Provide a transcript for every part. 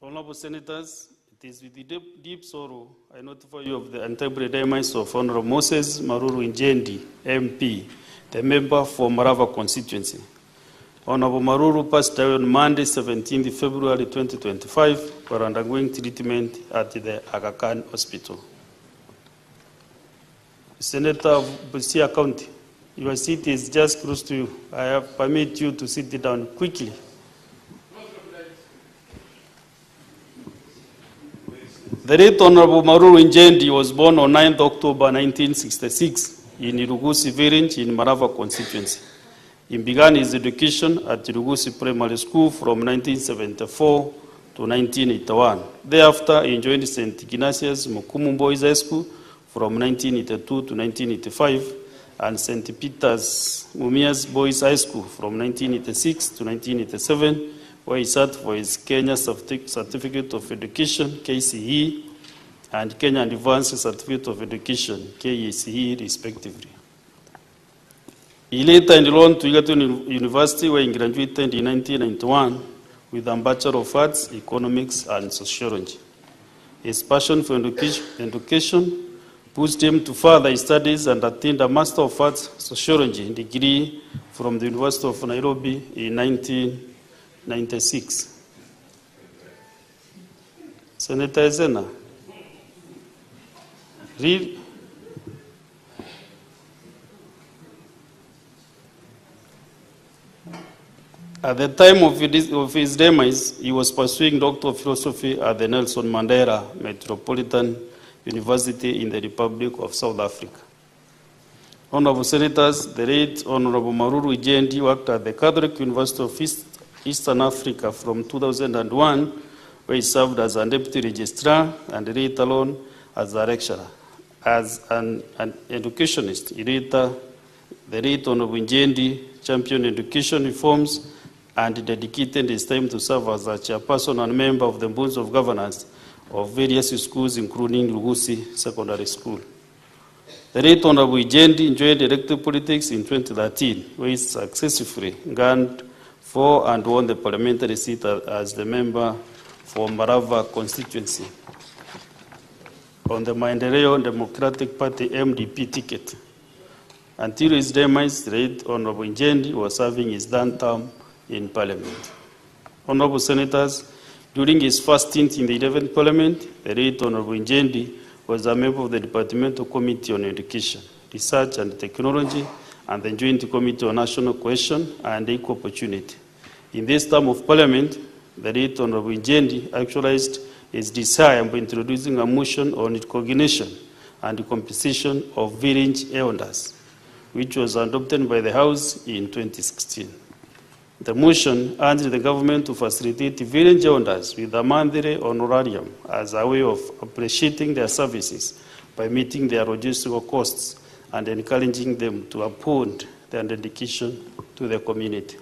Honorable Senators, it is with deep sorrow I notify you of the untimely demise of Honorable Moses Maruru Injendi, MP, the member for Marava constituency. Honorable Maruru passed away on Monday, 17th February 2025, for undergoing treatment at the Aga Khan Hospital. Senator of Busia County, your seat is just close to you. I have permit you to sit down quickly. The late Honorable Maruru Injendi was born on 9th October 1966 in Irugusi village in Marava constituency. He began his education at Irugusi Primary School from 1974 to 1981. Thereafter, he joined St. Ignatius Mukumu Boys High School from 1982 to 1985 and St. Peter's Mumias Boys High School from 1986 to 1987, where he sat for his Kenya Certificate of Education, KCE, and Kenya Advanced Certificate of Education, KECE, respectively. He later enrolled to Egerton University, where he graduated in 1991 with a Bachelor of Arts, Economics, and Sociology. His passion for education pushed him to further his studies and attained a Master of Arts, Sociology degree from the University of Nairobi in 1996. Senator Zena, read. At the time of his demise, he was pursuing Doctor of Philosophy at the Nelson Mandela Metropolitan University in the Republic of South Africa. Honorable Senators, the late Honorable Maruru Injendi worked at the Catholic University of Eastern Africa from 2001, where he served as a deputy registrar and later on as a lecturer. As an educationist, the late Honorable Injendi championed education reforms and dedicated his time to serve as a chairperson and member of the boards of governance of various schools, including Lugusi Secondary School. The late Honorable Injendi joined elected politics in 2013, where he successfully gained for and won the parliamentary seat as the member for Marava constituency on the Maendeleo Democratic Party MDP ticket. Until his demise, the late Honorable Injendi was serving his third term in Parliament. Honorable Senators, during his first stint in the 11th Parliament, the late Honorable Injendi was a member of the Departmental Committee on Education, Research and Technology, and the Joint Committee on National Cohesion and Equal Opportunity. In this term of Parliament, the late Honorable Injendi actualized his desire by introducing a motion on recognition and compensation of village elders, which was adopted by the House in 2016. The motion urged the government to facilitate village elders with a monthly honorarium as a way of appreciating their services by meeting their logistical costs and encouraging them to uphold their dedication to the community.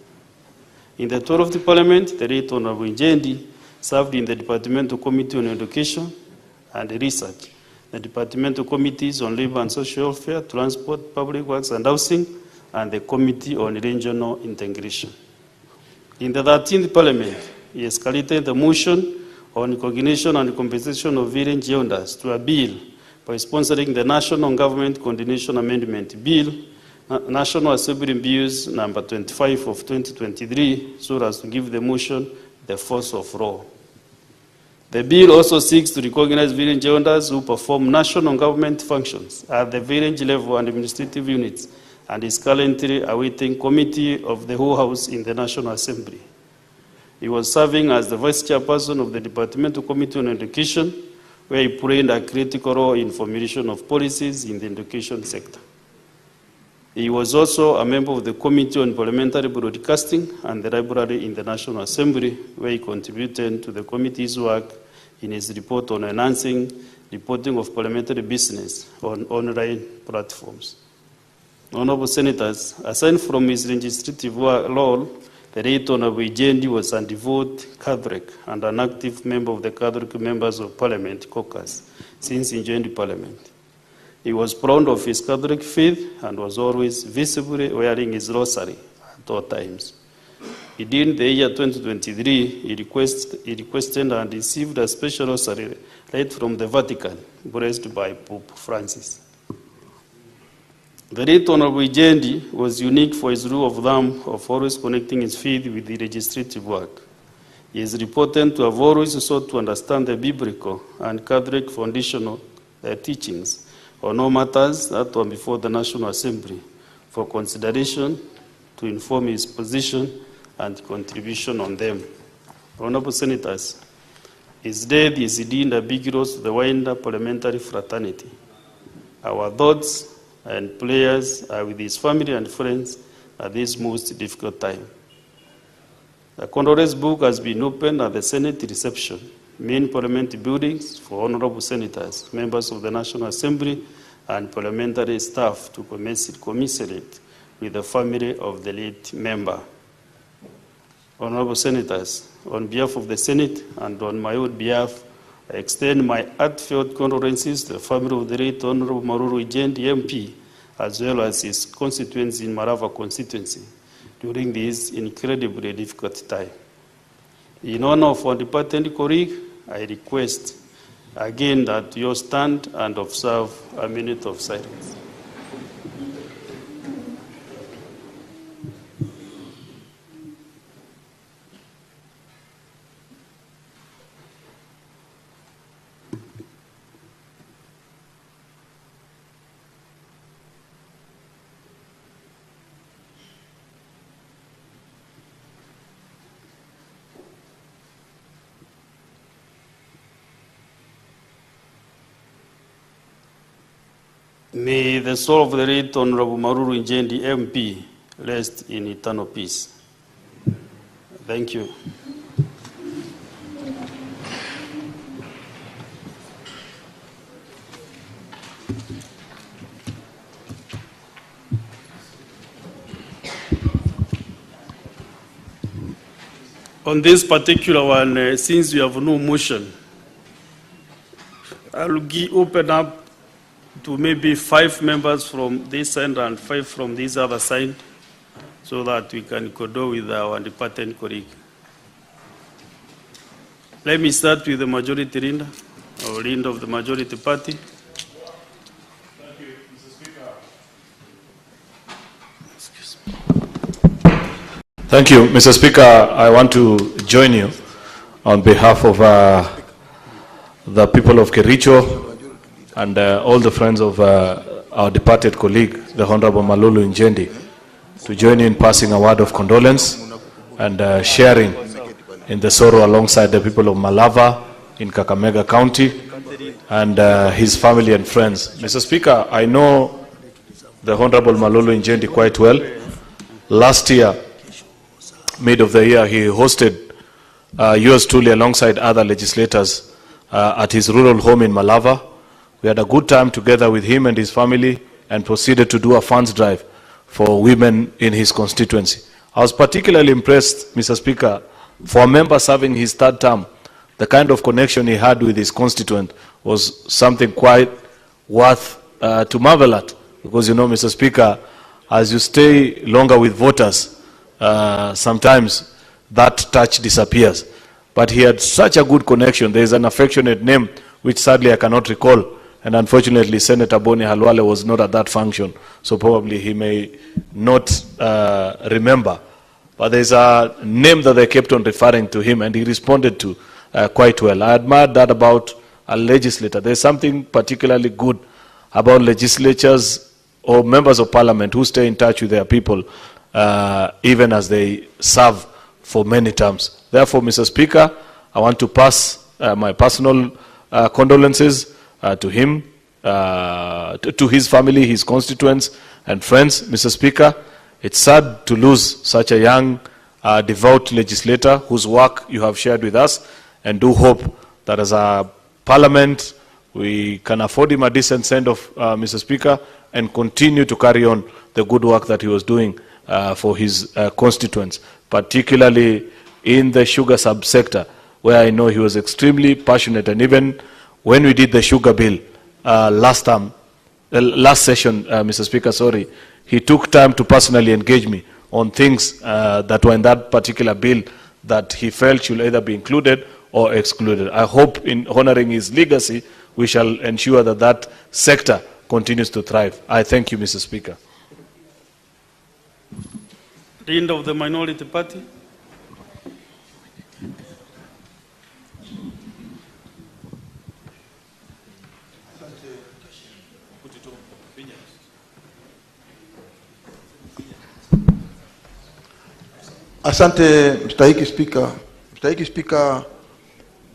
In the 12th Parliament, the late Honorable Injendi served in the Departmental Committee on Education and Research, the Departmental Committees on Labor and Social Welfare, Transport, Public Works and Housing, and the Committee on Regional Integration. In the 13th Parliament, he escalated the motion on recognition and compensation of village elders to a bill by sponsoring the National Government Coordination Amendment Bill, National Assembly Bills number 25 of 2023, so as to give the motion the force of law. The bill also seeks to recognize village elders who perform national government functions at the village level and administrative units, and is currently awaiting committee of the whole House in the National Assembly. He was serving as the Vice Chairperson of the Departmental Committee on Education, where he played a critical role in formulation of policies in the education sector. He was also a member of the Committee on Parliamentary Broadcasting and the Library in the National Assembly, where he contributed to the committee's work in his report on enhancing reporting of parliamentary business on online platforms. Honorable Senators, aside from his legislative role, the late Honorable Injendi was a devout Catholic and an active member of the Catholic Members of Parliament caucus since he joined Parliament. He was proud of his Catholic faith and was always visibly wearing his rosary at all times. Within the year 2023, he requested and received a special rosary right from the Vatican, blessed by Pope Francis. The late Honorable Ijendi was unique for his rule of thumb of always connecting his faith with the legislative work. He is reported to have always sought to understand the biblical and Catholic foundational teachings on all matters that were before the National Assembly for consideration, to inform his position and contribution on them. Honorable Senators, his death is indeed a big loss to the wider parliamentary fraternity. Our thoughts and prayers are with his family and friends at this most difficult time. The condolence book has been opened at the Senate reception, main parliament buildings, for honorable senators, members of the National Assembly, and parliamentary staff to commiserate with the family of the late member. Honorable senators, on behalf of the Senate and on my own behalf, I extend my heartfelt condolences to the family of the late Honorable Malulu Ijendi MP, as well as his constituents in Malava constituency during this incredibly difficult time. In honor of our departed colleague, I request again that you stand and observe a minute of silence. May the soul of the late Honorable Malulu Ijendi MP rest in eternal peace. Thank you. On this particular one, since we have no motion, I'll open up to maybe 5 members from this end and 5 from this other side, so that we can condole with our departed colleague. Let me start with the majority leader, or leader of the majority party. Thank you, Mr. Speaker. Excuse me. Thank you, Mr. Speaker. I want to join you on behalf of the people of Kericho and all the friends of our departed colleague, the Honorable Malulu Ijendi, to join in passing a word of condolence and sharing in the sorrow alongside the people of Malava in Kakamega County and his family and friends. Mr. Speaker, I know the Honorable Malulu Ijendi quite well. Last year, mid of the year, he hosted yours truly alongside other legislators at his rural home in Malava. We had a good time together with him and his family and proceeded to do a funds drive for women in his constituency. I was particularly impressed, Mr. Speaker, for a member serving his 3rd term. The kind of connection he had with his constituent was something quite worth to marvel at. Because, you know, Mr. Speaker, as you stay longer with voters, sometimes that touch disappears. But he had such a good connection. There is an affectionate name which sadly I cannot recall. And unfortunately, Senator Boni Halwale was not at that function, so probably he may not remember. But there's a name that they kept on referring to him, and he responded to quite well. I admired that about a legislator. There's something particularly good about legislatures or members of parliament who stay in touch with their people, even as they serve for many terms. Therefore, Mr. Speaker, I want to pass my personal condolences to him, to his family, his constituents, and friends. Mr. Speaker, it's sad to lose such a young, devout legislator whose work you have shared with us, and do hope that as a parliament, we can afford him a decent send-off, Mr. Speaker, and continue to carry on the good work that he was doing for his constituents, particularly in the sugar subsector, where I know he was extremely passionate. And even when we did the sugar bill last session, Mr. Speaker, he took time to personally engage me on things that were in that particular bill that he felt should either be included or excluded. I hope in honoring his legacy, we shall ensure that that sector continues to thrive. I thank you, Mr. Speaker. Leader of the minority party. Asante mstahiki Spika. Mstahiki Spika,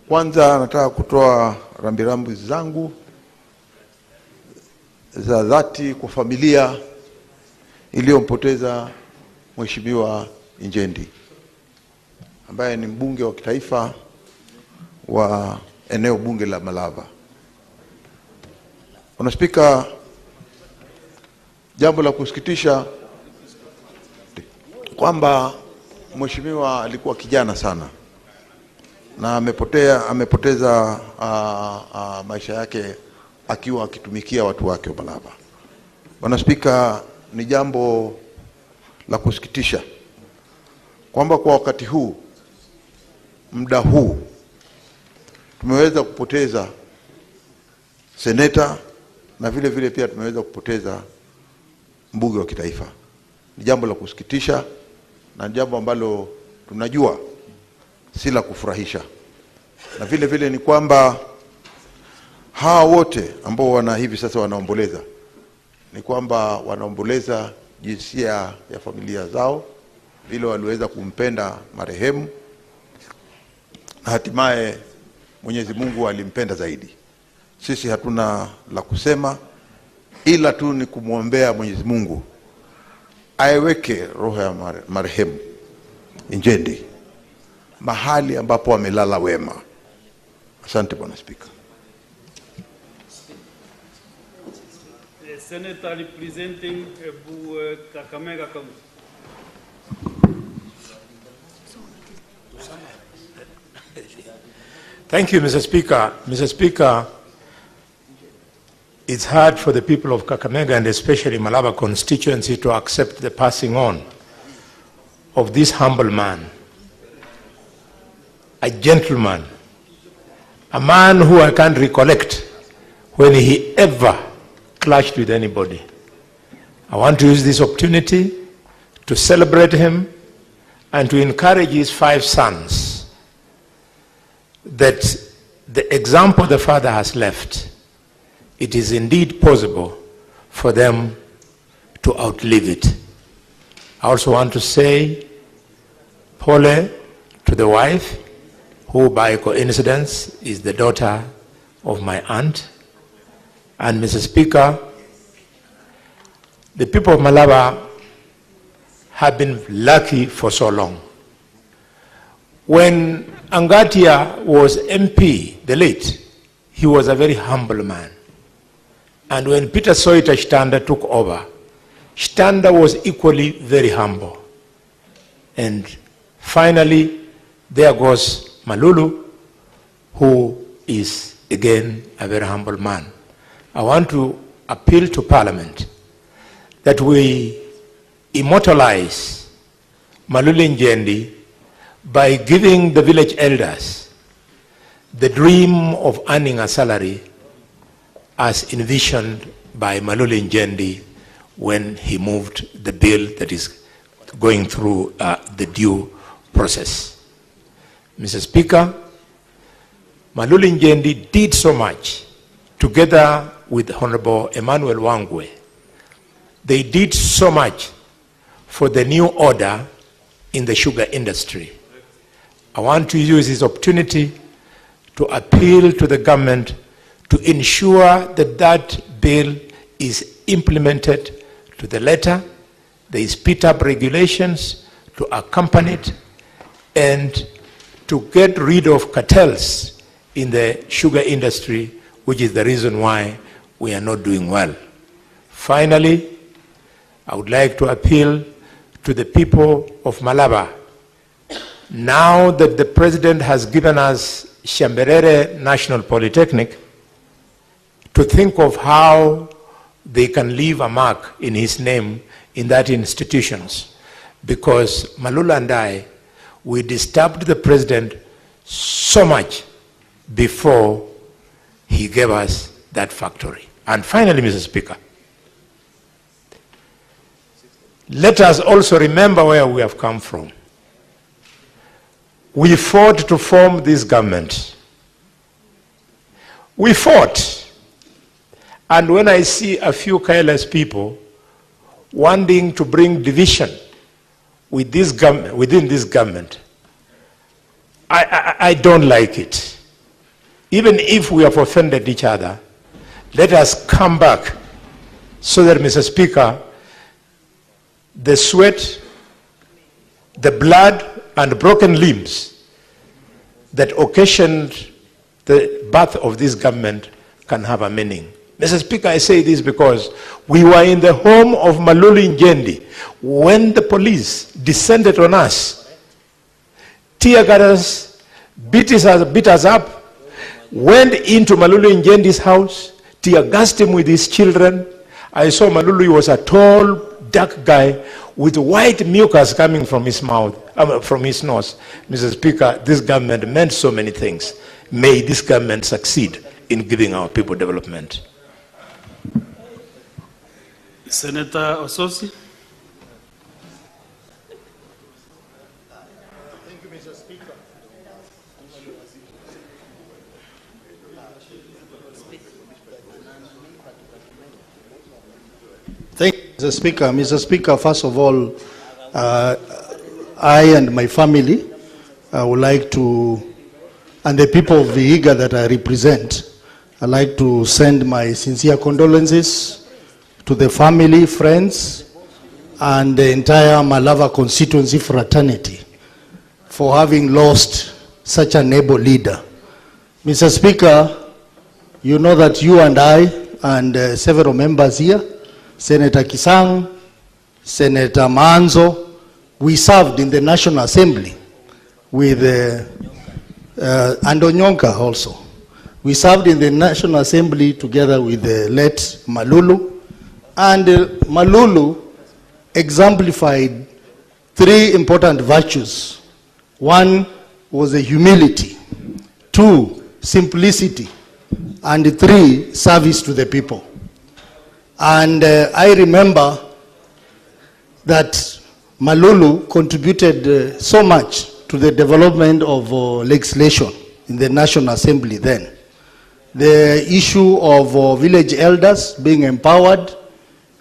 kwanza nataka kutoa rambirambi zangu za dhati kwa familia iliyompoteza Mheshimiwa Njendi ambaye ni mbunge wa kitaifa wa eneo bunge la Malava. Bwana Spika, jambo la kusikitisha kwamba Mheshimiwa alikuwa kijana sana na amepoteza maisha yake akiwa akitumikia watu wake wa Malava. Bwana Spika, ni jambo la kusikitisha kwamba kwa wakati huu, muda huu, tumeweza kupoteza seneta na vile vile pia tumeweza kupoteza mbunge wa kitaifa. Ni jambo la kusikitisha na jambo ambalo tunajua si la kufurahisha. Na vile vile ni kwamba hawa wote ambao wana hivi sasa wanaomboleza, ni kwamba wanaomboleza jinsia ya familia zao, vile waliweza kumpenda marehemu na hatimaye Mwenyezi Mungu alimpenda zaidi. Sisi hatuna la kusema ila tu ni kumwombea Mwenyezi Mungu aiweke roho ya marehemu Njendi mahali ambapo amelala wema. Asante Bwana Spika. The senator representing Kakamega County. Thank you, Mr. Speaker. Mr. Speaker, it's hard for the people of Kakamega and especially Malava constituency to accept the passing on of this humble man, a gentleman, a man who I can't recollect when he ever clashed with anybody. I want to use this opportunity to celebrate him and to encourage his 5 sons that the example the father has left, it is indeed possible for them to outlive it. I also want to say pole to the wife, who by coincidence is the daughter of my aunt. And Mr. Speaker, the people of Malava have been lucky for so long. When Angatia was MP, the late, he was a very humble man. And when Peter Soita Shtanda took over, Shtanda was equally very humble. And finally, there goes Malulu, who is again a very humble man. I want to appeal to Parliament that we immortalize Malulu Njendi by giving the village elders the dream of earning a salary as envisioned by Malulu Njendi when he moved the bill that is going through the due process. Mr. Speaker, Malulu Njendi did so much together with Honorable Emmanuel Wangwe. They did so much for the new order in the sugar industry. I want to use this opportunity to appeal to the government to ensure that that bill is implemented to the letter. There is speed-up regulations to accompany it, and to get rid of cartels in the sugar industry, which is the reason why we are not doing well. Finally, I would like to appeal to the people of Malava. Now that the president has given us Shamberere National Polytechnic, to think of how they can leave a mark in his name in that institutions. because Malulu and I, we disturbed the president so much before he gave us that factory. And finally, Mr. Speaker, let us also remember where we have come from. We fought to form this government. We fought. And when I see a few careless people wanting to bring division with this government, within this government, I don't like it. Even if we have offended each other, let us come back so that, Mr. Speaker, the sweat, the blood, and broken limbs that occasioned the birth of this government can have a meaning. Mr. Speaker, I say this because we were in the home of Malulu Njendi when the police descended on us, tear gassed us, beat us up, went into Malulu Njendi's house, tear gassed him with his children. I saw Malulu, he was a tall, dark guy with white mucus coming from his mouth, from his nose. Mr. Speaker, this government meant so many things. May this government succeed in giving our people development. Senator Ososi. Thank you, Mr. Speaker. Thank you, Mr. Speaker. Mr. Speaker, first of all, I and my family would like to, and the people of Vihiga that I represent, I'd like to send my sincere condolences to the family, friends, and the entire Malava constituency fraternity for having lost such an able leader. Mr. Speaker, you know that you and I and several members here, Senator Kisang, Senator Manzo, we served in the National Assembly with and Onyonka also. We served in the National Assembly together with the late Malulu, and Malulu exemplified three important virtues. One was the humility, two, simplicity, and three, service to the people. And I remember that Malulu contributed so much to the development of legislation in the National Assembly then. The issue of village elders being empowered,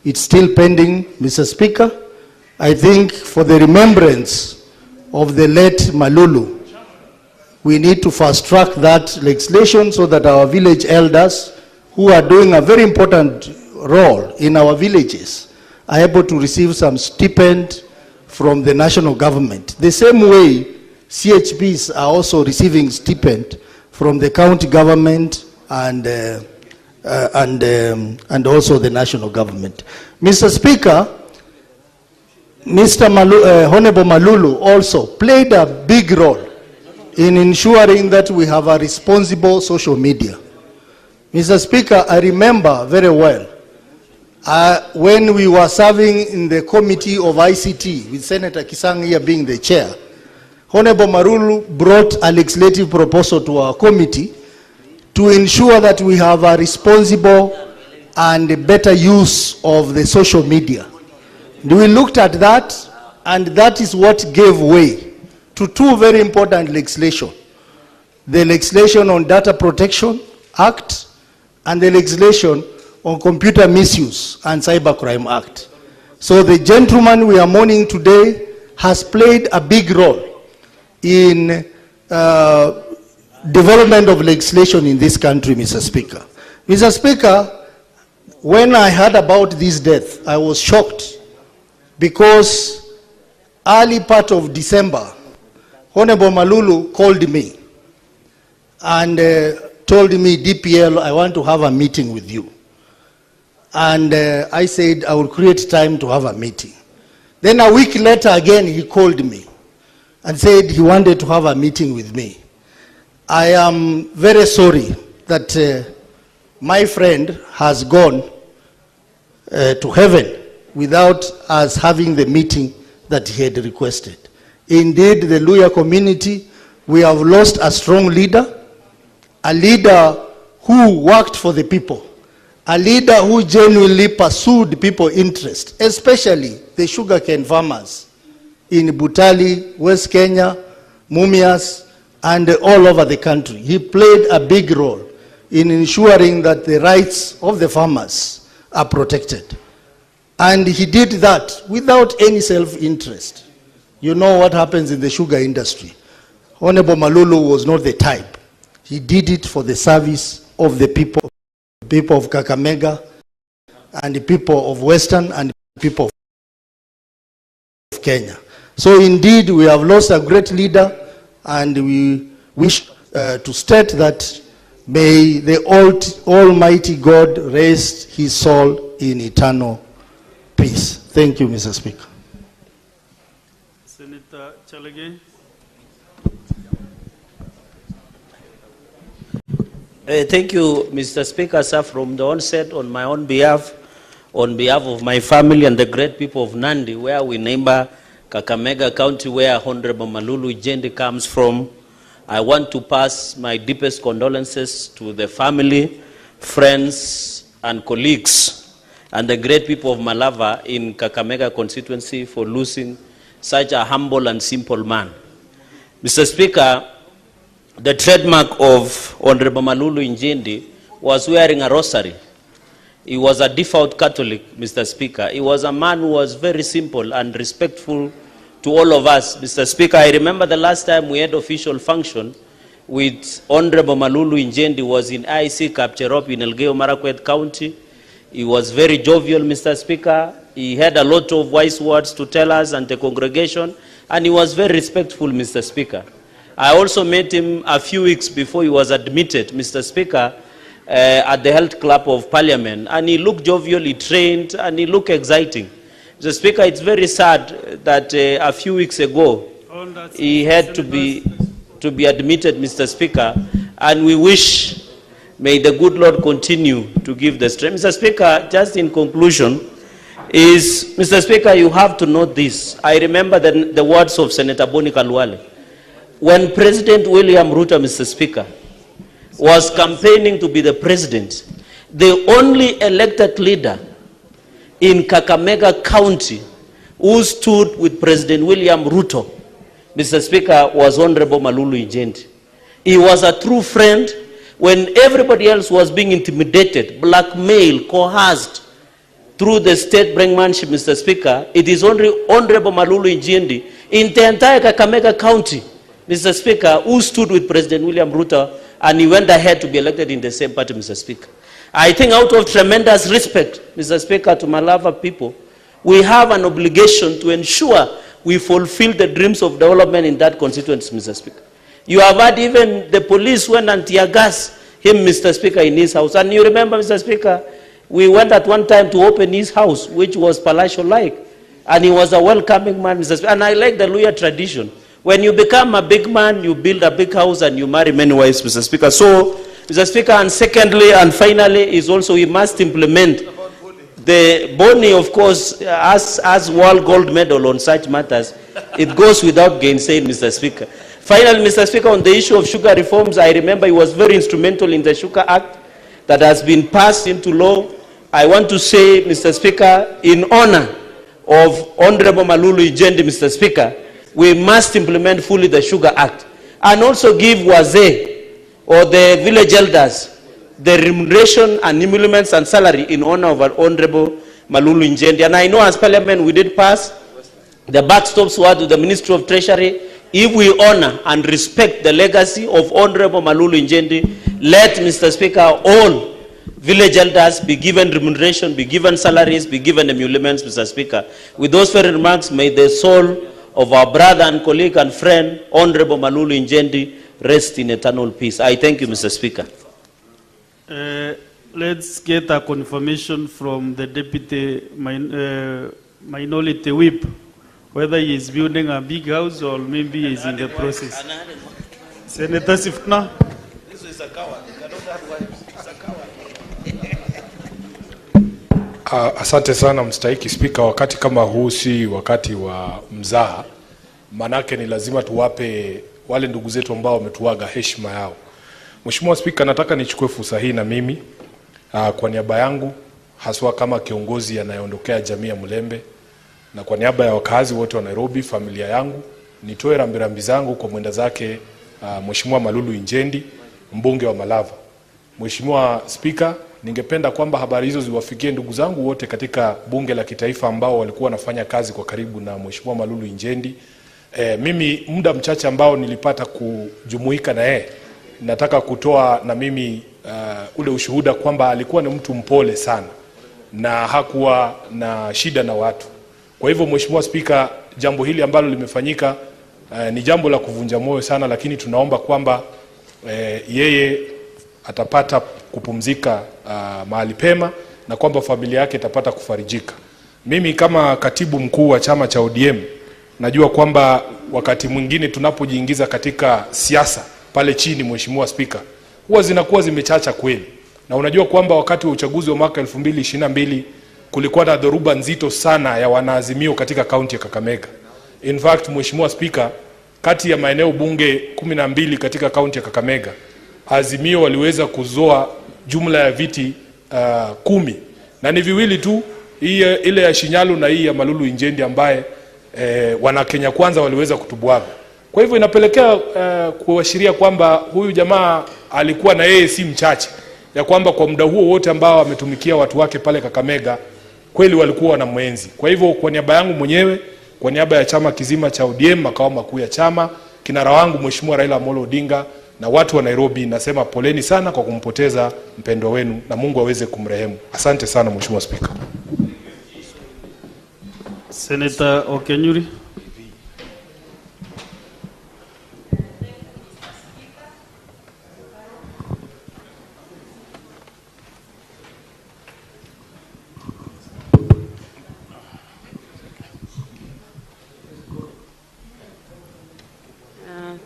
it's still pending, Mr. Speaker. I think for the remembrance of the late Malulu, we need to fast track that legislation so that our village elders, who are doing a very important role in our villages, are able to receive some stipend from the national government. The same way CHPs are also receiving stipend from the county government and also the national government. Mr. Speaker, Honorable Malulu also played a big role in ensuring that we have a responsible social media. Mr. Speaker, I remember very well when we were serving in the Committee of ICT with Senator Kisang here being the chair. Honorable Malulu brought a legislative proposal to our committee to ensure that we have a responsible and better use of the social media. We looked at that, and that is what gave way to two very important legislation. The legislation on Data Protection Act and the legislation on Computer Misuse and Cybercrime Act. So the gentleman we are mourning today has played a big role in development of legislation in this country, Mr. Speaker. Mr. Speaker, when I heard about this death, I was shocked because early part of December, Honorable Malulu called me and told me, DPL, I want to have a meeting with you. And I said, I will create time to have a meeting. Then a week later again, he called me and said he wanted to have a meeting with me. I am very sorry that my friend has gone to heaven without us having the meeting that he had requested. Indeed, the Luya community, we have lost a strong leader, a leader who worked for the people, a leader who genuinely pursued people's interest, especially the sugarcane farmers in Butali, West Kenya, Mumias, and all over the country. He played a big role in ensuring that the rights of the farmers are protected. And he did that without any self-interest. You know what happens in the sugar industry. Honorable Malulu was not the type. He did it for the service of the people of Kakamega, and the people of Western, and the people of Kenya. So indeed, we have lost a great leader, and we wish to state that may the Almighty God rest his soul in eternal peace. Thank you, Mr. Speaker. Senator Chalage. Thank you, Mr. Speaker, sir. From the onset, on my own behalf, on behalf of my family and the great people of Nandi, where we neighbor Kakamega County, where Honorable Malulu Jendi comes from, I want to pass my deepest condolences to the family, friends, and colleagues, and the great people of Malava in Kakamega constituency for losing such a humble and simple man. Mr. Speaker, the trademark of Honorable Malulu Njendi was wearing a rosary. He was a devout Catholic, Mr. Speaker. He was a man who was very simple and respectful to all of us. Mr. Speaker, I remember the last time we had official function with Honorable Malulu Njendi was in IC Kapcherop in Elgeyo Marakwet County. He was very jovial, Mr. Speaker. He had a lot of wise words to tell us and the congregation, and he was very respectful, Mr. Speaker. I also met him a few weeks before he was admitted, Mr. Speaker, at the Health Club of Parliament, and he looked jovial, he trained, and he looked exciting. Mr. Speaker, it's very sad that a few weeks ago he had to be admitted, Mr. Speaker, and we wish may the good Lord continue to give the strength. Mr. Speaker, just in conclusion, Mr. Speaker, you have to note this. I remember the words of Senator Boni Kalwale. When President William Ruto, Mr. Speaker, was campaigning to be the president, the only elected leader in Kakamega County who stood with President William Ruto, Mr. Speaker, was Honorable Malulu Njendi. He was a true friend when everybody else was being intimidated, blackmailed, coerced through the state brinkmanship, Mr. Speaker. It is only Honorable Malulu Njendi in the entire Kakamega County, Mr. Speaker, who stood with President William Ruto, and he went ahead to be elected in the same party, Mr. Speaker. I think out of tremendous respect, Mr. Speaker, to Malava people, we have an obligation to ensure we fulfill the dreams of development in that constituency, Mr. Speaker. You have had even the police went and tear gas him, Mr. Speaker, in his house. And you remember, Mr. Speaker, we went at one time to open his house, which was palatial-like. And he was a welcoming man, Mr. Speaker. And I like the Luya tradition. When you become a big man, you build a big house and you marry many wives, Mr. Speaker. So, Mr. Speaker, and secondly and finally is also we must implement the Boni, of course, as world gold medal on such matters. It goes without gainsaying, Mr. Speaker. Finally, Mr. Speaker, on the issue of sugar reforms, I remember he was very instrumental in the Sugar Act that has been passed into law. I want to say, Mr. Speaker, in honor of Honorable Malulu Njendi, Mr. Speaker, we must implement fully the Sugar Act and also give Wazee or the village elders the remuneration and emoluments and salary in honor of our Honorable Malulu Njendi. And I know as Parliament we did pass the backstops were to the Ministry of Treasury. If we honor and respect the legacy of Honorable Malulu Njendi, let, Mr. Speaker, all village elders be given remuneration, be given salaries, be given emoluments, Mr. Speaker. With those very remarks, may the soul of our brother and colleague and friend, Honorable Malulu Njendi, rest in eternal peace. I thank you, Mr. Speaker. Let's get a confirmation from the Deputy Minority Whip, whether he is building a big house or maybe he is in the process. Senator Sifuna. This is a coward. He cannot have wives. He's a Asante sana mstahiki Spika, wakati kama huu si wakati wa mzaha, manake ni lazima tuwape wale ndugu zetu ambao wametuaga heshima yao. Mheshimiwa Spika, nataka nichukue fursa hii na mimi kwa niaba yangu, haswa kama kiongozi anayeondokea jamii ya Mlembe, na kwa niaba ya wakazi wote wa Nairobi, familia yangu, nitoe rambirambi zangu kwa mwenda zake Mheshimiwa Malulu Injendi, mbunge wa Malava. Mheshimiwa Spika, ningependa kwamba habari hizo ziwafikie ndugu zangu wote katika bunge la kitaifa ambao walikuwa wanafanya kazi kwa karibu na Mheshimiwa Malulu Injendi. Mimi muda mchache ambao nilipata kujumuika na yeye, nataka kutoa na mimi ule ushuhuda kwamba alikuwa ni mtu mpole sana na hakuwa na shida na watu. Kwa hivyo Mheshimiwa Spika, jambo hili ambalo limefanyika ni jambo la kuvunja moyo sana, lakini tunaomba kwamba yeye atapata kupumzika mahali pema na kwamba familia yake itapata kufarijika. Mimi kama katibu mkuu wa chama cha ODM najua kwamba wakati mwingine tunapojiingiza katika siasa pale chini, Mheshimiwa Spika, huwa zinakuwa zimechacha kweli. Na unajua kwamba wakati wa uchaguzi wa mwaka 2022 kulikuwa na dhoruba nzito sana ya wanaazimio katika kaunti ya Kakamega. In fact, Mheshimiwa Spika, kati ya maeneo bunge 12 katika kaunti ya Kakamega, Azimio waliweza kuzoa jumla ya viti 10, na ni viwili tu, ile ya Shinyalu na hii ya Malulu Injendi ambaye wana Kenya Kwanza waliweza kutubwaga. Kwa hivyo inapelekea kuashiria kwamba huyu jamaa alikuwa na yeye si mchache, ya kwamba kwa muda huo wote ambao ametumikia watu wake pale Kakamega kweli walikuwa wanamwenzi. Kwa hivyo kwa niaba yangu mwenyewe, kwa niaba ya chama kizima cha ODM makao makuu ya chama, kinara wangu Mheshimiwa Raila Amolo Odinga na watu wa Nairobi, nasema poleni sana kwa kumpoteza mpendwa wenu na Mungu aweze kumrehemu. Asante sana Mheshimiwa Spika. Senator Okenyuri.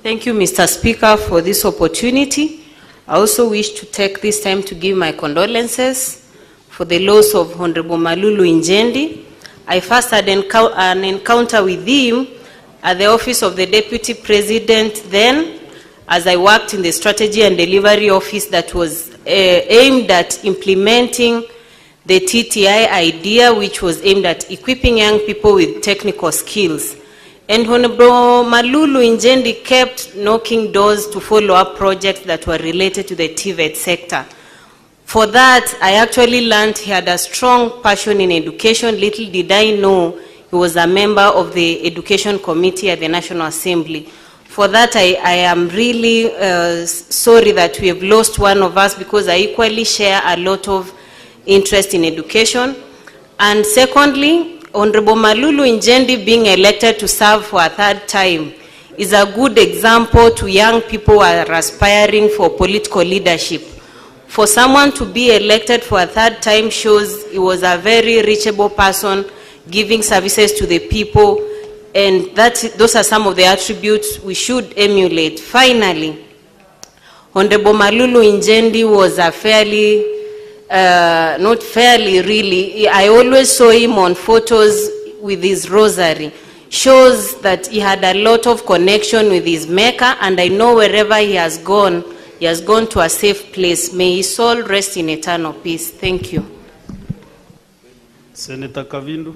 Thank you, Mr. Speaker, for this opportunity. I also wish to take this time to give my condolences for the loss of Honorable Malulu Injendi. I first had an encounter with him at the office of the Deputy President then, as I worked in the Strategy and Delivery Office that was aimed at implementing the TTI idea, which was aimed at equipping young people with technical skills. And Honorable Malulu Injendi kept knocking doors to follow up projects that were related to the TVET sector. For that, I actually learned he had a strong passion in education. Little did I know he was a member of the Education Committee at the National Assembly. For that, I am really sorry that we have lost one of us, because I equally share a lot of interest in education. And secondly, Honorable Malulu Injendi being elected to serve for a third time is a good example to young people who are aspiring for political leadership. For someone to be elected for a third time shows he was a very reachable person, giving services to the people, and those are some of the attributes we should emulate. Finally, Honorable Malulu Injendi was a fairly not fairly really, I always saw him on photos with his rosary. Shows that he had a lot of connection with his maker, and I know wherever he has gone to a safe place. May his soul rest in eternal peace. Thank you. Senator Kavindu.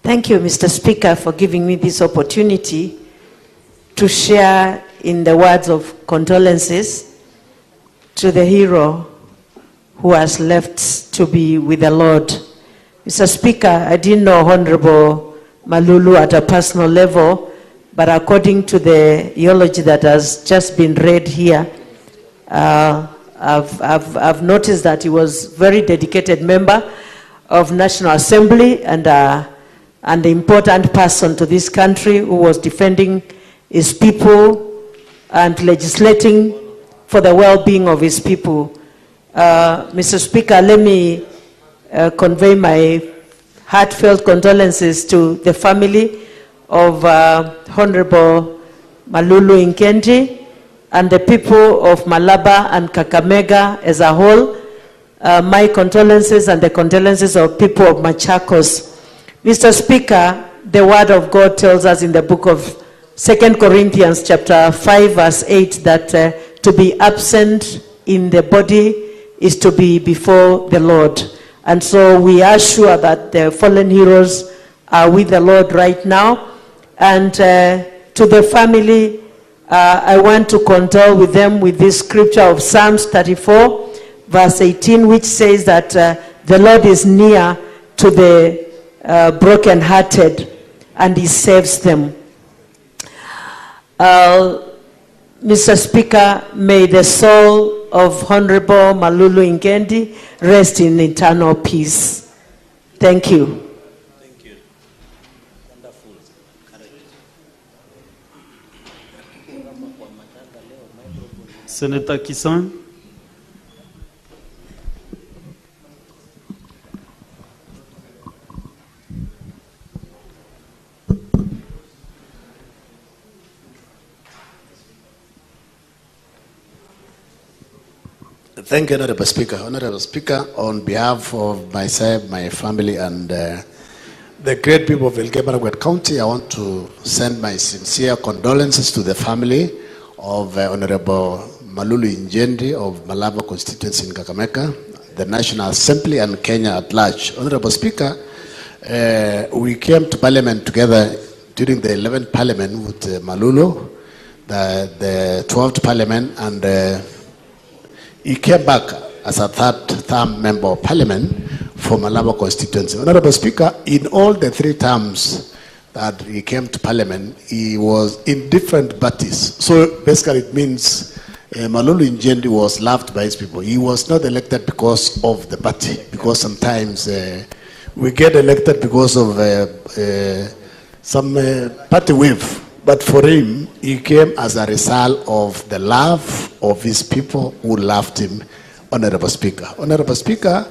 Thank you, Mr. Speaker, for giving me this opportunity to share in the words of condolences to the hero who has left to be with the Lord. Mr. Speaker, I didn't know Honorable Malulu at a personal level, but according to the eulogy that has just been read here, I've noticed that he was a very dedicated member of National Assembly and an important person to this country who was defending his people and legislating for the well-being of his people. Mr. Speaker, let me convey my heartfelt condolences to the family of Honorable Malulu Injendi and the people of Malaba and Kakamega as a whole, my condolences and the condolences of people of Machakos. Mr. Speaker, the word of God tells us in the book of 2 Corinthians chapter 5 verse 8 that to be absent in the body is to be before the Lord. And so we are sure that the fallen heroes are with the Lord right now. And to the family, I want to condole with them with this scripture of Psalms 34 verse 18, which says that the Lord is near to the brokenhearted and he saves them. Mr. Speaker, may the soul of Honorable Malulu Ngendi rest in eternal peace. Thank you. Thank you. Wonderful. Senator Kisan. Thank you, Honorable Speaker. Honorable Speaker, on behalf of myself, my family, and the great people of Elgeyo-Marakwet County, I want to send my sincere condolences to the family of Honorable Malulu Ngendi of Malaba constituency in Kakamega, the National Assembly, and Kenya at large. Honorable Speaker, we came to Parliament together during the 11th Parliament with Malulu, the 12th Parliament, and he came back as a third-term member of Parliament for Malaba constituency. Honorable Speaker, in all the 3 terms that he came to Parliament, he was in different parties. So basically it means Malulu Ngendi was loved by his people. He was not elected because of the party, because sometimes we get elected because of some party wave. But for him, he came as a result of the love of his people who loved him, Honorable Speaker. Honorable Speaker,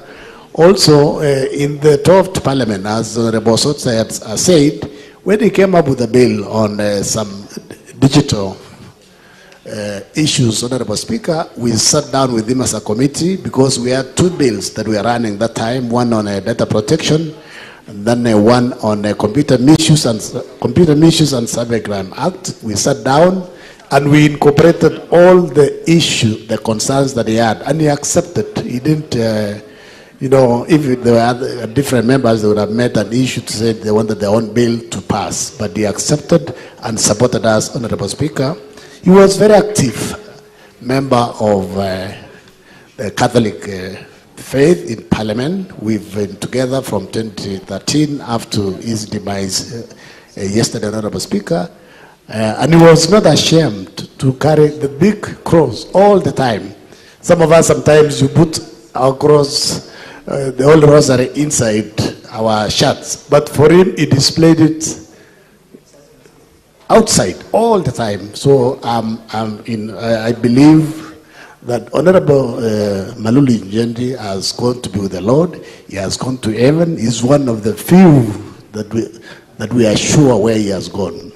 also in the 12th Parliament, as Honorable Sotsa has said, when he came up with a bill on some digital issues, Honorable Speaker, we sat down with him as a committee because we had 2 bills that we were running that time, one on data protection, and then one on Computer Misuse and Cybercrime Act. We sat down and we incorporated all the issues, the concerns that he had, and he accepted. He didn't, if there were other different members, they would have met an issue to say they wanted their own bill to pass, but he accepted and supported us, Honorable Speaker. He was very active member of the Catholic faith in Parliament. We've been together from 2013 up to his demise yesterday, Honorable Speaker. And he was not ashamed to carry the big cross all the time. Some of us, sometimes you put our cross, the old rosary, inside our shirts. But for him, he displayed it outside all the time. So I believe that Honorable Malulu Ngendi has gone to be with the Lord. He has gone to heaven. He's one of the few that we are sure where he has gone.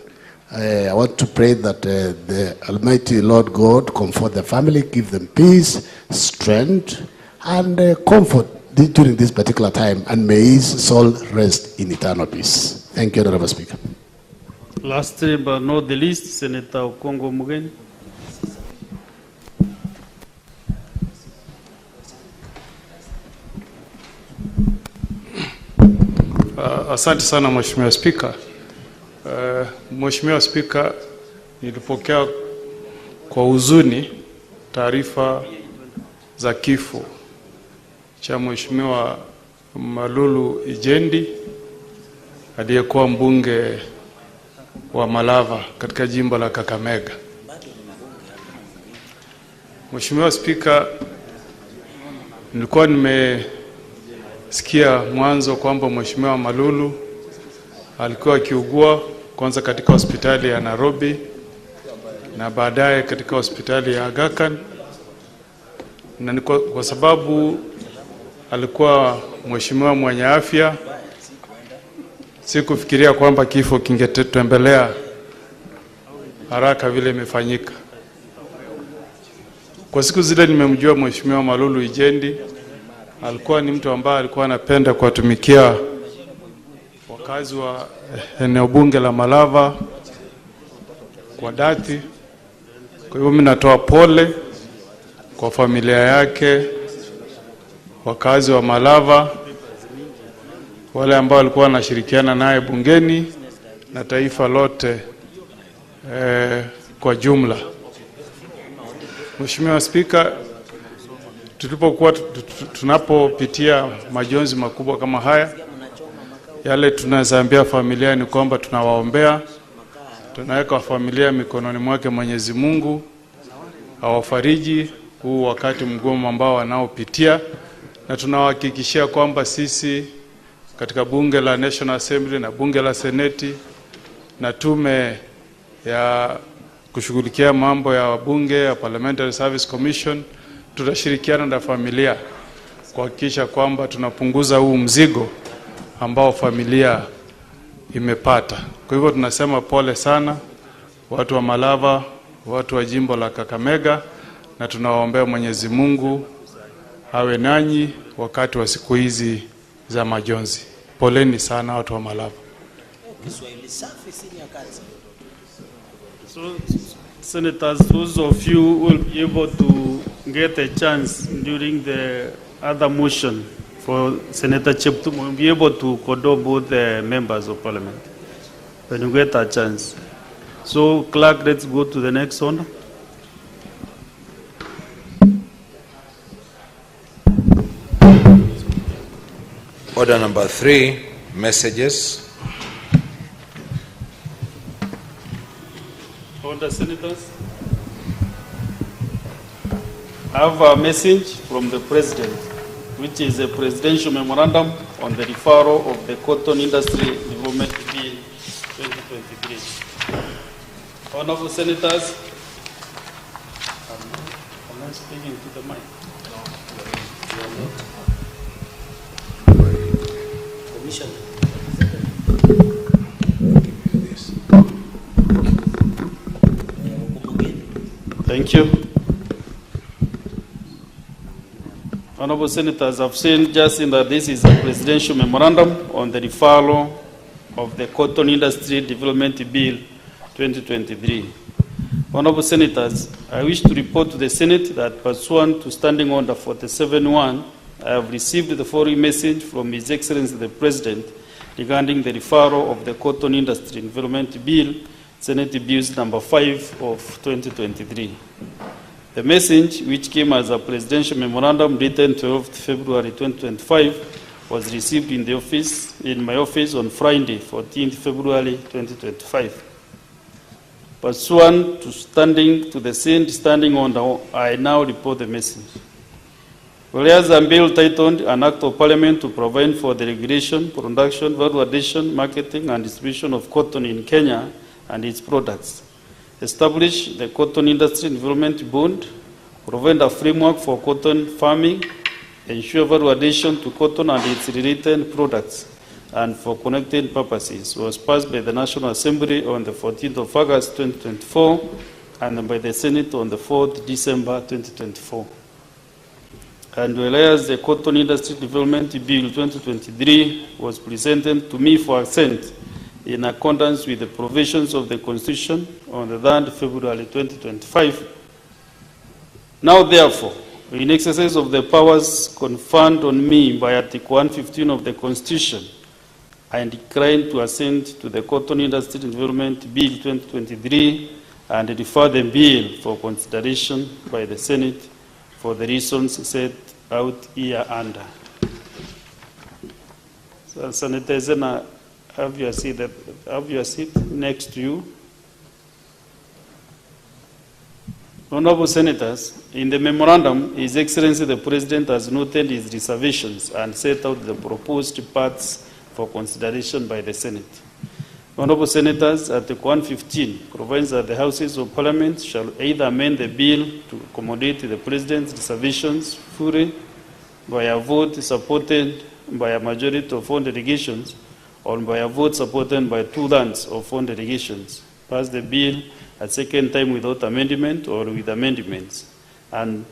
I want to pray that the Almighty Lord God comfort the family, give them peace, strength, and comfort during this particular time, and may his soul rest in eternal peace. Thank you, Honorable Speaker. Lastly but not the least, Senator Okongo Mugeni. Asante sana Mheshimiwa Spika. Mheshimiwa Spika, nilipokea kwa huzuni taarifa za kifo cha Mheshimiwa Malulu Ngendi aliyekuwa mbunge wa Malava katika jimbo la Kakamega. Mheshimiwa Spika, nilikuwa nimesikia mwanzo kwamba Mheshimiwa Malulu alikuwa akiugua kwanza katika hospitali ya Nairobi na baadaye katika hospitali ya Aga Khan, na kwa sababu alikuwa mheshimiwa mwenye afya, sikufikiria kwamba kifo kingetembelea haraka vile imefanyika. Kwa siku zile nimemjua Mheshimiwa Malulu Ijendi, alikuwa ni mtu ambaye alikuwa anapenda kuwatumikia wakazi wa eneo bunge la Malava kwa dhati. Kwa hivyo mimi natoa pole kwa familia yake, wakazi wa Malava, wale ambao walikuwa wanashirikiana naye bungeni na taifa lote kwa jumla. Mheshimiwa Spika, tulipokuwa tunapopitia majonzi makubwa kama haya, yale tunazaambia familia ni kwamba tunawaombea, tunaweka familia mikononi mwake Mwenyezi Mungu, awafariji huu wakati mgumu ambao wanaopitia, na tunawahakikishia kwamba sisi katika bunge la National Assembly na bunge la Seneti na tume ya kushughulikia mambo ya wabunge ya Parliamentary Service Commission tutashirikiana na familia kuhakikisha kwamba tunapunguza huu mzigo ambao familia imepata. Kwa hivyo tunasema pole sana watu wa Malava, watu wa jimbo la Kakamega, na tunawaombea Mwenyezi Mungu awe nanyi wakati wa siku hizi za majonzi. Poleni sana watu wa Malava. So, Senators, those of you who will be able to get a chance during the other motion for Senator Cheptum, will be able to condole both the members of Parliament when you get a chance. So, Clerk, let's go to the next one. Order number 3, messages. Order, Senators. I have a message from the President, which is a presidential memorandum on the referral of the cotton industry development bill 2023. Honorable Senators, am I speaking to the mic? Thank you. Honorable Senators, I've just seen that this is a presidential memorandum on the referral of the Cotton Industry Development Bill 2023. Honorable Senators, I wish to report to the Senate that pursuant to Standing Order 47.1, I have received the following message from His Excellency the President regarding the referral of the Cotton Industry Development Bill, Senate Bills number 5 of 2023. The message, which came as a presidential memorandum dated 12th February 2025, was received in my office on Friday, 14th February 2025. Pursuant to the same standing order, I now report the message. Whereas a bill titled An Act of Parliament to Provide for the Regulation, Production, Value Addition, Marketing and Distribution of Cotton in Kenya and its products, establish the Cotton Industry Development Board, provide a framework for cotton farming, ensure value addition to cotton and its related products, and for connected purposes, was passed by the National Assembly on the 14th of August 2024 and by the Senate on the 4th December 2024. And whereas the Cotton Industry Development Bill 2023 was presented to me for assent in accordance with the provisions of the Constitution on the 3rd February 2025, now therefore, in exercise of the powers conferred on me by Article 115 of the Constitution, I decline to assent to the Cotton Industry Development Bill 2023 and refer the bill for consideration by the Senate for the reasons set out here under. So, Senator Zena, have your seat next to you. Honorable Senators, in the memorandum, His Excellency the President has noted his reservations and set out the proposed parts for consideration by the Senate. Honorable Senators, Article 115 provides that the Houses of Parliament shall either amend the bill to accommodate the President's reservations fully by a vote supported by a majority of all delegations or by a vote supported by 2/3 of all delegations. Pass the bill a second time without amendment or with amendments. and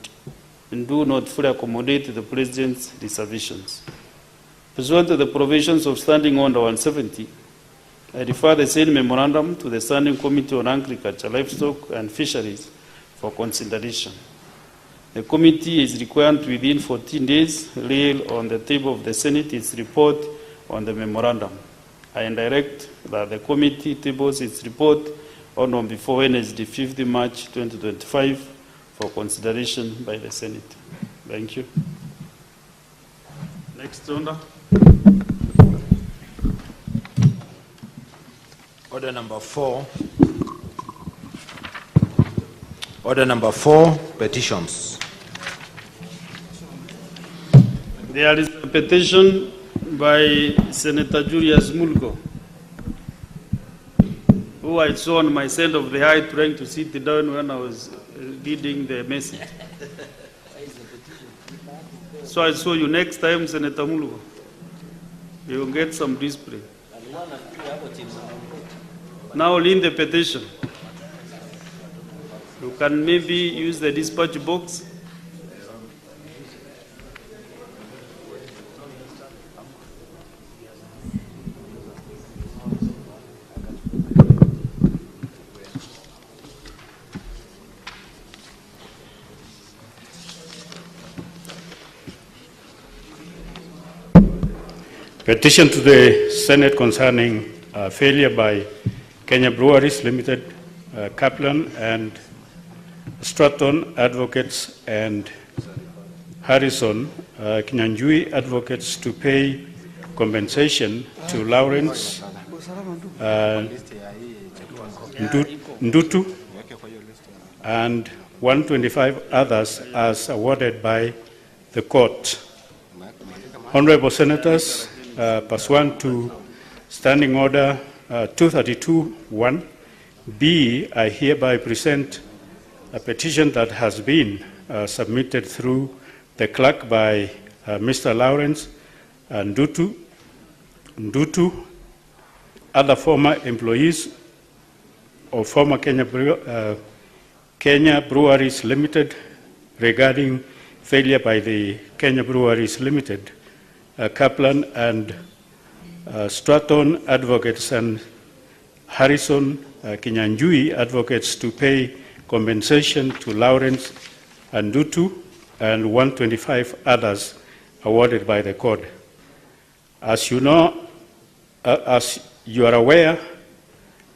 do not fully accommodate the President's reservations. Pursuant to the provisions of Standing Order 170, I refer the same memorandum to the Standing Committee on Agriculture, Livestock and Fisheries for consideration. The committee is required to, within 14 days, lay on the table of the Senate its report on the memorandum. I direct that the committee tables its report on or before Wednesday, 5th March 2025 for consideration by the Senate. Thank you. Next order. Order number 4. Order number 4, petitions. There is a petition by Senator Julius Mulgo, who I saw on my side of the eye trying to sit down when I was reading the message. So I saw you next time, Senator Mulgo. You will get some display. Now lean the petition. You can maybe use the dispatch box. Petition to the Senate concerning failure by Kenya Breweries Limited, Kaplan and Stratton Advocates and Harrison Kinyanjui Advocates to pay compensation to Lawrence Ndutu and 125 others as awarded by the court. Honorable Senators, pursuant to Standing Order 232-1, B, I hereby present a petition that has been submitted through the clerk by Mr. Lawrence Ndutu, other former employees of former Kenya Breweries Limited regarding failure by the Kenya Breweries Limited, Kaplan and Stratton Advocates and Harrison Kinyanjui Advocates to pay compensation to Lawrence Ndutu and 125 others awarded by the court. As you know, as you are aware,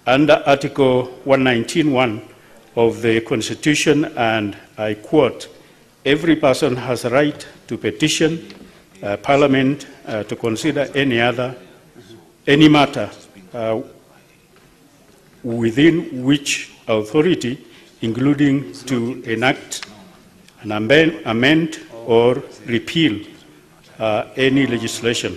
under Article 119(1) of the Constitution, and I quote, "Every person has a right to petition Parliament to consider any matter within which authority, including to enact, and amend or repeal any legislation."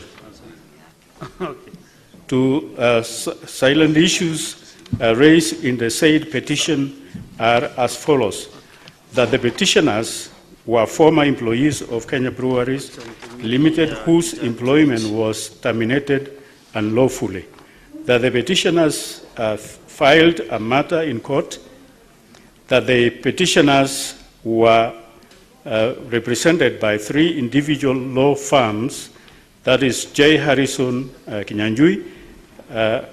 To silent issues raised in the said petition are as follows: that the petitioners were former employees of Kenya Breweries Limited whose employment was terminated unlawfully, that the petitioners filed a matter in court, that the petitioners were represented by 3 individual law firms, that is J. Harrison Kinyanjui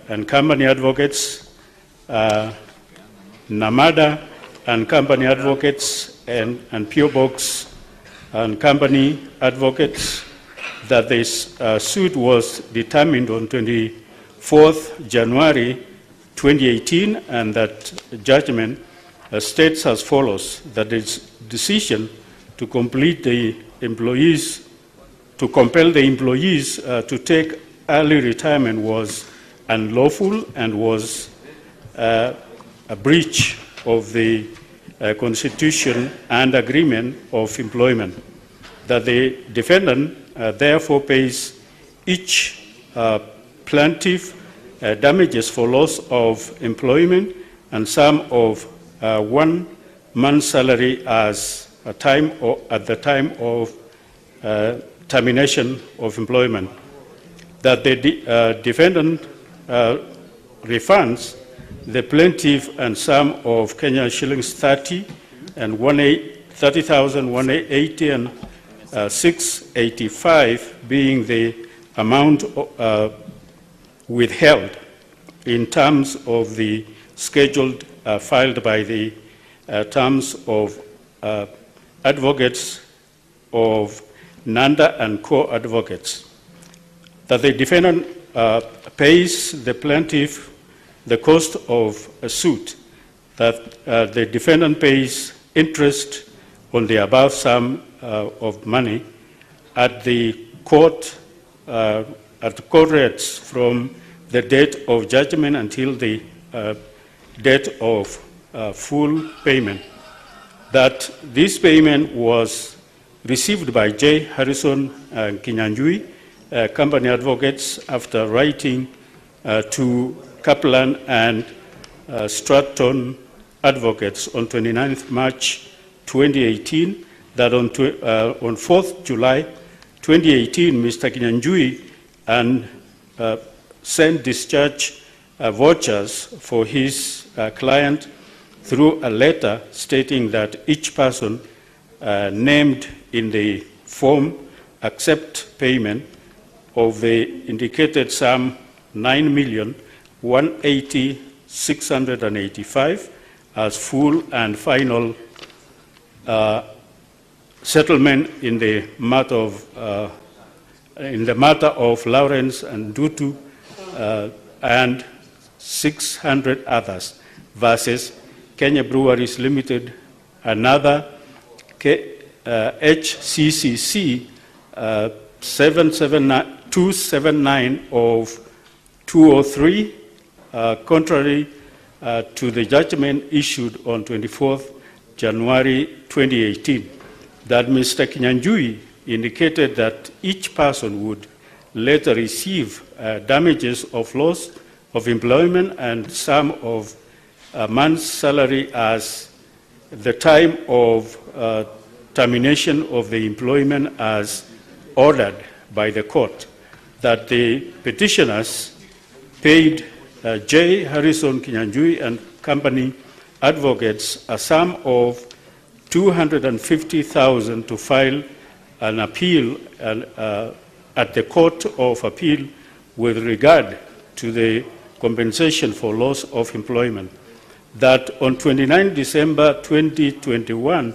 and Company Advocates, Namada and Company Advocates, and P.O. Box and Company Advocates, that this suit was determined on 24th January 2018, and that judgment states as follows: that its decision to compel the employees to take early retirement was unlawful and was a breach of the Constitution and agreement of employment, that the defendant therefore pays each plaintiff damages for loss of employment and sum of 1 month's salary at the time of termination of employment, that the defendant refunds the plaintiff and sum of Kenya shillings 30 and 1/8 30,180 and 685 being the amount withheld in terms of the scheduled filed by the terms of advocates of Nanda and co-advocates. That the defendant pays the plaintiff the cost of a suit, that the defendant pays interest on the above sum of money at the court rates from the date of judgment until the date of full payment. That this payment was received by J. Harrison Kinyanjui, company advocates, after writing to Kaplan and Stratton advocates on 29th March 2018, that on 4th July 2018, Mr. Kinyanjui and sent discharge vouchers for his client through a letter stating that each person named in the form accept payment of the indicated sum 9,180,685 as full and final settlement in the matter of Lawrence and Dutu and 600 others versus Kenya Breweries Limited, another HCCC 279 of 203, contrary to the judgment issued on 24th January 2018, that Mr. Kinyanjui indicated that each person would later receive damages of loss of employment and sum of a month's salary as the time of termination of the employment as ordered by the court, that the petitioners paid J. Harrison Kinyanjui and company advocates a sum of 250,000 to file an appeal at the Court of Appeal with regard to the compensation for loss of employment. That on 29 December 2021,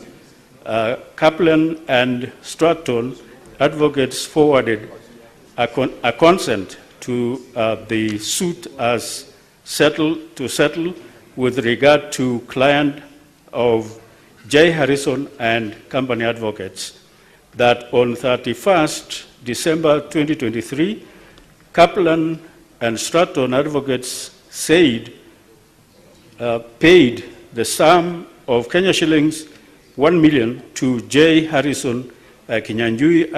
Kaplan and Stratton advocates forwarded a consent to the suit as settle with regard to client of J. Harrison and company advocates. That on 31st December 2023, Kaplan and Stratton advocates said paid the sum of Kenya shillings 1 million to J. Harrison Kinyanjui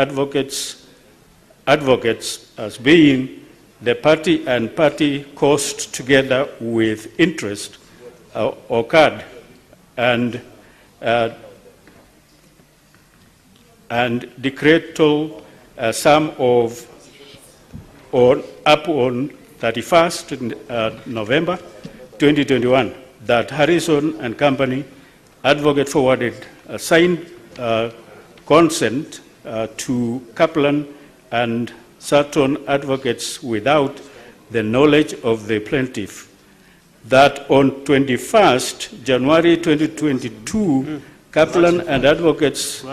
advocates as being the party and party cost together with interest occurred and decretal sum of up on 31st November 2021, that Harrison and company advocate forwarded a signed consent to Kaplan and Stratton advocates without the knowledge of the plaintiff. That on 21st January 2022, Kaplan and advocates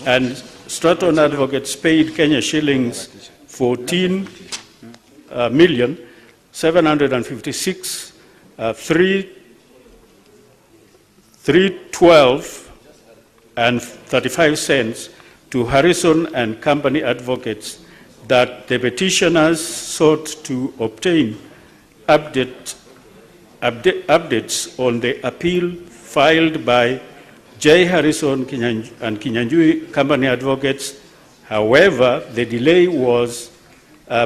and Stratton advocates paid Kenya shillings 14,756,312 and 35 cents to Harrison and company advocates, that the petitioners sought to obtain updates on the appeal filed by J. Harrison and Kinyanjui company advocates. However, the delay was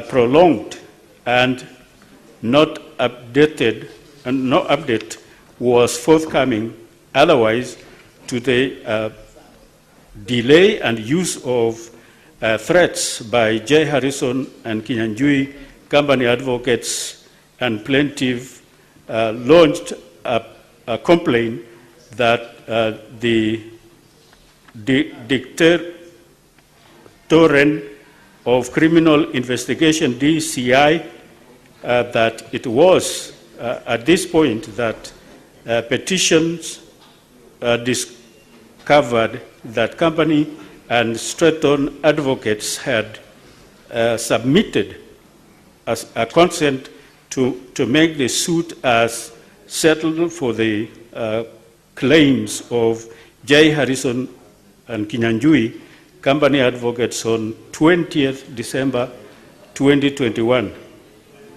prolonged and no update was forthcoming. Otherwise, to the delay and use of threats by J. Harrison and Kinyanjui company advocates and plaintiff launched a complaint that the Directorate of Criminal Investigation, DCI, that it was at this point that Petitions discovered that company and Stratton advocates had submitted as a consent to make the suit as settled for the claims of J. Harrison and Kinyanjui, company advocates, on 20th December 2021.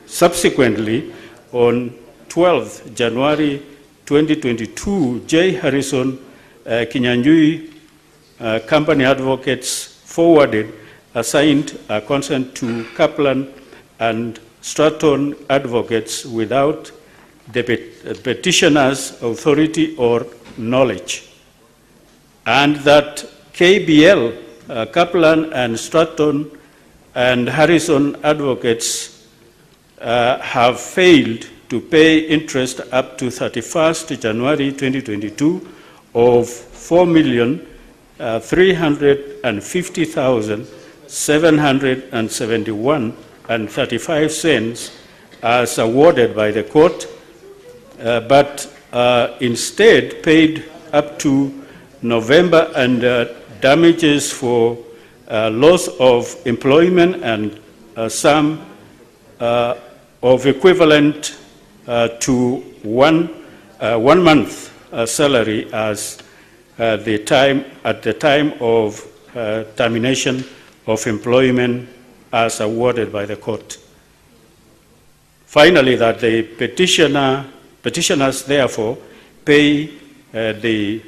Subsequently, on 12th January 2022, J. Harrison Kinyanjui company advocates forwarded assigned a consent to Kaplan and Stratton advocates without the petitioner's authority or knowledge, and that KBL, Kaplan and Stratton and Harrison advocates have failed to pay interest up to 31st January 2022 of $4,350,771.35 as awarded by the court, but instead paid up to November and damages for loss of employment and sum of equivalent to one month salary as at the time of termination of employment as awarded by the court. Finally, that the petitioners therefore pay the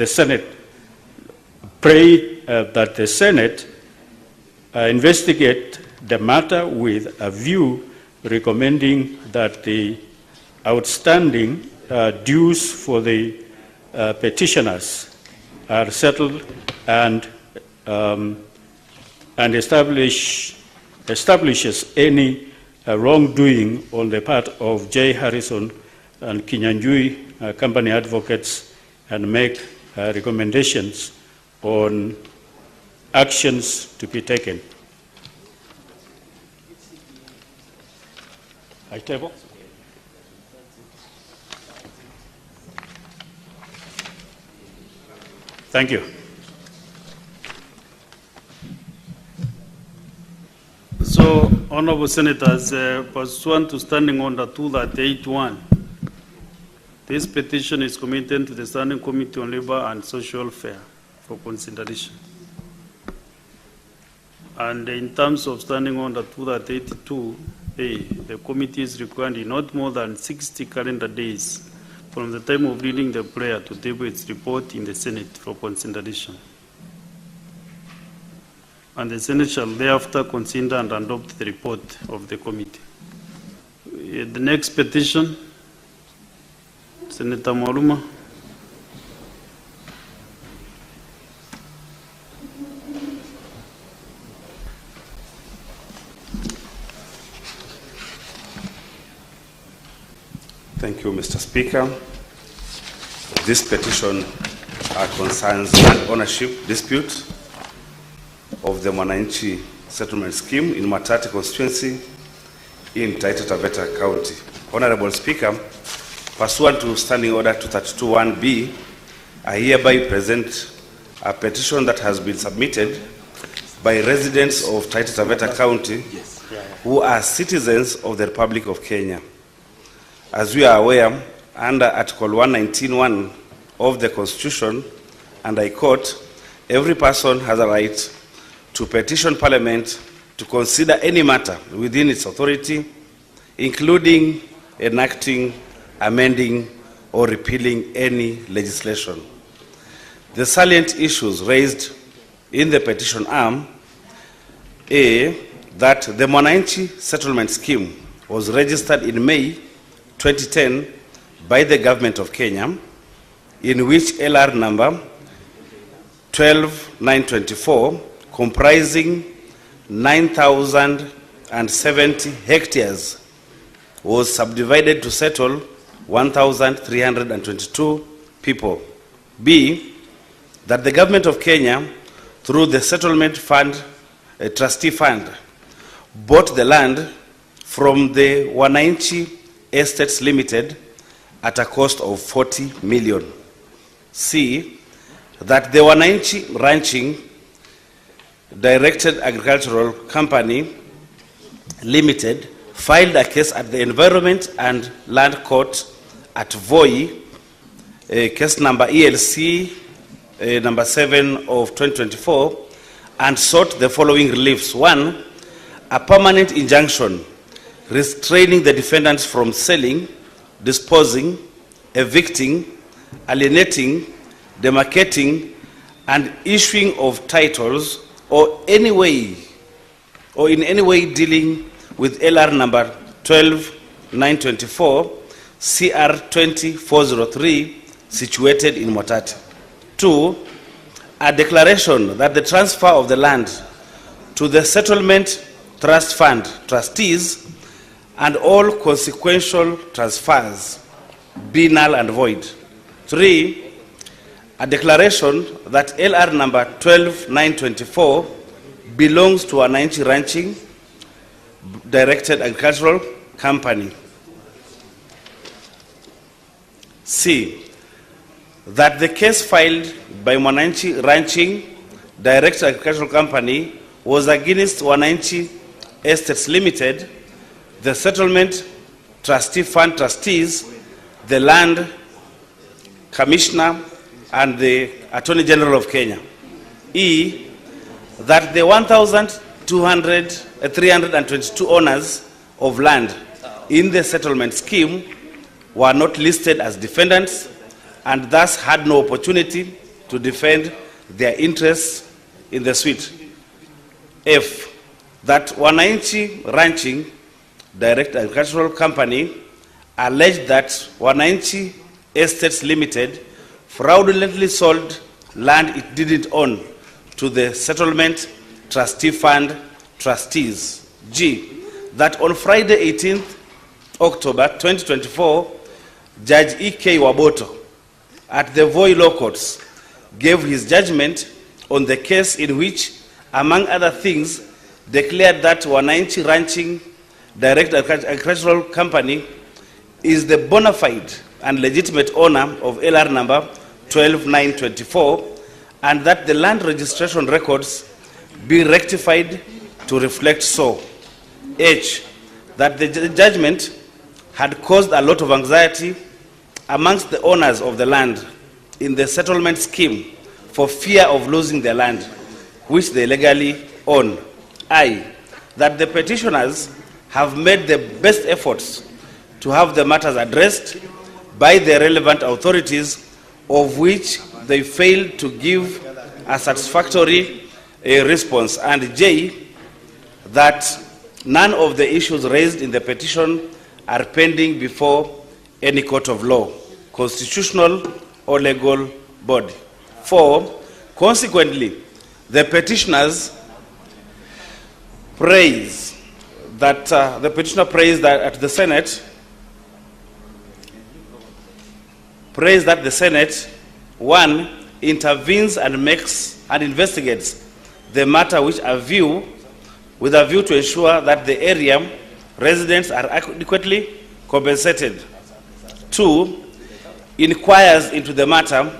Senate, pray that the Senate investigate the matter with a view recommending that the outstanding dues for the petitioners are settled and establishes any wrongdoing on the part of J. Harrison and Kinyanjui company advocates, and make recommendations on actions to be taken. I table. Thank you. So, Honorable Senators, pursuant to Standing Order 238(1), this petition is committed to the Standing Committee on Labor and Social Welfare for consideration. And in terms of Standing Order 282A, the committee is required in not more than 60 calendar days from the time of reading the prayer to table its report in the Senate for consideration. And the Senate shall thereafter consider and adopt the report of the committee. The next petition, Senator Maruma. Thank you, Mr. Speaker. This petition concerns land ownership dispute of the Mwananchi settlement scheme in Matati constituency in Taita Taveta County. Honorable Speaker, pursuant to Standing Order 232(1)B, I hereby present a petition that has been submitted by residents of Taita Taveta County who are citizens of the Republic of Kenya. As we are aware, under Article 119(1) of the Constitution, and I quote, every person has a right to petition Parliament to consider any matter within its authority, including enacting, amending, or repealing any legislation. The salient issues raised in the petition are: A, that the Mwananchi settlement scheme was registered in May 2010 by the government of Kenya, in which LR number 12924, comprising 9,070 hectares, was subdivided to settle 1,322 people B, that the government of Kenya, through the settlement fund, trustee fund, bought the land from the Wananchi Estates Limited at a cost of 40 million. C, that the Wananchi Ranching Directed Agricultural Company Limited filed a case at the Environment and Land Court at Voi, case number ELC number 7 of 2024, and sought the following reliefs. 1, a permanent injunction restraining the defendants from selling, disposing, evicting, alienating, demarcating, and issuing of titles or in any way dealing with LR number 12924, CR 20403, situated in Mwatate. 2, a declaration that the transfer of the land to the Settlement Trust Fund trustees and all consequential transfers be null and void. 3, a declaration that LR number 12924 belongs to Wananchi Ranching Directed Agricultural Company. C, that the case filed by Wananchi Ranching Directed Agricultural Company was against Wananchi Estates Limited, the Settlement Trustee Fund trustees, the Land Commissioner, and the Attorney General of Kenya. E, that the 1,322 owners of land in the settlement scheme were not listed as defendants and thus had no opportunity to defend their interests in the suit. F, that Wananchi Ranching Direct Agricultural Company alleged that Wananchi Estates Limited fraudulently sold land it didn't own to the Settlement Trustee Fund trustees. G, that on Friday 18th October 2024, Judge E.K. Waboto at the Voi Law Courts gave his judgment on the case in which, among other things, declared that Wananchi Ranching Direct Agricultural Company is the bona fide and legitimate owner of LR number 12924, and that the land registration records be rectified to reflect so. H, that the judgment had caused a lot of anxiety amongst the owners of the land in the settlement scheme for fear of losing their land, which they legally own. I, that the petitioners have made the best efforts to have the matters addressed by the relevant authorities, of which they failed to give a satisfactory response. And J, that none of the issues raised in the petition are pending before any court of law, constitutional or legal body. 4, consequently, the petitioners praise that the petitioner praised that at the Senate the Senate, 1, intervenes and makes and investigates the matter with a view to ensure that the area residents are adequately compensated. 2, inquires into the matter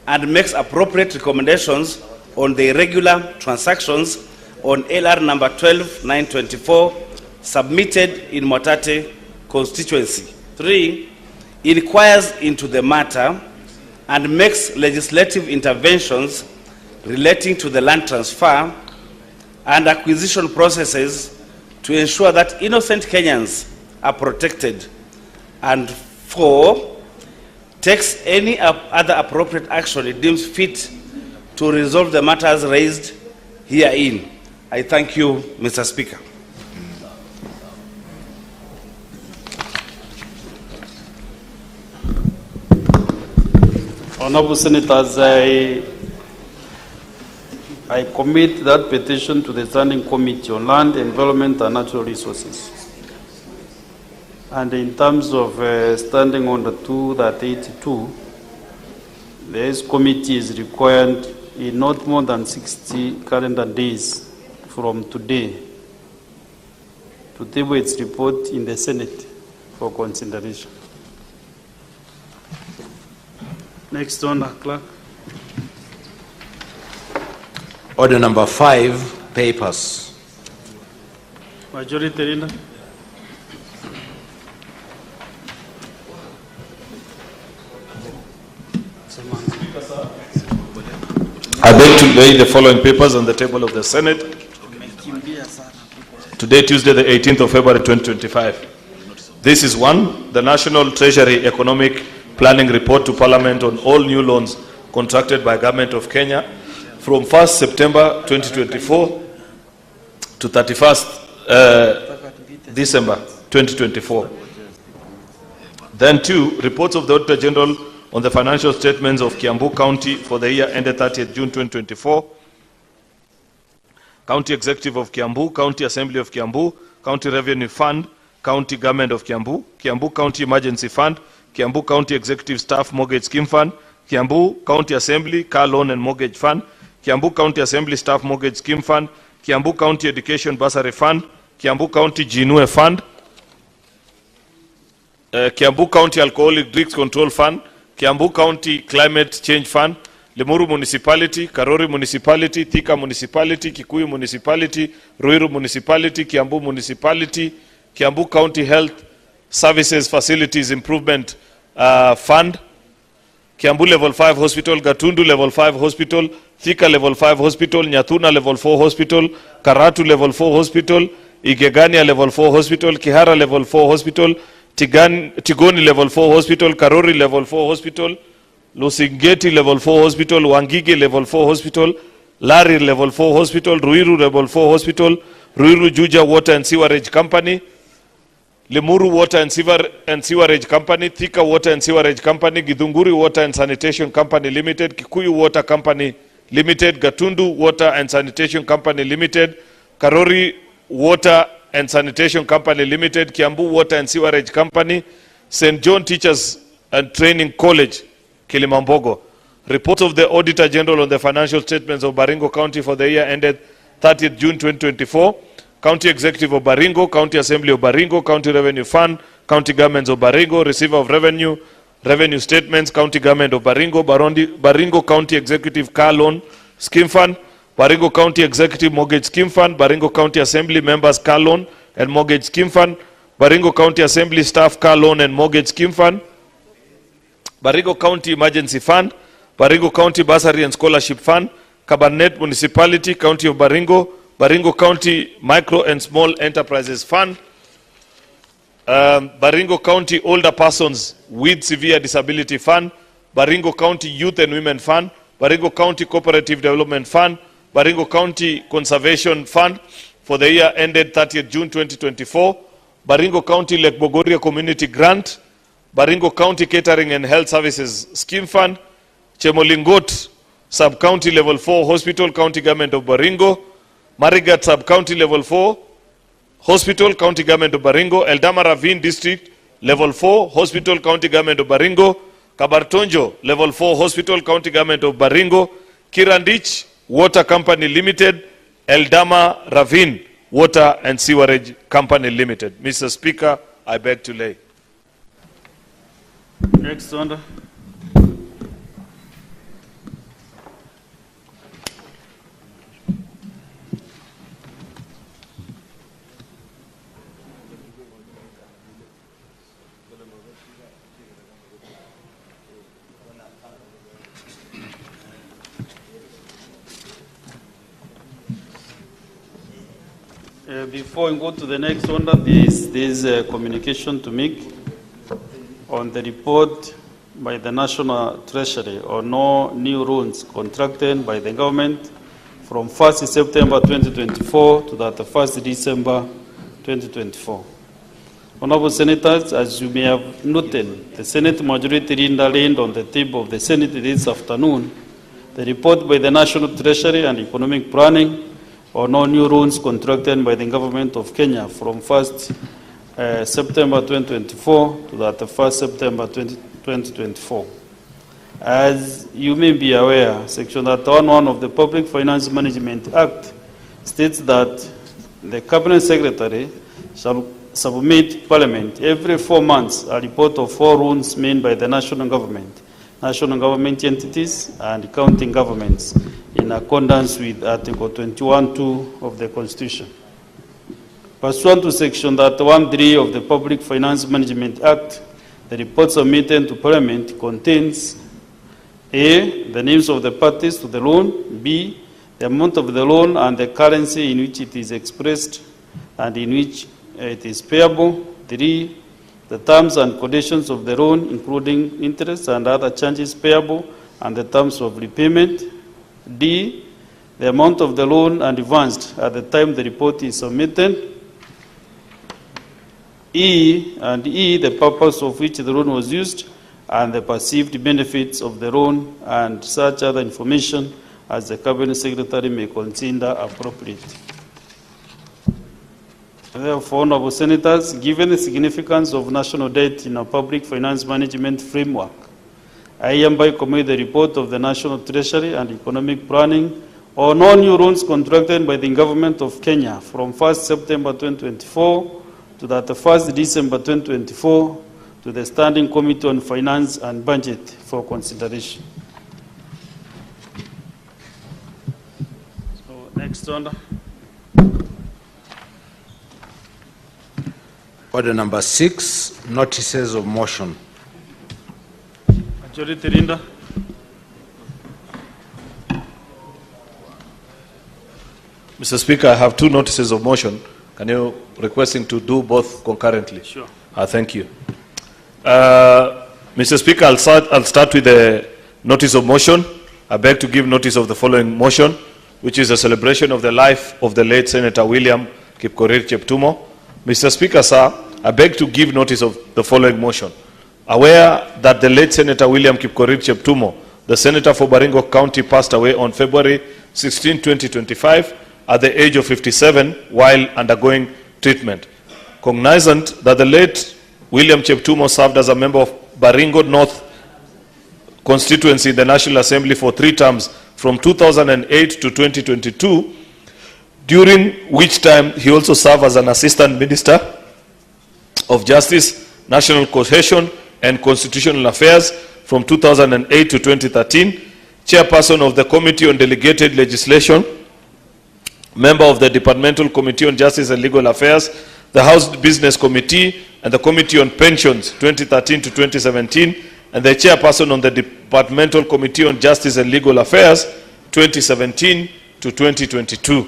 and makes appropriate recommendations on the irregular transactions on LR number 12924 submitted in Mwatate constituency. 3, inquires into the matter and makes legislative interventions relating to the land transfer and acquisition processes to ensure that innocent Kenyans are protected. And 4, takes any other appropriate action it deems fit to resolve the matters raised herein. I thank you, Mr. Speaker. Honorable Senators, I commit that petition to the Standing Committee on Land, Environment and Natural Resources. And in terms of standing on the 282, The Health Committee is required in not more than 60 calendar days from today to table its report in the Senate for consideration. Next one, Clerk. Order number 5, papers. Majority Leader. I beg to lay the following papers on the table of the Senate. Today, Tuesday, the 18th of February, 2025. This is one, the National Treasury Economic Planning Report to Parliament on all new loans contracted by Government of Kenya from 1st September 2024 to 31st December 2024. Then 2, reports of the Auditor General on the financial statements of Kiambu County for the year ended 30th June 2024. County Executive of Kiambu, County Assembly of Kiambu, County Revenue Fund, County Government of Kiambu, Kiambu County Emergency Fund, Kiambu County Executive Staff Mortgage Scheme Fund, Kiambu County Assembly Car Loan and Mortgage Fund, Kiambu County Assembly Staff Mortgage Scheme Fund, Kiambu County Education Bursary Fund, Kiambu County Jinue Fund, Kiambu County Alcoholic Drinks Control Fund, Kiambu County Climate Change Fund, Limuru Municipality, Karori Municipality, Thika Municipality, Kikuyu Municipality, Ruiru Municipality, Kiambu Municipality, Kiambu County Health Services Facilities Improvement Fund, Kiambu Level 5 Hospital, Gatundu Level 5 Hospital, Thika Level 5 Hospital, Nyatuna Level 4 Hospital, Karatu Level 4 Hospital, Igegania Level 4 Hospital, Kihara Level 4 Hospital, Tigoni Level 4 Hospital, Karori Level 4 Hospital, Lusingeti Level 4 Hospital, Wangige Level 4 Hospital, Lari Level 4 Hospital, Ruiru Level 4 Hospital, Ruiru Juja Water and Sewerage Company, Limuru Water and Sewerage Company, Thika Water and Sewerage Company, Githunguri Water and Sanitation Company Limited, Kikuyu Water Company Limited, Gatundu Water and Sanitation Company Limited, Karori Water and Sanitation Company Limited, Kiambu Water and Sewerage Company, St. John Teachers and Training College, Kilimambogo. Reports of the Auditor General on the financial statements of Baringo County for the year ended 30th June 2024. County Executive of Baringo, County Assembly of Baringo, County Revenue Fund, County Governments of Baringo, Receiver of Revenue, Revenue Statements, County Government of Baringo, Baringo County Executive Car Loan Scheme Fund, Baringo County Executive Mortgage Scheme Fund, Baringo County Assembly Members Car Loan and Mortgage Scheme Fund, Baringo County Assembly Staff Car Loan and Mortgage Scheme Fund, Baringo County Emergency Fund, Baringo County Bursary and Scholarship Fund, Cabernet Municipality, County of Baringo, Baringo County Micro and Small Enterprises Fund, Baringo County Older Persons with Severe Disability Fund, Baringo County Youth and Women Fund, Baringo County Cooperative Development Fund, Baringo County Conservation Fund for the year ended 30th June 2024, Baringo County Lake Bogoria Community Grant, Baringo County Catering and Health Services Scheme Fund, Chemolingot Sub-County Level 4 Hospital, County Government of Baringo, Marigat Sub-County Level 4 Hospital, County Government of Baringo, Eldama Ravine District Level 4 Hospital, County Government of Baringo, Kabartonjo Level 4 Hospital, County Government of Baringo, Kirandich Water Company Limited, Eldama Ravine Water and Sewerage Company Limited. Mr. Speaker, I beg to lay. Next order. Before we go to the next order, there is a communication to make on the report by the National Treasury on no new loans contracted by the government from 1st September 2024 to the 1st December 2024. Honorable Senators, as you may have noted, the Senate Majority Leader laid on the table of the Senate this afternoon the report by the National Treasury and Economic Planning on no new loans contracted by the Government of Kenya from 1st September 2024 to the 1st September 2024. As you may be aware, Section 31(1) of the Public Finance Management Act states that the Cabinet Secretary shall submit to Parliament every 4 months a report of all rules made by the national government entities, and county governments in accordance with Article 21(2) of the Constitution. Pursuant to Section 31(3) of the Public Finance Management Act, the report submitted to Parliament contains A, the names of the parties to the loan, B, the amount of the loan and the currency in which it is expressed and in which it is payable, 3, the terms and conditions of the loan, including interest and other charges payable, and the terms of repayment, D, the amount of the loan advanced at the time the report is submitted, E, the purpose of which the loan was used, and the perceived benefits of the loan, and such other information as the Cabinet Secretary may consider appropriate. Therefore, honorable senators, given the significance of national debt in our public finance management framework, I hereby commit the report of the National Treasury and Economic Planning on all new loans contracted by the Government of Kenya from 1st September 2024 to 31st December 2024 to the Standing Committee on Finance and Budget for consideration. So, next order. Order number 6, notices of motion. Majority Leader. Mr. Speaker, I have 2 notices of motion. Can you requesting to do both concurrently? Sure. Thank you. Mr. Speaker, I'll start with the notice of motion. I beg to give notice of the following motion, which is a celebration of the life of the late Senator William Kipkorir Cheptumo. Mr. Speaker, sir, I beg to give notice of the following motion. Aware that the late Senator William Kipkorir Cheptumo, the Senator for Baringo County, passed away on February 16, 2025, at the age of 57 while undergoing treatment. Cognizant that the late William Cheptumo served as a member of Baringo North constituency in the National Assembly for 3 terms from 2008 to 2022, during which time he also served as an Assistant Minister of Justice, National Cohesion and Constitutional Affairs from 2008 to 2013, Chairperson of the Committee on Delegated Legislation, member of the Departmental Committee on Justice and Legal Affairs, the House Business Committee, and the Committee on Pensions 2013 to 2017, and the Chairperson on the Departmental Committee on Justice and Legal Affairs 2017 to 2022.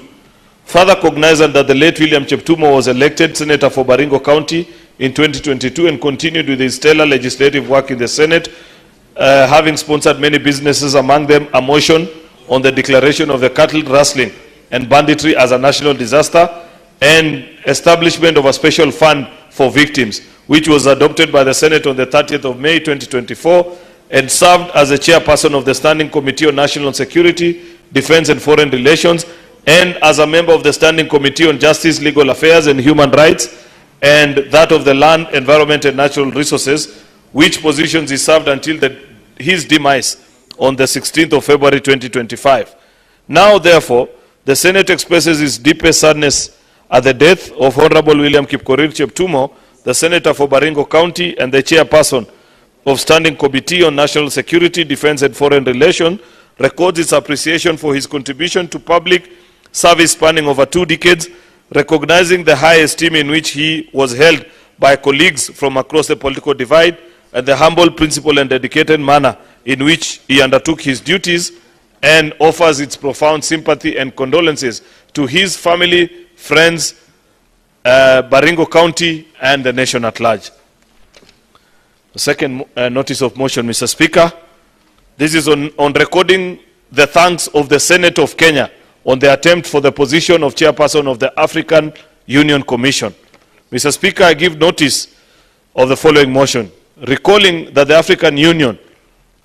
Further cognizant that the late William Cheptumo was elected Senator for Baringo County in 2022 and continued with his stellar legislative work in the Senate, having sponsored many businesses, among them a motion on the declaration of the cattle rustling and banditry as a national disaster and establishment of a special fund for victims, which was adopted by the Senate on the 30th of May 2024, and served as the chairperson of the Standing Committee on National Security, Defense and Foreign Relations, and as a member of the Standing Committee on Justice, Legal Affairs and Human Rights, and that of the Land, Environment and Natural Resources, which positions he served until his demise on the 16th of February 2025. Now, therefore, the Senate expresses its deepest sadness at the death of Honorable William Kipkorir Cheptumo, the Senator for Baringo County and the Chairperson of Standing Committee on National Security, Defense and Foreign Relations, records its appreciation for his contribution to public service spanning over 2 decades, recognizing the high esteem in which he was held by colleagues from across the political divide and the humble, principled and dedicated manner in which he undertook his duties, and offers its profound sympathy and condolences to his family, friends, Baringo County and the nation at large. The second notice of motion, Mr. Speaker. This is on recording the thanks of the Senate of Kenya on the attempt for the position of chairperson of the African Union Commission. Mr. Speaker, I give notice of the following motion. Recalling that the African Union,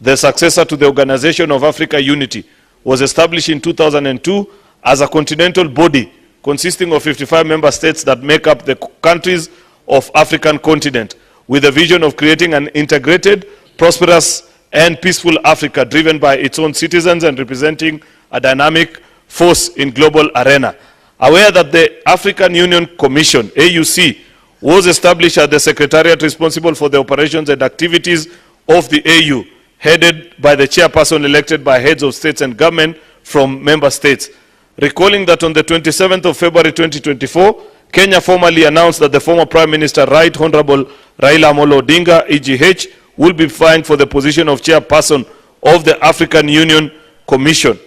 the successor to the Organization of Africa Unity, was established in 2002 as a continental body consisting of 55 member states that make up the countries of African continent, with a vision of creating an integrated, prosperous and peaceful Africa driven by its own citizens and representing a dynamic force in global arena. Aware that the African Union Commission, AUC, was established as the secretariat responsible for the operations and activities of the AU, headed by the chairperson elected by heads of states and government from member states. Recalling that on the 27th of February 2024, Kenya formally announced that the former Prime Minister, Right Honorable Raila Amolo Odinga, EGH, will be vying for the position of chairperson of the African Union Commission.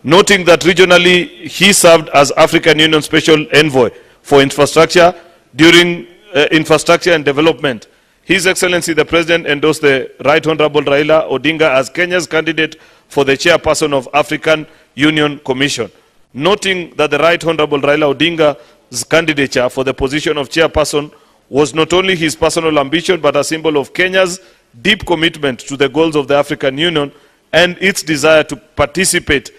Noting that regionally he served as African Union Special Envoy for Infrastructure during Infrastructure and Development. His Excellency the President endorsed the Right Honorable Raila Odinga as Kenya's candidate for the chairperson of African Union Commission. Noting that the Right Honorable Raila Odinga's candidature for the position of chairperson was not only his personal ambition but a symbol of Kenya's deep commitment to the goals of the African Union and its desire to participate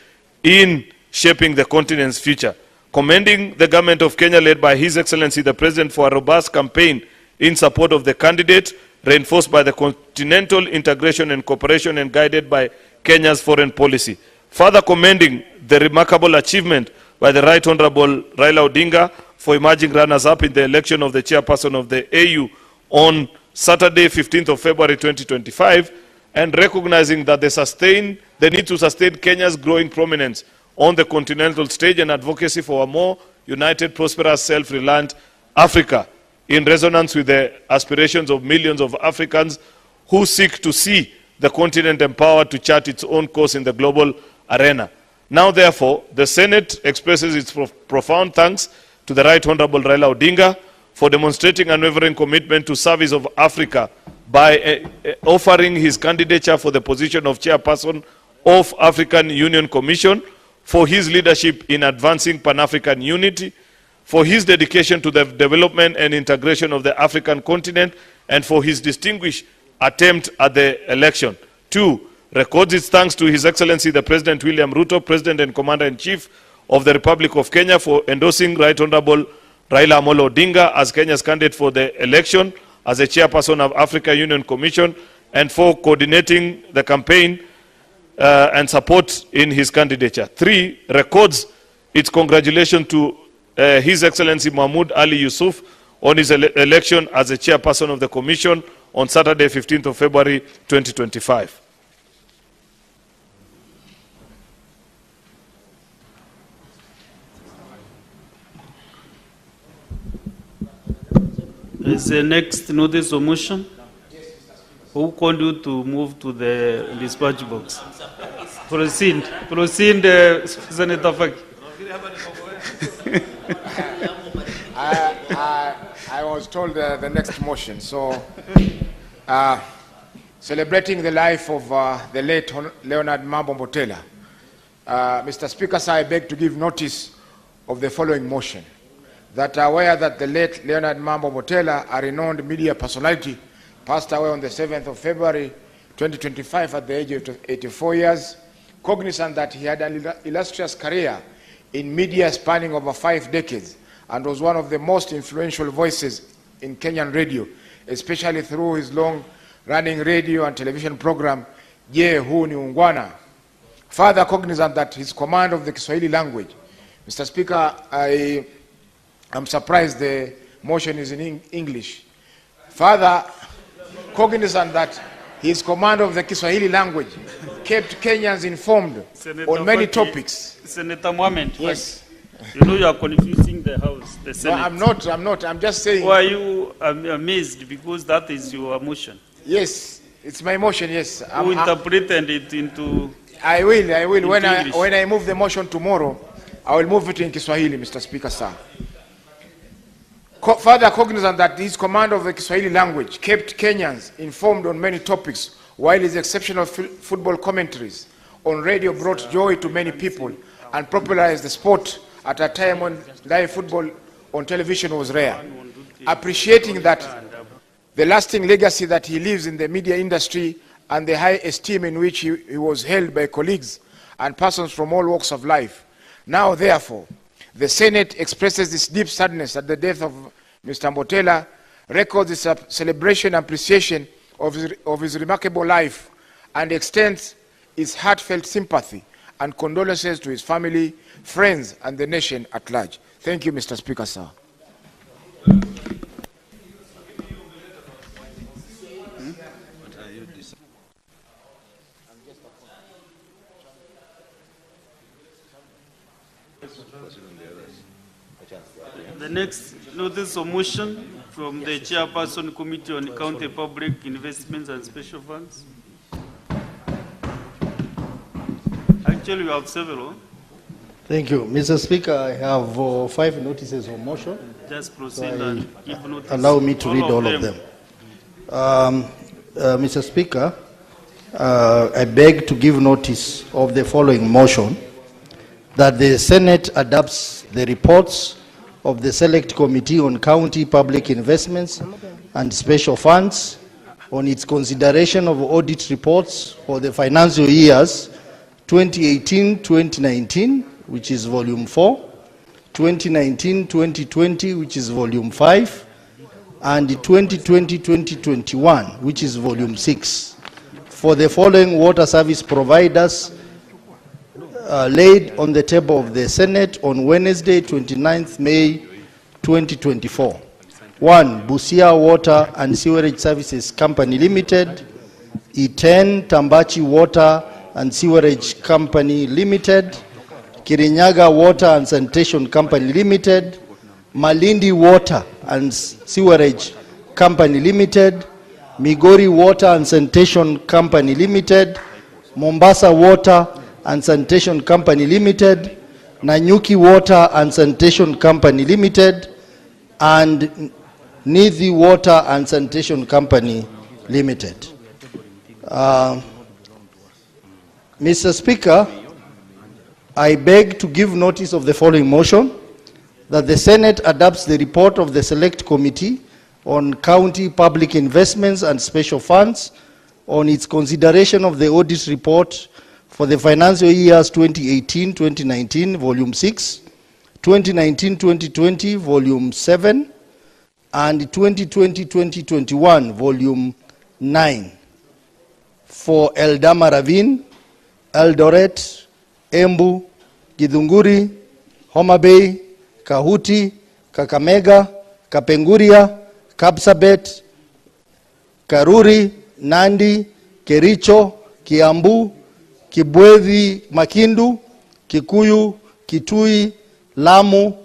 in shaping the continent's future. Commending the government of Kenya led by His Excellency the President for a robust campaign in support of the candidate, reinforced by the continental integration and cooperation and guided by Kenya's foreign policy. Further commending the remarkable achievement by the Right Honorable Raila Odinga for emerging runners-up in the election of the chairperson of the AU on Saturday, 15th of February 2025, and recognizing that the need to sustain Kenya's growing prominence on the continental stage and advocacy for a more united, prosperous, self-reliant Africa, in resonance with the aspirations of millions of Africans who seek to see the continent empowered to chart its own course in the global arena. Now, therefore, the Senate expresses its profound thanks to the Right Honorable Raila Odinga for demonstrating unwavering commitment to service of Africa by offering his candidature for the position of chairperson of African Union Commission, for his leadership in advancing Pan-African unity, for his dedication to the development and integration of the African continent, and for his distinguished attempt at the election. 2, records its thanks to His Excellency the President William Ruto, President and Commander-in-Chief of the Republic of Kenya, for endorsing Right Honorable Raila Amolo Odinga as Kenya's candidate for the election as a chairperson of African Union Commission, and for coordinating the campaign and support in his candidature. 3, records its congratulations to His Excellency Mahmoud Ali Yusuf on his election as a chairperson of the Commission on Saturday, 15th of February 2025. Is the next notice of motion? Who called you to move to the dispatch box? Proceed, Senator Faki. I was told the next motion. So, celebrating the life of the late Leonard Mambo Mbotela, Mr. Speaker, sir, I beg to give notice of the following motion. That aware that the late Leonard Mambo Mbotela, a renowned media personality, passed away on the 7th of February 2025 at the age of 84 years, cognizant that he had an illustrious career in media spanning over 5 decades and was one of the most influential voices in Kenyan radio, especially through his long-running radio and television program, Je Huu Ni Ungwana. Further cognizant that his command of the Kiswahili language, Mr. Speaker, I am surprised the motion is in English. Further cognizant that his command of the Kiswahili language kept Kenyans informed Senator on many Faki, topics. Senator Mohammed, yes. You know you are confusing the House, the Senate. No, I'm not. I'm just saying. Why are you amazed? Because that is your motion. Yes, it's my motion, yes. Who interpreted it into... I will. When English. I move the motion tomorrow, I will move it in Kiswahili, Mr. Speaker, sir. Further cognizant that his command of the Kiswahili language kept Kenyans informed on many topics, while his exceptional football commentaries on radio brought joy to many people and popularized the sport at a time when live football on television was rare. Appreciating that the lasting legacy that he leaves in the media industry and the high esteem in which he was held by colleagues and persons from all walks of life. Now, therefore, the Senate expresses its deep sadness at the death of Mr. Mbotela, records its celebration and appreciation of his remarkable life, and extends its heartfelt sympathy and condolences to his family, friends, and the nation at large. Thank you, Mr. Speaker, sir. The next notice of motion from the Chairperson Committee on County Public Investments and Special Funds. Actually, we have several. Thank you. Mr. Speaker, I have 5 notices of motion. Just proceed So and give notice. allow me to read all of them. Mr. Speaker, I beg to give notice of the following motion, that the Senate adopts the reports of the Select Committee on County Public Investments and Special Funds on its consideration of audit reports for the financial years 2018-2019, which is Volume 4, 2019-2020, which is Volume 5, and 2020-2021, which is Volume 6, for the following water service providers laid on the table of the Senate on Wednesday, 29th May 2024. 1. Busia Water and Sewerage Services Company Limited, E10 Tambachi Water and Sewerage Company Limited, Kirinyaga Water and Sanitation Company Limited, Malindi Water and Sewerage Company Limited, Migori Water and Sanitation Company Limited, Mombasa Water and Sanitation Company Limited, Nanyuki Water and Sanitation Company Limited, and Nithi Water and Sanitation Company Limited. Mr. Speaker, I beg to give notice of the following motion, that the Senate adopts the report of the Select Committee on County Public Investments and Special Funds on its consideration of the audit report for the financial years 2018-2019, Volume 6, 2019-2020, Volume 7, and 2020-2021, Volume 9, for Eldama Ravine, Eldoret, Embu, Githunguri, Homa Bay, Kahuti, Kakamega, Kapenguria, Kapsabet, Karuri, Nandi, Kericho, Kiambu, Kibwezi, Makindu, Kikuyu, Kitui, Lamu,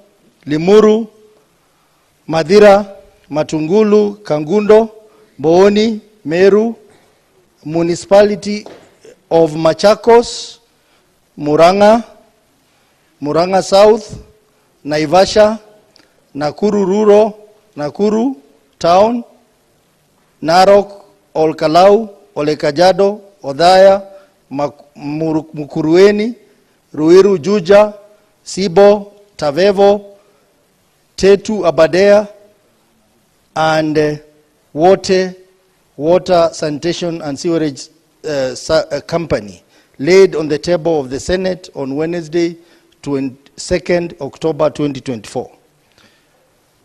Limuru, Madira, Matungulu, Kangundo, Booni, Meru, Municipality of Machakos, Muranga, Muranga South, Naivasha, Nakuru Rural, Nakuru Town, Narok, Olkalau, Olekajado, Odhaya, Mukurueni, Ruiru Juja, Sibo, Tavevo, Tetu Abadea, and Water Sanitation and Sewerage Company, laid on the table of the Senate on Wednesday, 22nd October 2024.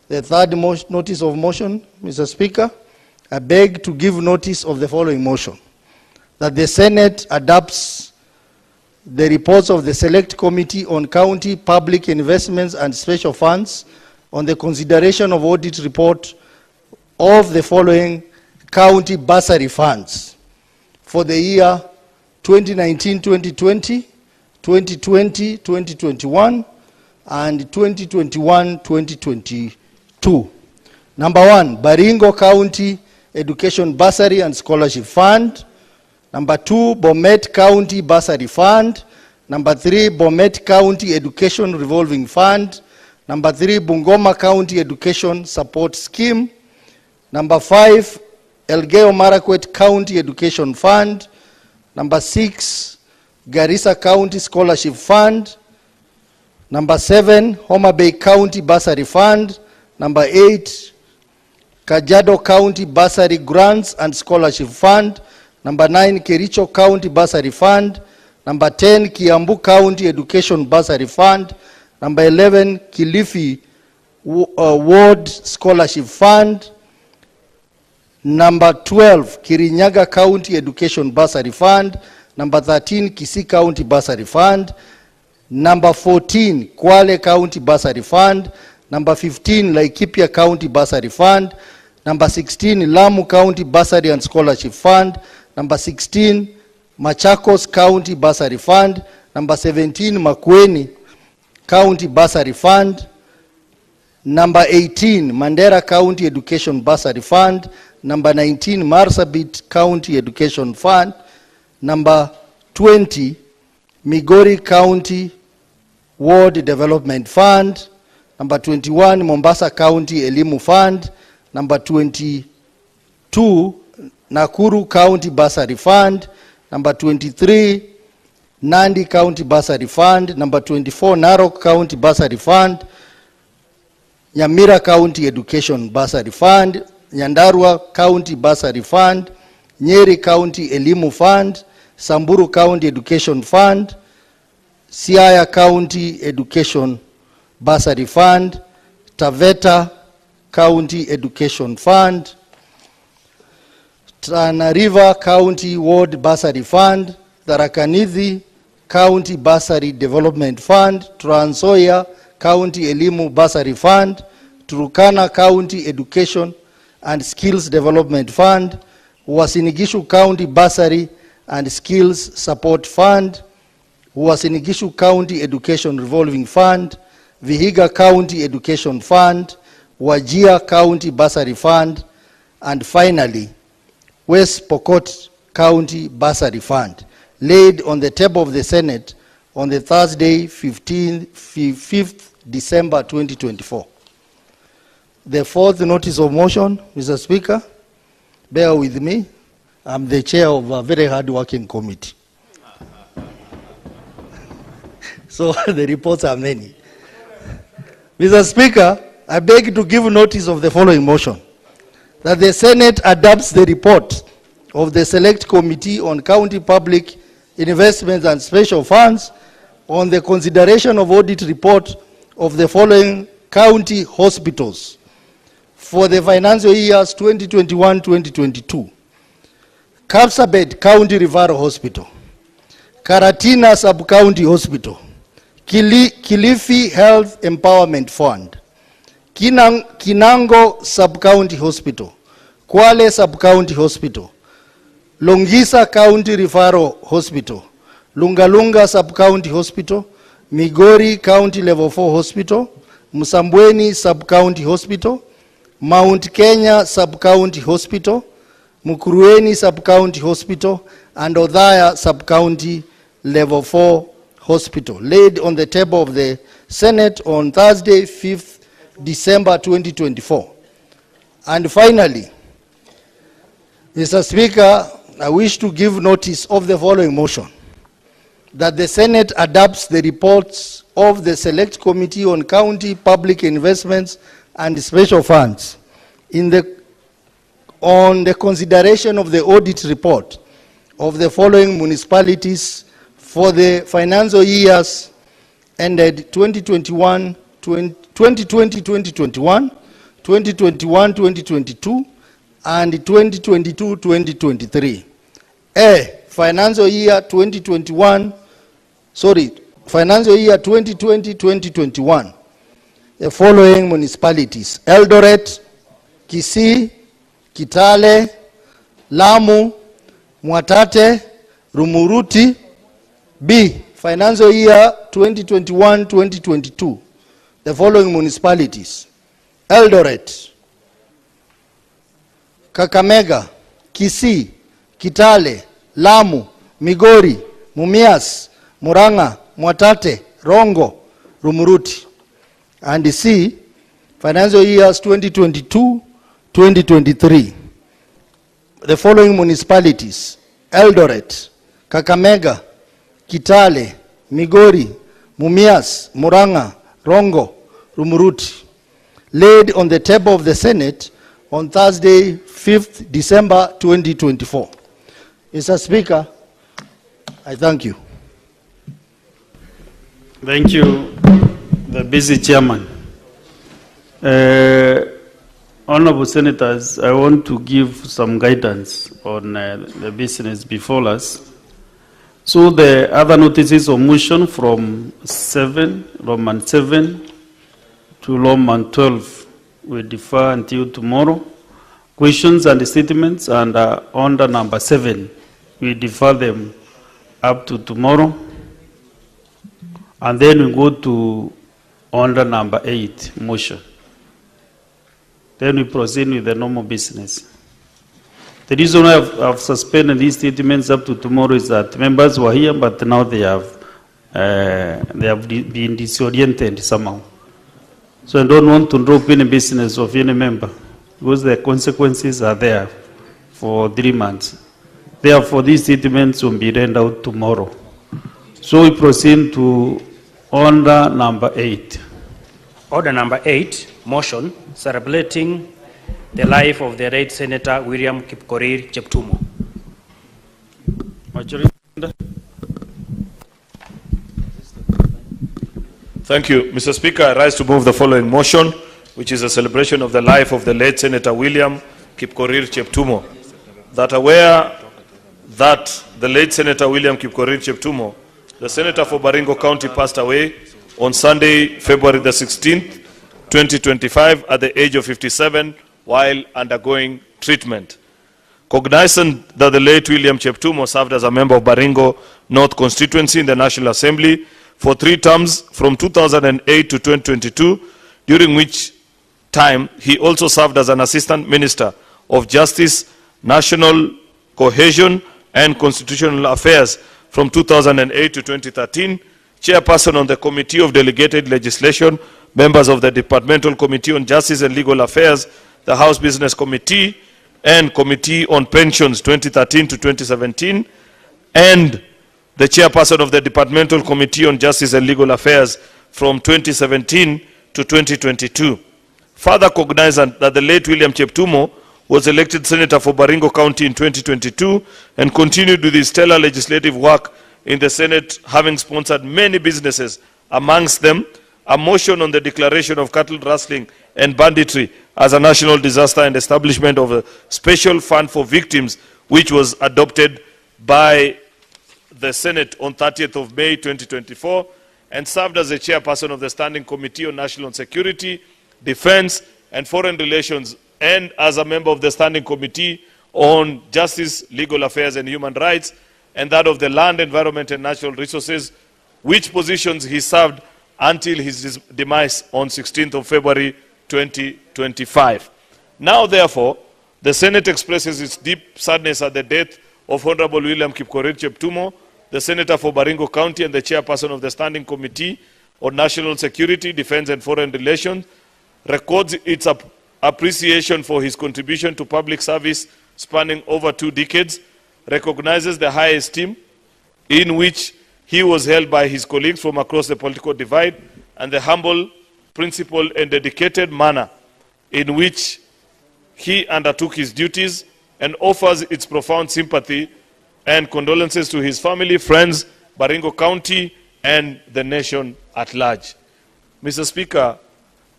The third notice of motion, Mr. Speaker, I beg to give notice of the following motion, that the Senate adopts the reports of the Select Committee on County Public Investments and Special Funds on the consideration of audit report of the following county bursary funds for the year 2019-2020, 2020-2021, and 2021-2022. Number 1, Baringo County Education Bursary and Scholarship Fund. Number 2, Bomet County Bursary Fund. Number 3, Bomet County Education Revolving Fund. Number 3, Bungoma County Education Support Scheme. Number 5, Elgeyo Marakwet County Education Fund. Number 6, Garissa County Scholarship Fund. Number 7, Homa Bay County Bursary Fund. Number 8, Kajiado County Bursary Grants and Scholarship Fund. Number 9, Kericho County Bursary Fund. Number 10, Kiambu County Education Bursary Fund. Number 11, Kilifi Ward Scholarship Fund. Number 12, Kirinyaga County Education Bursary Fund. Number 13, Kisii County Bursary Fund. Number 14, Kwale County Bursary Fund. Number 15, Laikipia County Bursary Fund. Number 16, Lamu County Bursary and Scholarship Fund. Number 16, Machakos County Bursary Fund. Number 17, Makueni County Bursary Fund. Number 18, Mandera County Education Bursary Fund. Number 19, Marsabit County Education Fund. Number 20, Migori County Ward Development Fund. Number 21, Mombasa County Elimu Fund. Number 22, Nakuru County Bursary Fund. Number 23, Nandi County Bursary Fund. Number 24, Narok County Bursary Fund. Nyamira County Education Bursary Fund. Nyandarua County Bursary Fund. Nyeri County Elimu Fund. Samburu County Education Fund. Siaya County Education Bursary Fund. Taveta County Education Fund. Tana River County Ward Bursary Fund. Tharaka-Nithi County Bursary Development Fund. Trans Nzoia County Elimu Bursary Fund. Turkana County Education and Skills Development Fund. Uasin Gishu County Bursary and Skills Support Fund. Uasin Gishu County Education Revolving Fund. Vihiga County Education Fund. Wajir County Bursary Fund. And finally, West Pokot County Bursary Fund, laid on the table of the Senate on the Thursday, 5th December 2024. The fourth notice of motion, Mr. Speaker, bear with me. I'm the chair of a very hard-working committee. So the reports are many. Mr. Speaker, I beg to give notice of the following motion. That the Senate adopts the report of the Select Committee on County Public Investments and Special Funds on the consideration of audit report of the following county hospitals for the financial years 2021-2022. Kapsabet County Referral Hospital, Karatina Sub-County Hospital, Kilifi Health Empowerment Fund, Kinango Sub-County Hospital, Kwale Sub-County Hospital, Longisa County Referral Hospital, Lungalunga Sub-County Hospital, Migori County Level 4 Hospital, Musambweni Sub-County Hospital, Mount Kenya Sub-County Hospital, Mukurueni Sub-County Hospital, and Othaya Sub-County Level 4 Hospital, laid on the table of the Senate on Thursday, 5th December 2024. And finally, Mr. Speaker, I wish to give notice of the following motion. That the Senate adopts the reports of the Select Committee on County Public Investments and Special Funds on the consideration of the audit report of the following municipalities for the financial years ended 2020-2021, 2021-2022, and 2022-2023. Financial year 2020-2021. The following municipalities: Eldoret, Kisii, Kitale, Lamu, Mwatate, Rumuruti. B, financial year 2021-2022. The following municipalities: Eldoret, Kakamega, Kisii, Kitale, Lamu, Migori, Mumias, Murang'a, Mwatate, Rongo, Rumuruti. And C, financial years 2022-2023. The following municipalities: Eldoret, Kakamega, Kitale, Migori, Mumias, Murang'a, Rongo, Rumuruti, laid on the table of the Senate on Thursday, 5th December 2024. Mr. Speaker, I thank you. Thank you, the busy chairman. Honorable Senators, I want to give some guidance on the business before us. So the other notices of motion from Roman 7 to Roman 12 will defer until tomorrow. Questions and statements and under number 7, we defer them up to tomorrow. And then we go to under number 8, motion. Then we proceed with the normal business. The reason why I've suspended these statements up to tomorrow is that members were here, but now they have been disoriented somehow. So I don't want to drop any business of any member, because the consequences are there for 3 months. Therefore, these statements will be read out tomorrow. So we proceed to order number 8. Order number 8, motion celebrating the life of the late Senator William Kipkorir Cheptumo. Thank you. Mr. Speaker, I rise to move the following motion, which is a celebration of the life of the late Senator William Kipkorir Cheptumo. That aware that the late Senator William Kipkorir Cheptumo, the Senator for Baringo County, passed away on Sunday, February the 16th, 2025, at the age of 57, while undergoing treatment. Cognizant that the late William Cheptumo served as a member of Baringo North constituency in the National Assembly for 3 terms from 2008 to 2022, during which time he also served as an Assistant Minister of Justice, National Cohesion and Constitutional Affairs from 2008 to 2013, Chairperson on the Committee of Delegated Legislation, members of the Departmental Committee on Justice and Legal Affairs, the House Business Committee, and Committee on Pensions 2013 to 2017, and the Chairperson of the Departmental Committee on Justice and Legal Affairs from 2017 to 2022. Further cognizant that the late William Cheptumo was elected Senator for Baringo County in 2022 and continued with his stellar legislative work in the Senate, having sponsored many businesses, amongst them a motion on the declaration of cattle rustling and banditry as a national disaster and establishment of a special fund for victims, which was adopted by the Senate on 30th of May 2024, and served as the chairperson of the Standing Committee on National Security, Defense and Foreign Relations, and as a member of the Standing Committee on Justice, Legal Affairs and Human Rights, and that of the Land, Environment and Natural Resources, which positions he served until his demise on 16th of February 2025. Now, therefore, the Senate expresses its deep sadness at the death of Honorable William Kipkorir Cheptumo, the Senator for Baringo County and the Chairperson of the Standing Committee on National Security, Defense and Foreign Relations, records its appreciation for his contribution to public service spanning over 2 decades, recognizes the high esteem in which he was held by his colleagues from across the political divide, and the humble, principled and dedicated manner in which he undertook his duties, and offers its profound sympathy and condolences to his family, friends, Baringo County, and the nation at large. Mr. Speaker,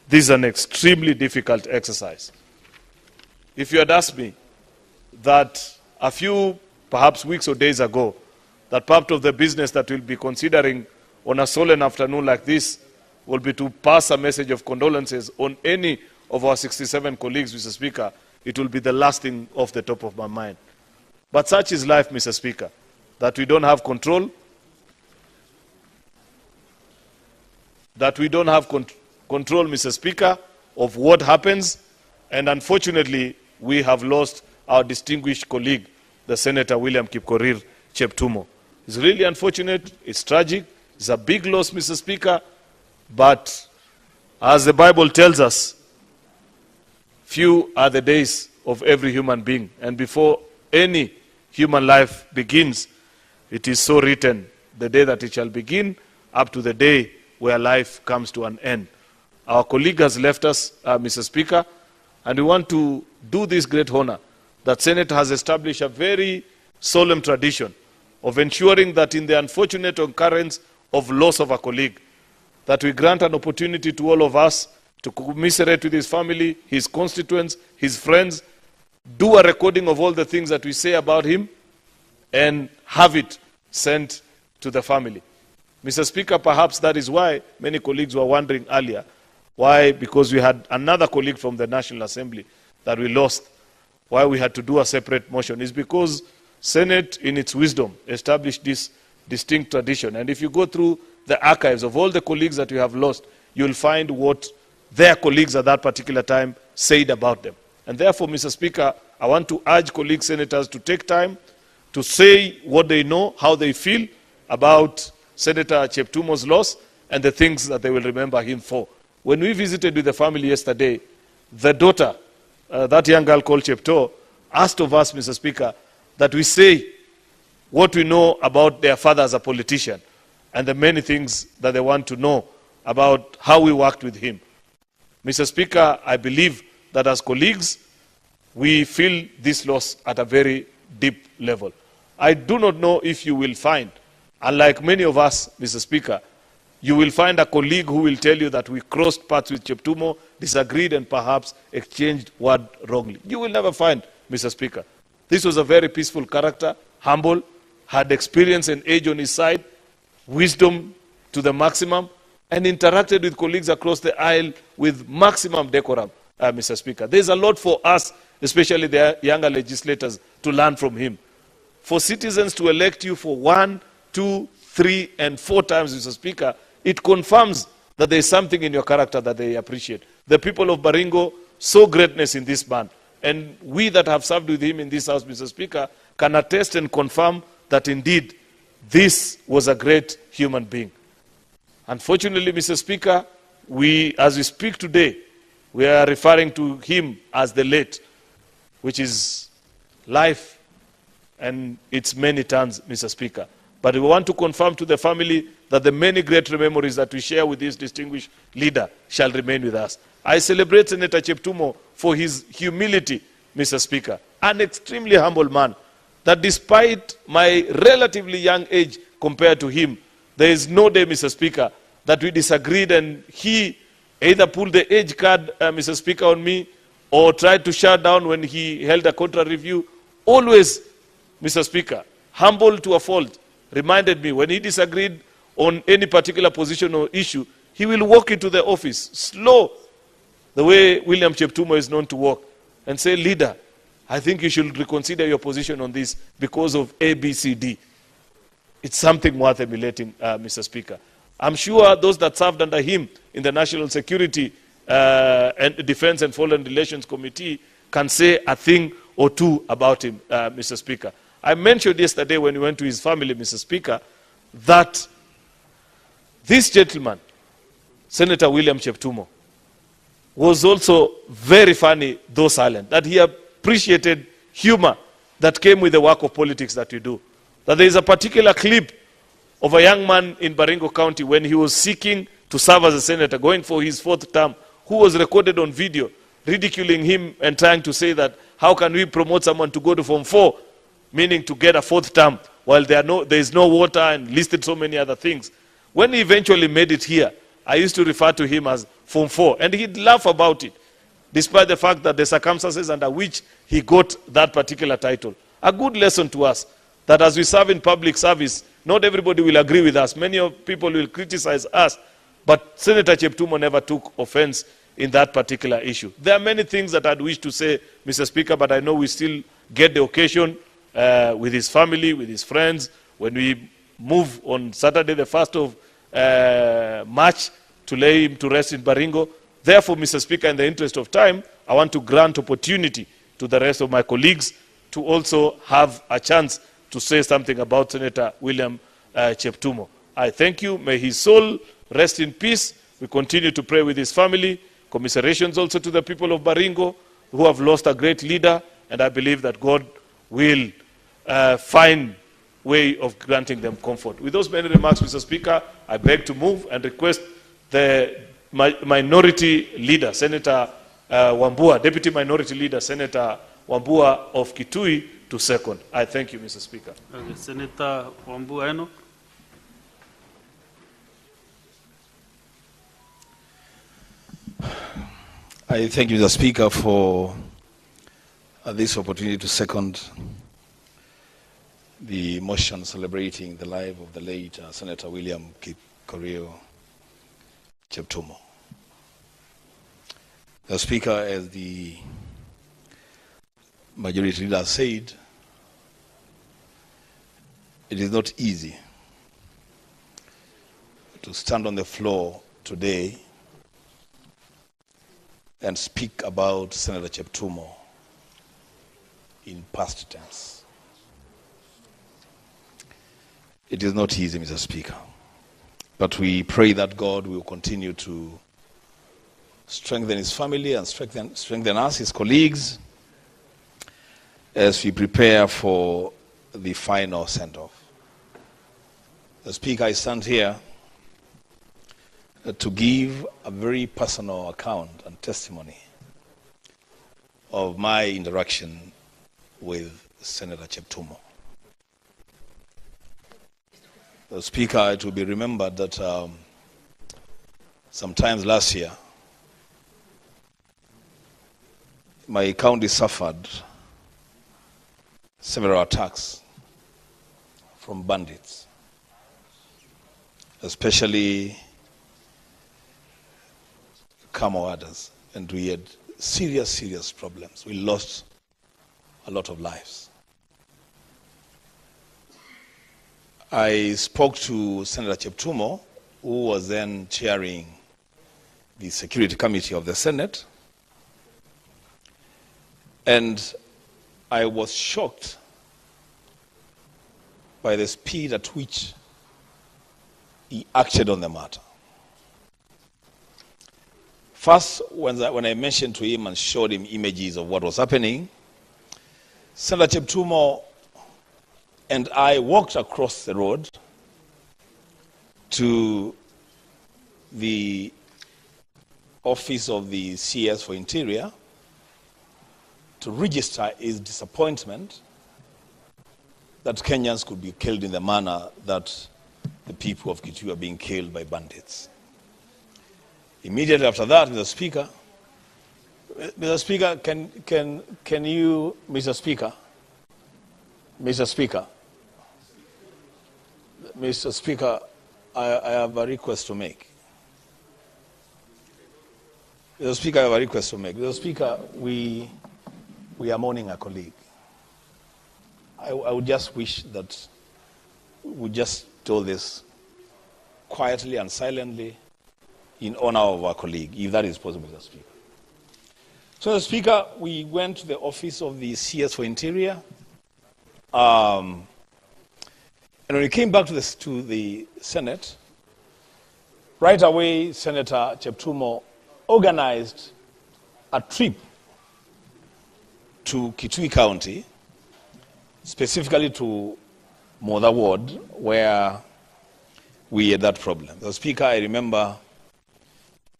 this is an extremely difficult exercise. If you had asked me that a few, perhaps weeks or days ago, that part of the business that we'll be considering on a solemn afternoon like this will be to pass a message of condolences on any of our 67 colleagues, Mr. Speaker, it will be the last thing off the top of my mind. But such is life, Mr. Speaker, that we don't have control, control, Mr. Speaker, of what happens, and unfortunately, we have lost our distinguished colleague, the Senator William Kipkorir Cheptumo. It's really unfortunate, it's tragic, it's a big loss, Mr. Speaker, but as the Bible tells us, few are the days of every human being, and before any human life begins, it is so written, the day that it shall begin, up to the day where life comes to an end. Our colleague has left us, Mr. Speaker, and we want to do this great honor that Senate has established a very solemn tradition of ensuring that in the unfortunate occurrence of loss of a colleague, that we grant an opportunity to all of us to commiserate with his family, his constituents, his friends, do a recording of all the things that we say about him, and have it sent to the family. Mr. Speaker, perhaps that is why many colleagues were wondering earlier. Why? Because we had another colleague from the National Assembly that we lost. Why we had to do a separate motion is because Senate, in its wisdom, established this distinct tradition. And if you go through the archives of all the colleagues that we have lost, you'll find what their colleagues at that particular time said about them. And therefore, Mr. Speaker, I want to urge colleague senators to take time to say what they know, how they feel about Senator Cheptumo's loss and the things that they will remember him for. When we visited with the family yesterday, the daughter, that young girl called Chepto, asked of us, Mr. Speaker, that we say what we know about their father as a politician and the many things that they want to know about how we worked with him. Mr. Speaker, I believe that as colleagues, we feel this loss at a very deep level. I do not know if you will find, unlike many of us, Mr. Speaker, you will find a colleague who will tell you that we crossed paths with Cheptumo, disagreed, and perhaps exchanged word wrongly. You will never find, Mr. Speaker. This was a very peaceful character, humble, had experience and age on his side, wisdom to the maximum, and interacted with colleagues across the aisle with maximum decorum, Mr. Speaker. There's a lot for us, especially the younger legislators, to learn from him. For citizens to elect you for 1, 2, 3, and 4 times, Mr. Speaker, it confirms that there is something in your character that they appreciate. The people of Baringo saw greatness in this man. And we that have served with him in this house, Mr. Speaker, can attest and confirm that indeed this was a great human being. Unfortunately, Mr. Speaker, as we speak today, we are referring to him as the late, which is life and its many turns, Mr. Speaker. But we want to confirm to the family that the many great memories that we share with this distinguished leader shall remain with us. I celebrate Senator Cheptumo for his humility, Mr. Speaker, an extremely humble man, that despite my relatively young age compared to him, there is no day, Mr. Speaker, that we disagreed and he either pulled the age card, Mr. Speaker, on me or tried to shut down when he held a contrary view. Always, Mr. Speaker, humble to a fault, reminded me when he disagreed on any particular position or issue, he will walk into the office, slow, the way William Cheptumo is known to walk, and say, leader, I think you should reconsider your position on this because of A, B, C, D. It's something worth emulating, Mr. Speaker. I'm sure those that served under him in the National Security and Defense and Foreign Relations Committee can say a thing or two about him, Mr. Speaker. I mentioned yesterday when we went to his family, Mr. Speaker, that this gentleman, Senator William Cheptumo, was also very funny, though silent, that he appreciated humor that came with the work of politics that we do. That there is a particular clip of a young man in Baringo County when he was seeking to serve as a senator, going for his 4th term, who was recorded on video, ridiculing him and trying to say that, how can we promote someone to go to Form 4, meaning to get a 4th term, while there is no water, and listed so many other things. When he eventually made it here, I used to refer to him as Form 4, and he'd laugh about it, despite the fact that the circumstances under which he got that particular title. A good lesson to us, that as we serve in public service, not everybody will agree with us. Many people will criticize us, but Senator Cheptumo never took offense in that particular issue. There are many things that I'd wish to say, Mr. Speaker, but I know we still get the occasion with his family, with his friends, when we move on Saturday, the 1st of March, to lay him to rest in Baringo. Therefore, Mr. Speaker, in the interest of time, I want to grant opportunity to the rest of my colleagues to also have a chance to say something about Senator William Cheptumo. I thank you. May his soul rest in peace. We continue to pray with his family. Commiserations also to the people of Baringo who have lost a great leader, and I believe that God will find way of granting them comfort. With those many remarks, Mr. Speaker, I beg to move and request the minority leader, Senator Wambua, Deputy Minority Leader, Senator Wambua of Kitui, to second. I thank you, Mr. Speaker. Okay, Senator Wambua Enoch. I thank you, Mr. Speaker, for this opportunity to second the motion celebrating the life of the late Senator William Kipkorir Cheptumo. The Speaker, as the majority leader said, it is not easy to stand on the floor today and speak about Senator Cheptumo in past tense. It is not easy, Mr. Speaker. But we pray that God will continue to strengthen his family and strengthen us, his colleagues, as we prepare for the final send-off. The Speaker, I stand here to give a very personal account and testimony of my interaction with Senator Cheptumo. The Speaker, it will be remembered that sometimes last year, my county suffered several attacks from bandits, especially Kwanza, and we had serious problems. We lost a lot of lives. I spoke to Senator Cheptumo, who was then chairing the Security Committee of the Senate, and I was shocked by the speed at which he acted on the matter. First, when I mentioned to him and showed him images of what was happening, Senator Cheptumo and I walked across the road to the office of the CS for Interior to register his disappointment that Kenyans could be killed in the manner that the people of Kitui are being killed by bandits. Immediately after that, Mr. Speaker, can you, Mr. Speaker, I have a request to make. Mr. Speaker, I have a request to make. Mr. Speaker, we are mourning a colleague. I would just wish that we just do this quietly and silently in honor of our colleague, if that is possible, Mr. Speaker. So, Mr. Speaker, we went to the office of the CS for Interior, and when we came back to the Senate, right away, Senator Cheptumo organized a trip to Kitui County, specifically to Mother Ward, where we had that problem. The Speaker, I remember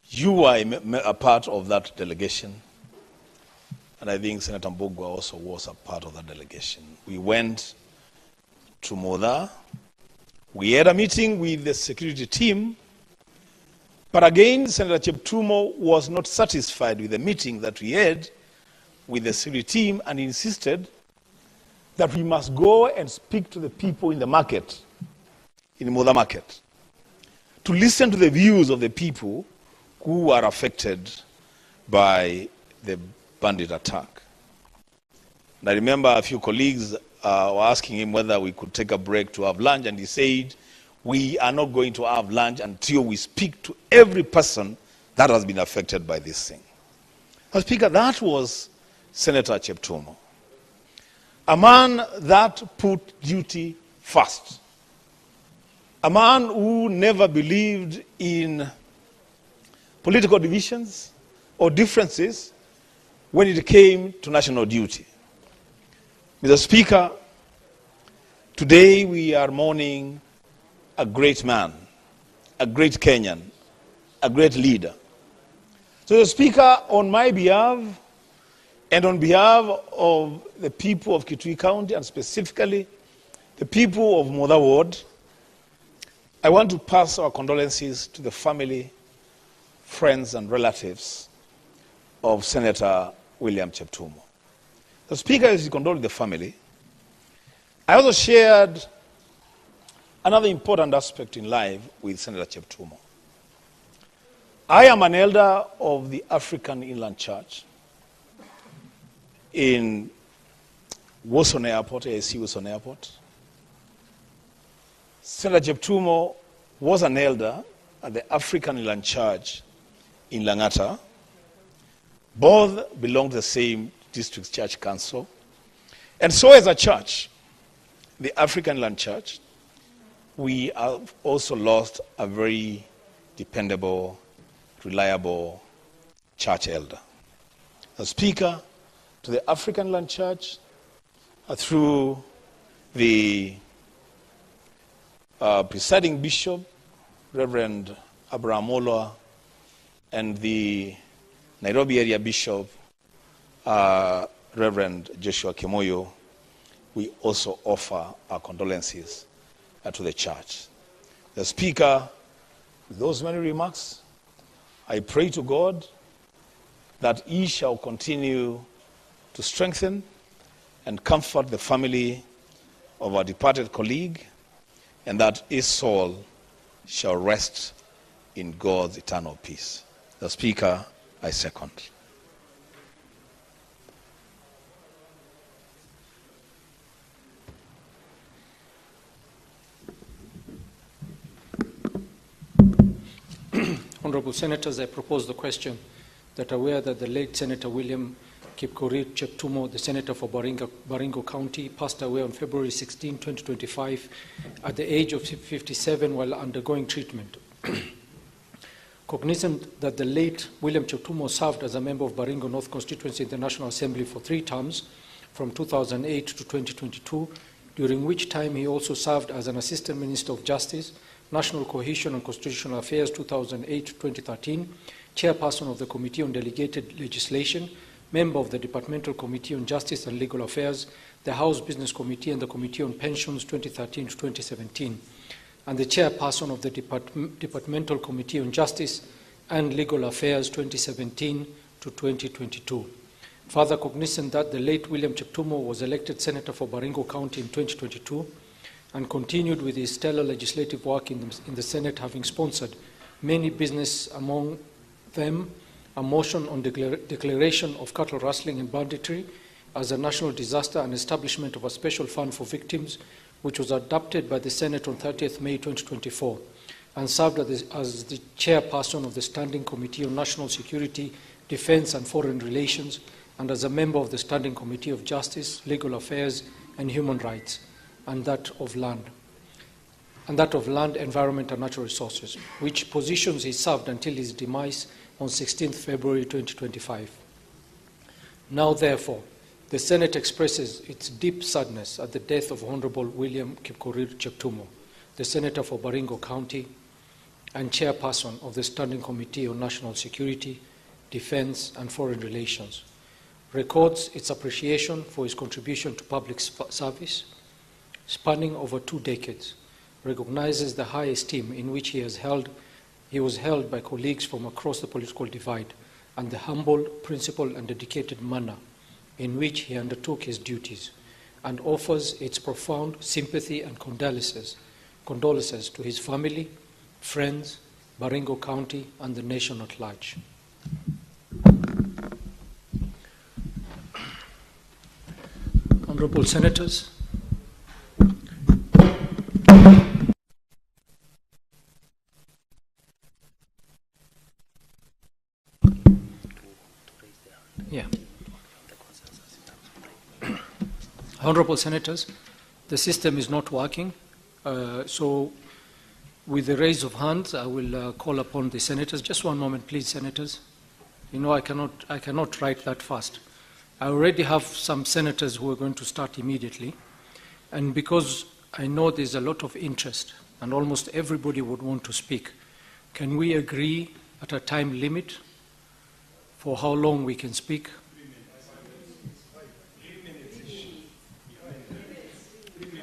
you were a part of that delegation, and I think Senator Mbogwa also was a part of that delegation. We went to Mother. We had a meeting with the security team, but again, Senator Cheptumo was not satisfied with the meeting that we had with the security team and insisted that we must go and speak to the people in the market, in Mother Market, to listen to the views of the people who are affected by the bandit attack. And I remember a few colleagues were asking him whether we could take a break to have lunch, and he said, we are not going to have lunch until we speak to every person that has been affected by this thing. Now, Speaker, that was Senator Cheptumo, a man that put duty first, a man who never believed in political divisions or differences when it came to national duty. Mr. Speaker, today we are mourning a great man, a great Kenyan, a great leader. So, Mr. Speaker, on my behalf and on behalf of the people of Kitui County and specifically the people of Mother Ward, I want to pass our condolences to the family, friends, and relatives of Senator William Cheptumo. The Speaker, as he condoled the family, I also shared another important aspect in life with Senator Cheptumo. I am an elder of the African Inland Church in Wilson Airport, AIC Wilson Airport. Senator Cheptumo was an elder at the African Inland Church in Langata. Both belong to the same district church council. And so as a church, the African Inland Church, we have also lost a very dependable, reliable church elder. The Speaker to the African Inland Church, through the presiding bishop, Reverend Abraham Olwa, and the Nairobi area bishop, Reverend Joshua Kemoyo, we also offer our condolences to the church. The Speaker, with those many remarks, I pray to God that he shall continue to strengthen and comfort the family of our departed colleague, and that his soul shall rest in God's eternal peace. The Speaker, I second. Honorable Senators, I propose the question that aware that the late Senator William Kipkorir Cheptumo, the Senator for Baringo County, passed away on February 16, 2025 at the age of 57 while undergoing treatment. Cognizant that the late William Cheptumo served as a member of Baringo North Constituency in the National Assembly for 3 terms from 2008 to 2022, during which time he also served as an Assistant Minister of Justice, National Cohesion and Constitutional Affairs 2008-2013, Chairperson of the Committee on Delegated Legislation, Member of the Departmental Committee on Justice and Legal Affairs, the House Business Committee and the Committee on Pensions 2013-2017, and the Chairperson of the Departmental Committee on Justice and Legal Affairs 2017-2022. Further, cognizant that the late William Cheptumo was elected Senator for Baringo County in 2022 and continued with his stellar legislative work in the Senate, having sponsored many business, among them a motion on declaration of cattle rustling and banditry as a national disaster and establishment of a special fund for victims, which was adopted by the Senate on 30th May 2024, and served as the chairperson of the Standing Committee on National Security, Defense and Foreign Relations, and as a member of the Standing Committee of Justice, Legal Affairs and Human Rights, and that of Land, Environment and Natural Resources, which positions he served until his demise on 16th February 2025. Now, therefore, the Senate expresses its deep sadness at the death of Honorable William Kipkorir Cheptumo, the Senator for Baringo County and Chairperson of the Standing Committee on National Security, Defense and Foreign Relations, records its appreciation for his contribution to public service, spanning over 2 decades, recognizes the high esteem in which he was held by colleagues from across the political divide, and the humble, principled, and dedicated manner in which he undertook his duties, and offers its profound sympathy and condolences to his family, friends, Baringo County, and the nation at large. Honorable Senators, Honorable Senators, the system is not working, so with the raise of hands, I will call upon the Senators. Just one moment, please, Senators. You know, I cannot write that fast. I already have some Senators who are going to start immediately, and because I know there's a lot of interest, and almost everybody would want to speak, can we agree at a time limit for how long we can speak?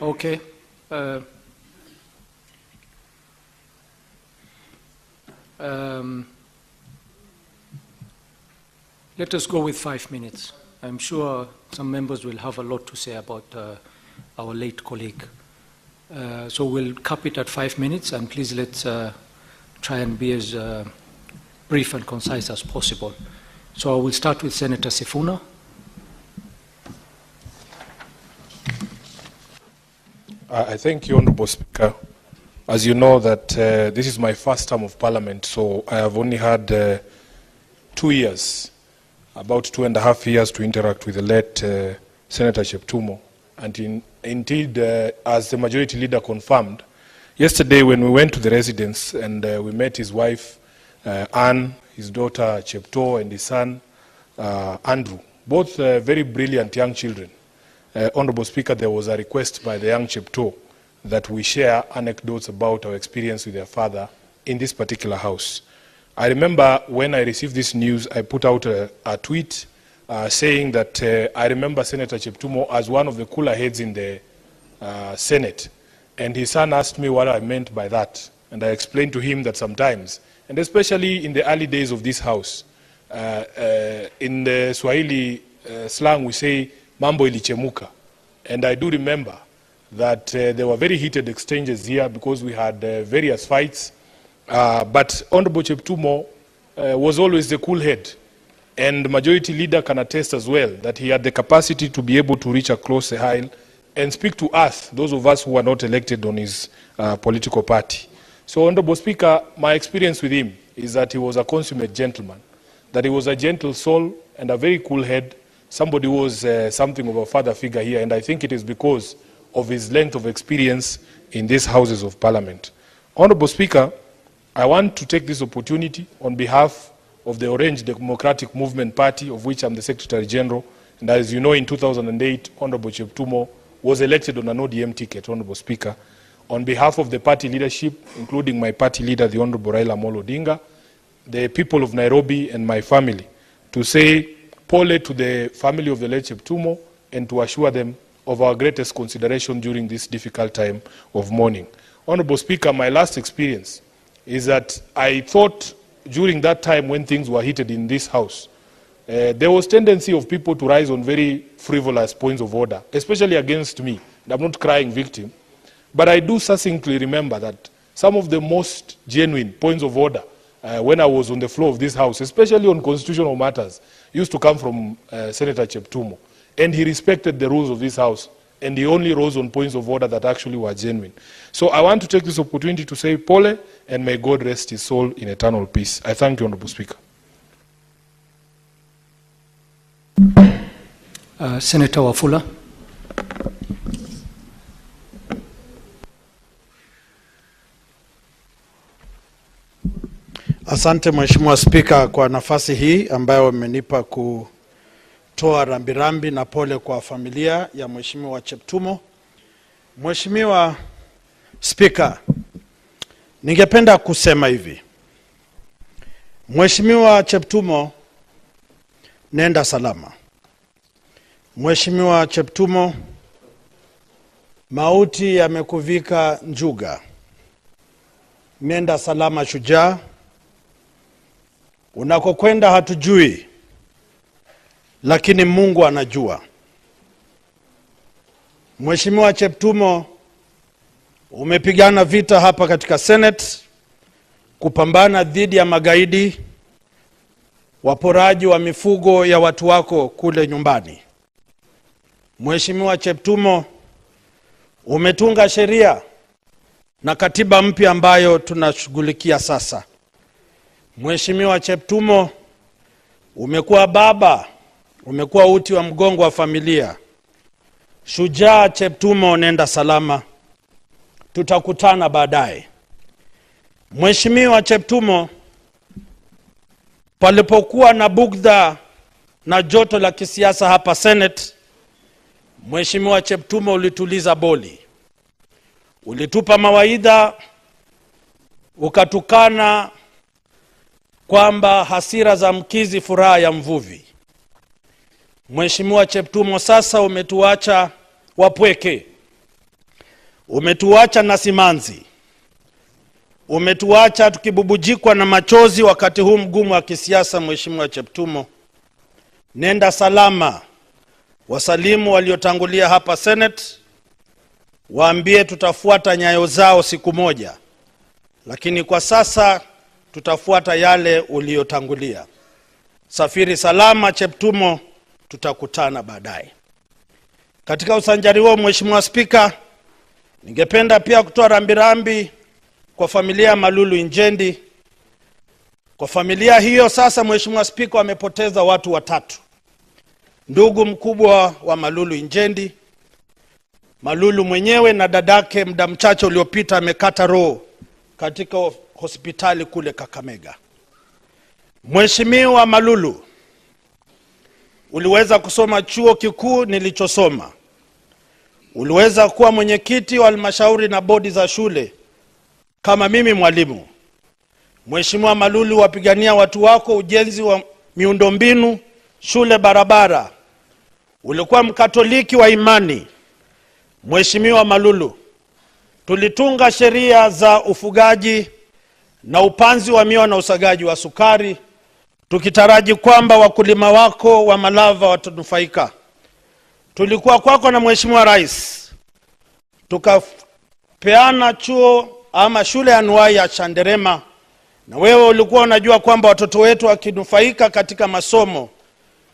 Okay. Let us go with 5 minutes. I'm sure some members will have a lot to say about our late colleague. So we'll cap it at 5 minutes, and please let's try and be as brief and concise as possible. So I will start with Senator Sifuna. I thank you, Honorable Speaker. As you know that this is my first term of Parliament, so I have only had 2 years, about 2.5 years to interact with the late Senator Cheptumo. And indeed, as the Majority Leader confirmed, yesterday when we went to the residence and we met his wife, Anne, his daughter Chepto, and his son, Andrew, both very brilliant young children. Honorable Speaker, there was a request by the young Chepto that we share anecdotes about our experience with their father in this particular house. I remember when I received this news, I put out a tweet saying that I remember Senator Cheptumo as one of the cooler heads in the Senate. And his son asked me what I meant by that. And I explained to him that sometimes, and especially in the early days of this house, in the Swahili slang we say, mambo ilichemuka. And I do remember that there were very heated exchanges here because we had various fights. But Honorable Cheptumo was always the cool head. And the Majority Leader can attest as well that he had the capacity to be able to reach across the aisle and speak to us, those of us who were not elected on his political party. So, Honorable Speaker, my experience with him is that he was a consummate gentleman, that he was a gentle soul and a very cool head, somebody who was something of a father figure here, and I think it is because of his length of experience in these houses of Parliament. Honorable Speaker, I want to take this opportunity on behalf of the Orange Democratic Movement Party, of which I'm the Secretary General, and as you know, in 2008, Honorable Cheptumo was elected on an ODM ticket, Honorable Speaker, on behalf of the party leadership, including my party leader, the Honorable Raila'S Odinga, the people of Nairobi and my family, to say pole to the family of the late Cheptumo and to assure them of our greatest consideration during this difficult time of mourning. Honorable Speaker, my last experience is that I thought during that time when things were heated in this house, there was tendency of people to rise on very frivolous points of order, especially against me. And I'm not crying victim, but I do succinctly remember that some of the most genuine points of order when I was on the floor of this house, especially on constitutional matters, used to come from Senator Cheptumo. And he respected the rules of this house, and he only rose on points of order that actually were genuine. So I want to take this opportunity to say pole, and may God rest his soul in eternal peace. I thank you, Honorable Speaker. Senator Wafula. Asante Mheshimiwa Spika kwa nafasi hii ambayo umenipa kutoa rambirambi na pole kwa familia ya Mheshimiwa Cheptumo. Mheshimiwa Spika, ningependa kusema hivi. Mheshimiwa Cheptumo, nenda salama. Mheshimiwa Cheptumo, mauti yamekuvika njuga. Nenda salama shujaa. Unakokwenda hatujui, lakini Mungu anajua. Mheshimiwa Cheptumo, umepigana vita hapa katika Senate kupambana dhidi ya magaidi, waporaji wa mifugo ya watu wako kule nyumbani. Mheshimiwa Cheptumo, umetunga sheria na katiba mpya ambayo tunashughulikia sasa. Mheshimiwa Cheptumo, umekuwa baba, umekuwa uti wa mgongo wa familia. Shujaa Cheptumo, nenda salama. Tutakutana baadaye. Mheshimiwa Cheptumo, palipokuwa na bugdha na joto la kisiasa hapa Senate, Mheshimiwa Cheptumo ulituliza boli. Ulitupa mawaidha, ukatukana kwamba hasira za mkizi furaha ya mvuvi. Mheshimiwa Cheptumo, sasa umetuacha wapweke. Umetuacha na simanzi. Umetuacha tukibubujikwa na machozi wakati huu mgumu wa kisiasa. Mheshimiwa Cheptumo, nenda salama. Wasalimu waliotangulia hapa Senate, waambie tutafuata nyayo zao siku moja, lakini kwa sasa tutafuata yale uliotangulia. Safiri salama Cheptumo, tutakutana baadaye. Katika usanjari huo, Mheshimiwa Spika, ningependa pia kutoa rambirambi kwa familia ya Malulu Injendi. Kwa familia hiyo sasa, Mheshimiwa Spika, wamepoteza watu watatu. Ndugu mkubwa wa Malulu Injendi, Malulu mwenyewe, na dadake muda mchache uliopita amekata roho katika hospitali kule Kakamega. Mheshimiwa Malulu, uliweza kusoma chuo kikuu nilichosoma. Uliweza kuwa mwenyekiti wa halmashauri na bodi za shule kama mimi mwalimu. Mheshimiwa Malulu, wapigania watu wako ujenzi wa miundombinu, shule, barabara. Ulikuwa Mkatoliki wa imani. Mheshimiwa Malulu, tulitunga sheria za ufugaji na upanzi wa miwa na usagaji wa sukari, tukitaraji kwamba wakulima wako wa Malava watanufaika. Tulikuwa kwako na Mheshimiwa Rais, tukapeana chuo ama shule anuwai ya Chanderema, na wewe ulikuwa unajua kwamba watoto wetu wakinufaika katika masomo,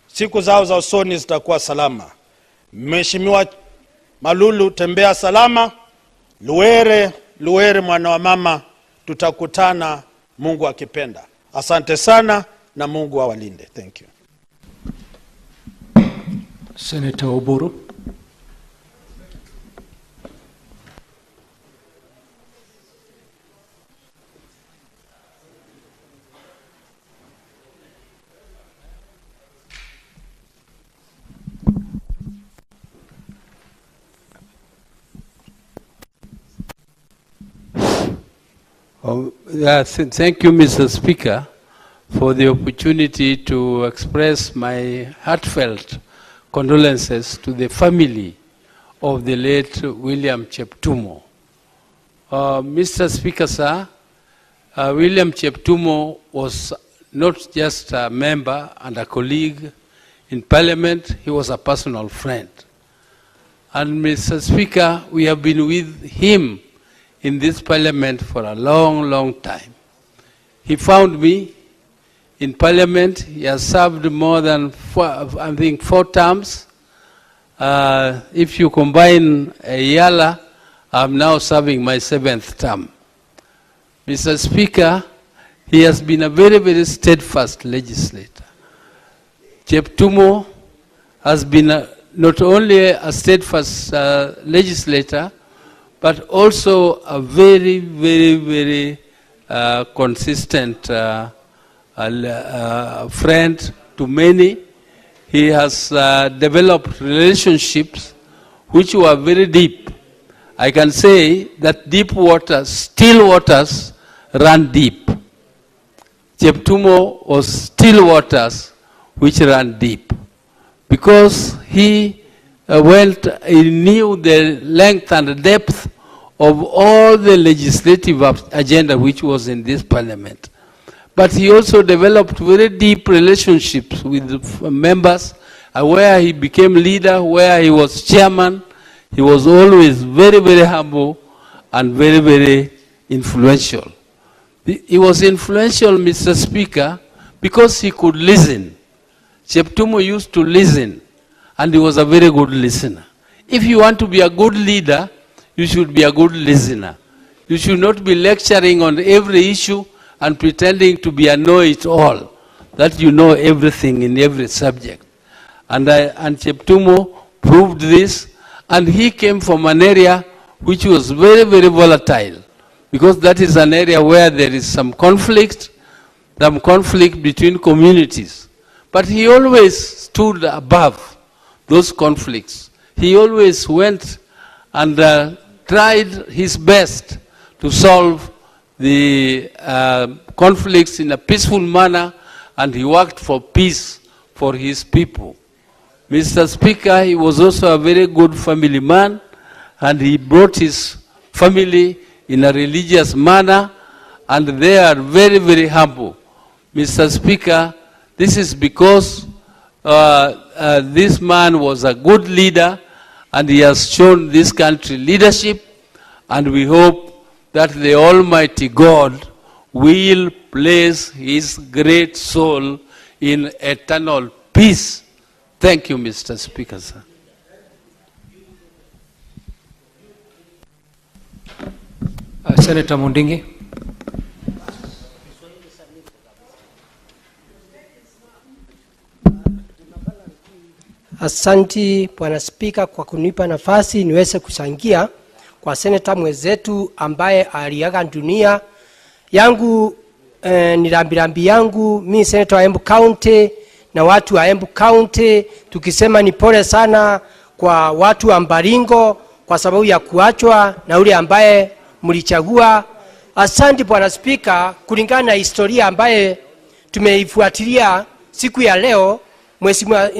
siku zao za usoni zitakuwa salama. Mheshimiwa Malulu, tembea salama. Luere mwana wa mama, tutakutana Mungu akipenda. Asante sana na Mungu awalinde. Thank you. Senator Oburu. Thank you, Mr. Speaker, for the opportunity to express my heartfelt condolences to the family of the late William Cheptumo. Mr. Speaker, sir, William Cheptumo was not just a member and a colleague in Parliament, he was a personal friend. And Mr. Speaker, we have been with him in this Parliament for a long, long time. He found me in Parliament. He has served more than 4 terms. If you combine Yala, I'm now serving my 7th term. Mr. Speaker, he has been a very, very steadfast legislator. Cheptumo has been not only a steadfast legislator, but also a very, very, very consistent friend to many. He has developed relationships which were very deep. I can say that deep waters, still waters, run deep. Cheptumo was still waters which ran deep, because he knew the length and depth of all the legislative agenda which was in this Parliament. But he also developed very deep relationships with the members, where he became leader, where he was chairman. He was always very, very humble and very, very influential. He was influential, Mr. Speaker, because he could listen. Cheptumo used to listen, and he was a very good listener. If you want to be a good leader, you should be a good listener. You should not be lecturing on every issue and pretending to be a know-it-all, that you know everything in every subject. And Cheptumo proved this, and he came from an area which was very, very volatile, because that is an area where there is some conflict between communities. But he always stood above those conflicts. He always went and tried his best to solve the conflicts in a peaceful manner, and he worked for peace for his people. Mr. Speaker, he was also a very good family man, and he brought his family in a religious manner, and they are very, very humble. Mr. Speaker, this is because this man was a good leader, and he has shown this country leadership, and we hope that the Almighty God will place his great soul in eternal peace. Thank you, Mr. Speaker, sir. Senator Mundingi. Asanti Bwana Spika kwa kunipa nafasi niweze kuchangia kwa seneta mwenzetu ambaye aliaga dunia. Yangu ni rambirambi yangu, mimi seneta wa Embu County na watu wa Embu County tukisema ni pole sana kwa watu wa Mbaringo kwa sababu ya kuachwa na ule ambaye mlichagua. Asanti Bwana Spika, kulingana na historia ambaye tumeifuatilia siku ya leo, Mheshimiwa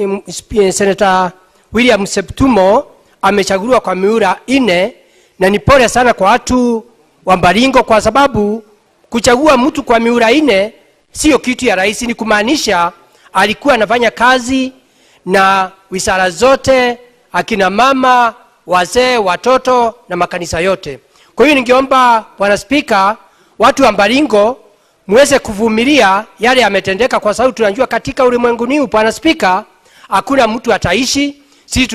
Senator William Septumo amechaguliwa kwa miura 4, na ni pole sana kwa watu wa Mbaringo kwa sababu kuchagua mtu kwa miura 4 sio kitu ya rahisi. Ni kumaanisha alikuwa anafanya kazi na wizara zote, akina mama, wazee, watoto na makanisa yote. Kwa hiyo ningeomba Bwana Spika, watu wa Mbaringo muweze kuvumilia yale yametendeka, kwa sababu tunajua katika ulimwenguni Bwana Spika hakuna mtu ataishi, sisi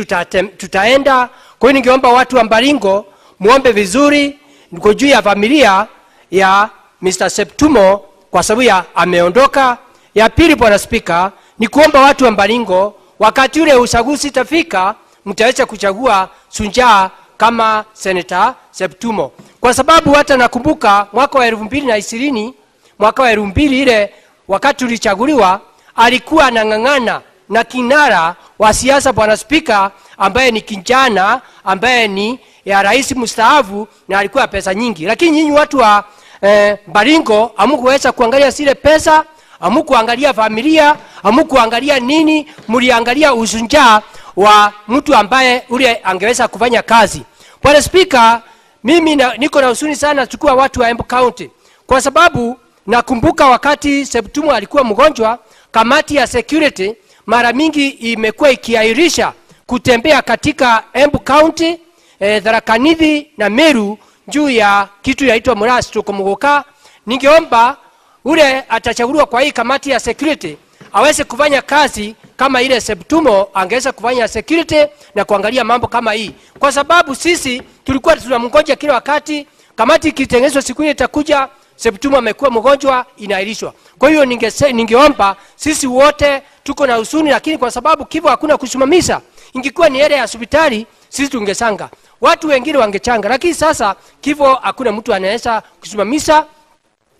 tutaenda. Kwa hiyo ningeomba watu wa Mbaringo muombe vizuri niko juu ya familia ya Mr. Septumo kwa sababu ya ameondoka. Ya pili Bwana Spika, ni kuomba watu wa Mbaringo wakati ule uchaguzi tafika mtaweza kuchagua Sunjaa kama Senator Septumo, kwa sababu hata nakumbuka mwaka wa 2020, mwaka wa 2000 ile wakati ulichaguliwa alikuwa anang'ang'ana na kinara wa siasa Bwana Spika ambaye ni kijana ambaye ni ya rais mstaafu na alikuwa pesa nyingi. Lakini nyinyi watu wa Mbaringo hamkuweza kuangalia zile pesa, hamkuangalia familia, hamkuangalia nini, mliangalia usunjaa wa mtu ambaye ule angeweza kufanya kazi. Bwana Spika, mimi niko na huzuni sana chukua watu wa Embu County kwa sababu nakumbuka wakati Septumo alikuwa mgonjwa, kamati ya security mara mingi imekuwa ikiahirisha kutembea katika Embu County, Tharaka Nithi na Meru juu ya kitu yaitwa Murasi tukomugoka. Ningeomba ule atachaguliwa kwa hii kamati ya security aweze kufanya kazi kama ile Septumo angeweza kufanya security na kuangalia mambo kama hii, kwa sababu sisi tulikuwa tunamngoja kila wakati kamati ikitengenezwa siku ile itakuja, Septumo amekuwa mgonjwa, inaahirishwa. Kwa hiyo ningeomba sisi wote tuko na huzuni, lakini kwa sababu kifo hakuna kusimamisha, ingekuwa ni area ya hospitali sisi tungesanga, watu wengine wangechanga, lakini sasa kifo hakuna mtu anaweza kusimamisha.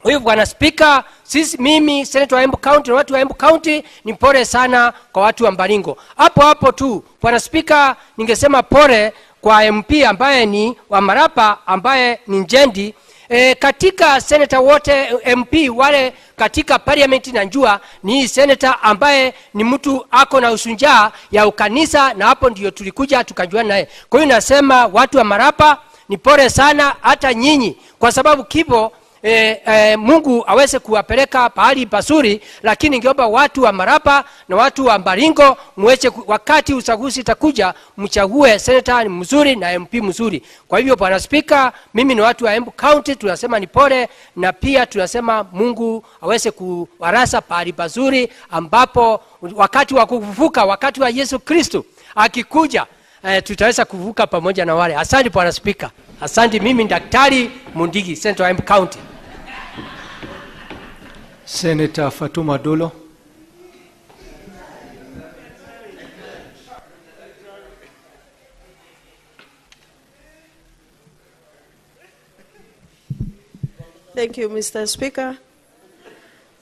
Kwa hiyo Bwana Spika, sisi mimi Senator wa Embu County na watu wa Embu County ni pole sana kwa watu wa Mbaringo. Hapo tu Bwana Spika, ningesema pole kwa MP ambaye ni wa Marapa ambaye ni Njendi. Katika senator wote MP wale katika parliament najua ni senator ambaye ni mtu ako na usunjaa ya ukanisa, na hapo ndio tulikuja tukajuana naye. Kwa hiyo nasema watu wa Marapa ni pole sana hata nyinyi, kwa sababu kipo Mungu aweze kuwapeleka pahali pasuri, lakini ningeomba watu wa Marapa na watu wa Mbaringo muweze wakati uchaguzi utakuja mchague senator mzuri na MP mzuri. Kwa hivyo Bwana Spika, mimi na watu wa Embu County tunasema ni pole, na pia tunasema Mungu aweze kuwarasa pahali pazuri ambapo wakati wa kuvuka, wakati wa Yesu Kristo akikuja tutaweza kuvuka pamoja na wale. Asante Bwana Spika. Asante. Mimi Daktari Mundigi, Senator wa Embu County. Senator Fatuma Dulo. Thank you, Mr. Speaker.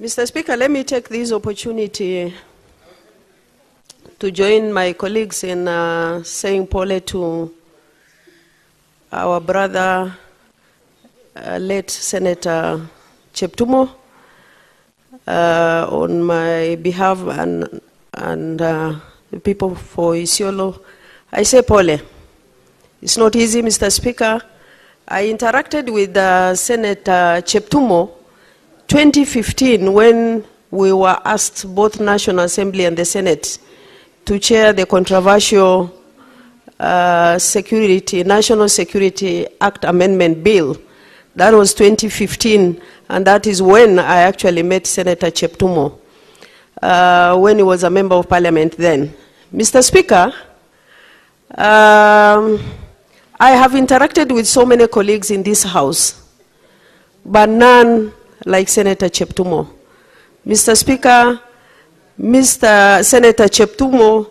Mr. Speaker, let me take this opportunity to join my colleagues in saying pole to our brother, late Senator Cheptumo, on my behalf and the people for Isiolo. I say pole. It's not easy, Mr. Speaker. I interacted with Senator Cheptumo 2015 when we were asked, both National Assembly and the Senate, to chair the controversial National Security Act Amendment Bill. That was 2015, and that is when I actually met Senator Cheptumo, when he was a member of parliament then. Mr. Speaker, I have interacted with so many colleagues in this house, but none like Senator Cheptumo. Mr. Speaker, Mr. Senator Cheptumo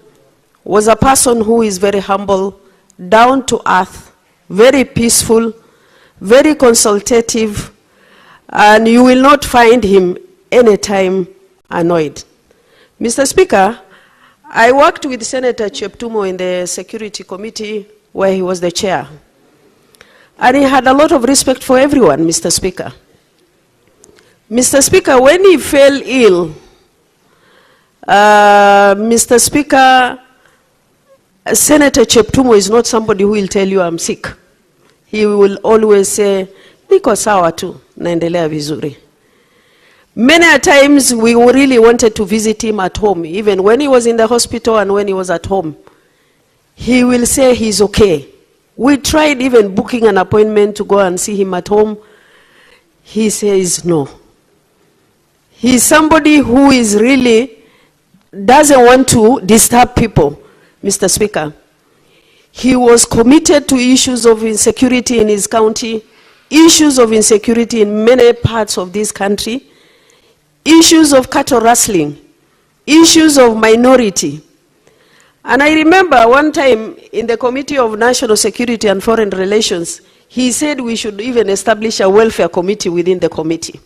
was a person who is very humble, down to earth, very peaceful, very consultative, and you will not find him anytime annoyed. Mr. Speaker, I worked with Senator Cheptumo in the Security Committee where he was the chair. And he had a lot of respect for everyone, Mr. Speaker. Mr. Speaker, when he fell ill, Mr. Speaker, Senator Cheptumo is not somebody who will tell you I'm sick. He will always say, niko sawa tu, naendelea vizuri. Many a times we really wanted to visit him at home, even when he was in the hospital and when he was at home. He will say he's okay. We tried even booking an appointment to go and see him at home. He says no. He's somebody who is really doesn't want to disturb people, Mr. Speaker. He was committed to issues of insecurity in his county, issues of insecurity in many parts of this country, issues of cattle rustling, issues of minority. And I remember one time in the Committee of National Security and Foreign Relations, he said we should even establish a welfare committee within the committee.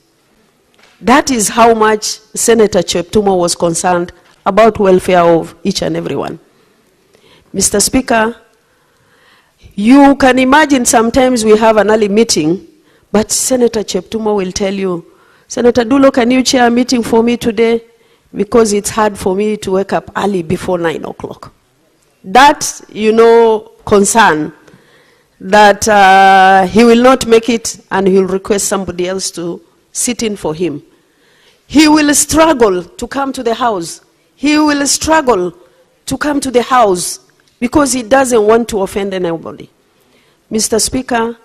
That is how much Senator Cheptumo was concerned about welfare of each and everyone. Mr. Speaker, you can imagine sometimes we have an early meeting, but Senator Cheptumo will tell you, Senator Dulo, can you chair a meeting for me today? Because it's hard for me to wake up early before 9 o'clock. That, concern that he will not make it and he will request somebody else to sit in for him. He will struggle to come to the house. He will struggle to come to the house because he doesn't want to offend anybody. Mr. Speaker,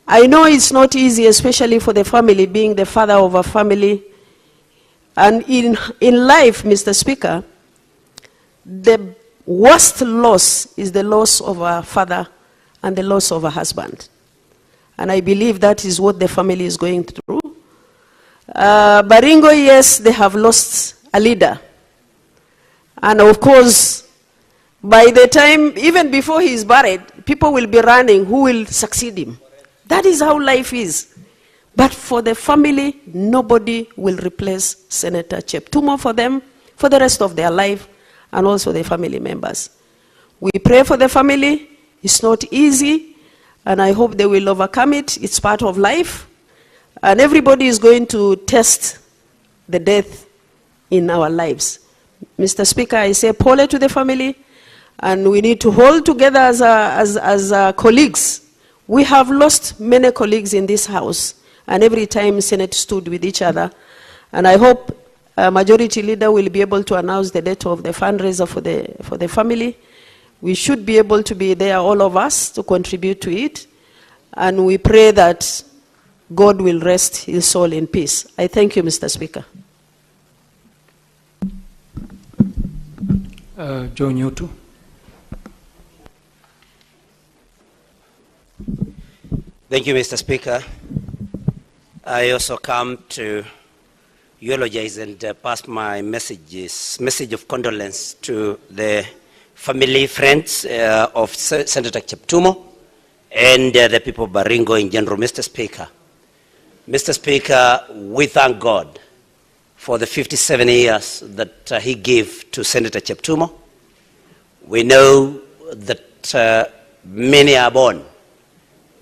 I know it's not easy, especially for the family, being the father of a family. And in life, Mr. Speaker, the worst loss is the loss of a father and the loss of a husband. And I believe that is what the family is going through. Baringo, yes, they have lost a leader. And of course, by the time, even before he is buried, people will be running who will succeed him. That is how life is. But for the family, nobody will replace Senator Cheptumo for them, for the rest of their life, and also the family members. We pray for the family. It's not easy, and I hope they will overcome it. It's part of life. And everybody is going to test the death in our lives. Mr. Speaker, I say pole to the family, and we need to hold together as colleagues. We have lost many colleagues in this house, and every time Senate stood with each other. And I hope Majority Leader will be able to announce the date of the fundraiser for the family. We should be able to be there, all of us, to contribute to it. And we pray that God will rest his soul in peace. I thank you, Mr. Speaker. Joe Newton. Thank you, Mr. Speaker. I also come to eulogize and pass my message of condolence to the family, friends of Senator Cheptumo and the people of Baringo in general. Mr. Speaker, we thank God for the 57 years that he gave to Senator Cheptumo. We know that many are born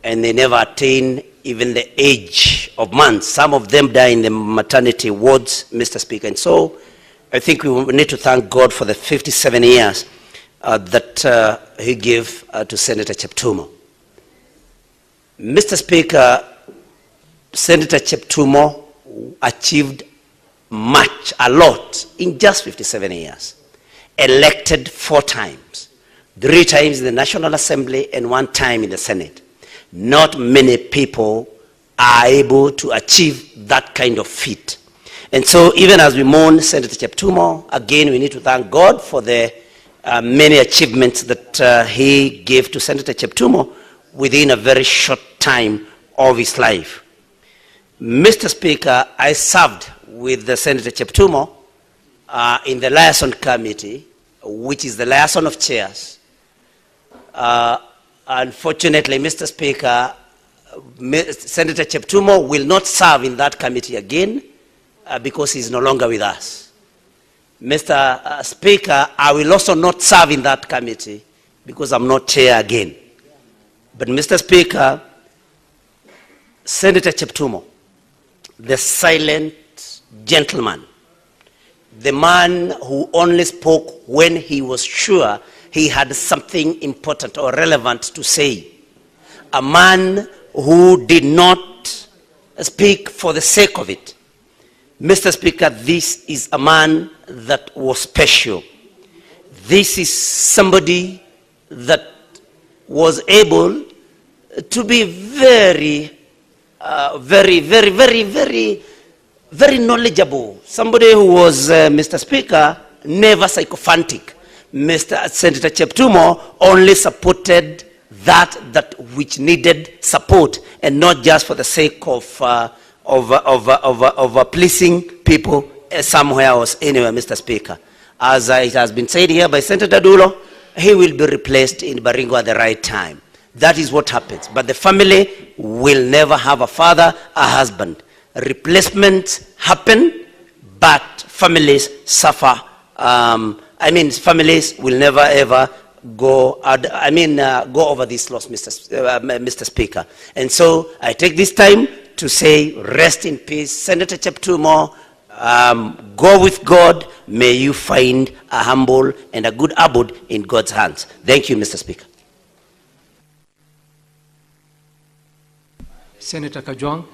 and they never attain even the age of months. Some of them die in the maternity wards, Mr. Speaker. And so I think we need to thank God for the 57 years that he gave to Senator Cheptumo. Mr. Speaker, Senator elected 4 times, 3 times in the National Assembly and 1 time in the Senate. Not many people are able to achieve that kind of feat. And so even as we mourn Senator Cheptumo, again we need to thank God for the many achievements that he gave to Senator Cheptumo within a very short time of his life. Mr. Speaker, I served with the Senator Cheptumo in the liaison committee, which is the liaison of chairs. Unfortunately, Mr. Speaker, Senator Cheptumo will not serve in that committee again because he's no longer with us. Mr. Speaker, I will also not serve in that committee because I'm not chair again. But Mr. Speaker, Senator Cheptumo, the silent gentleman, the man who only spoke when he was sure he had something important or relevant to say, a man who did not speak for the sake of it. Mr. Speaker, this is a man that was special. This is somebody that was able to be very knowledgeable. Somebody who was, Mr. Speaker, never sycophantic. Senator Cheptumo only supported that which needed support, and not just for the sake of pleasing people somewhere else anywhere, Mr. Speaker. As it has been said here by Senator Dulo, he will be replaced in Baringo at the right time. That is what happens. But the family will never have a father, a husband. Replacements happen, but families suffer. Families will never ever go over this loss, Mr. Speaker. And so I take this time to say, rest in peace, Senator Cheptumo. Go with God. May you find a humble and a good abode in God's hands. Thank you, Mr. Speaker. Senator Kajwang.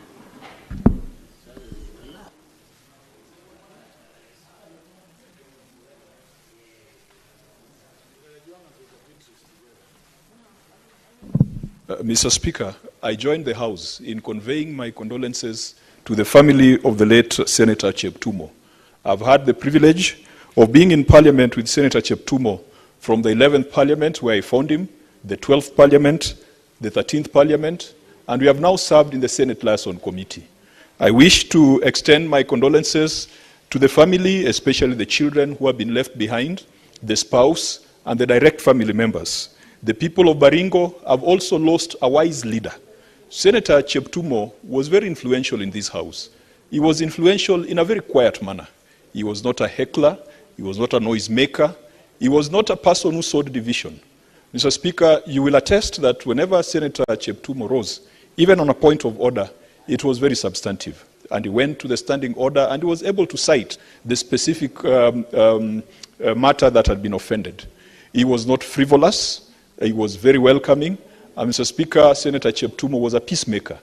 Mr. Speaker, I joined the House in conveying my condolences to the family of the late Senator Cheptumo. I've had the privilege of being in Parliament with Senator Cheptumo from the 11th Parliament, where I found him, the 12th Parliament, the 13th Parliament, and we have now served in the Senate Liaison Committee. I wish to extend my condolences to the family, especially the children who have been left behind, the spouse, and the direct family members. The people of Baringo have also lost a wise leader. Senator Cheptumo was very influential in this House. He was influential in a very quiet manner. He was not a heckler. He was not a noisemaker. He was not a person who sowed division. Mr. Speaker, you will attest that whenever Senator Cheptumo rose, even on a point of order, it was very substantive. And he went to the standing order and he was able to cite the specific matter that had been offended. He was not frivolous. He was very welcoming. Mr. Speaker, Senator Cheptumo was a peacemaker.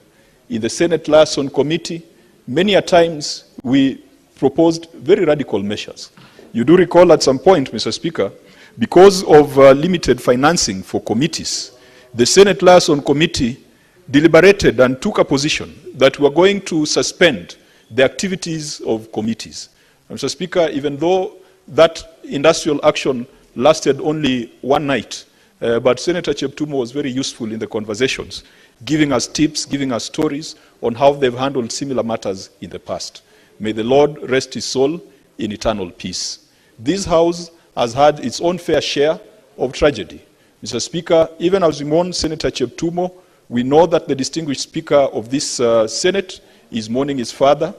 In the Senate Liaison Committee, many a times we proposed very radical measures. You do recall at some point, Mr. Speaker, because of limited financing for committees, the Senate Liaison Committee deliberated and took a position that we are going to suspend the activities of committees. Mr. Speaker, even though that industrial action lasted only one night, but Senator Cheptumo was very useful in the conversations, giving us tips, giving us stories on how they've handled similar matters in the past. May the Lord rest his soul in eternal peace. This House has had its own fair share of tragedy. Mr. Speaker, even as we mourn Senator Cheptumo, we know that the distinguished Speaker of this Senate is mourning his father.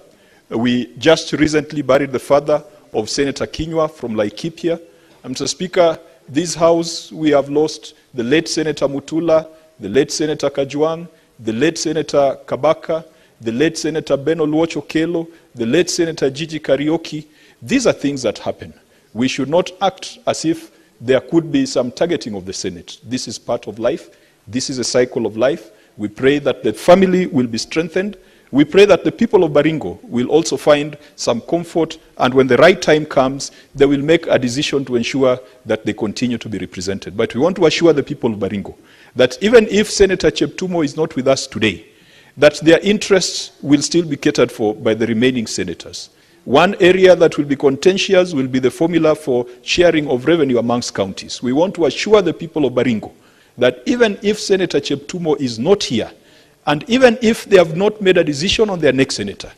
We just recently buried the father of Senator Kinyua from Laikipia. Mr. Speaker, this House, we have lost the late Senator Mutula, the late Senator Kajwang, the late Senator Kabaka, the late Senator Ben Oluoch Okello, the late Senator Gigi Karaoke. These are things that happen. We should not act as if there could be some targeting of the Senate. This is part of life. This is a cycle of life. We pray that the family will be strengthened. We pray that the people of Baringo will also find some comfort, and when the right time comes, they will make a decision to ensure that they continue to be represented. But we want to assure the people of Baringo that even if Senator Cheptumo is not with us today, that their interests will still be catered for by the remaining senators. One area that will be contentious will be the formula for sharing of revenue amongst counties. We want to assure the people of Baringo that even if Senator Cheptumo is not here, and even if they have not made a decision on their next senator,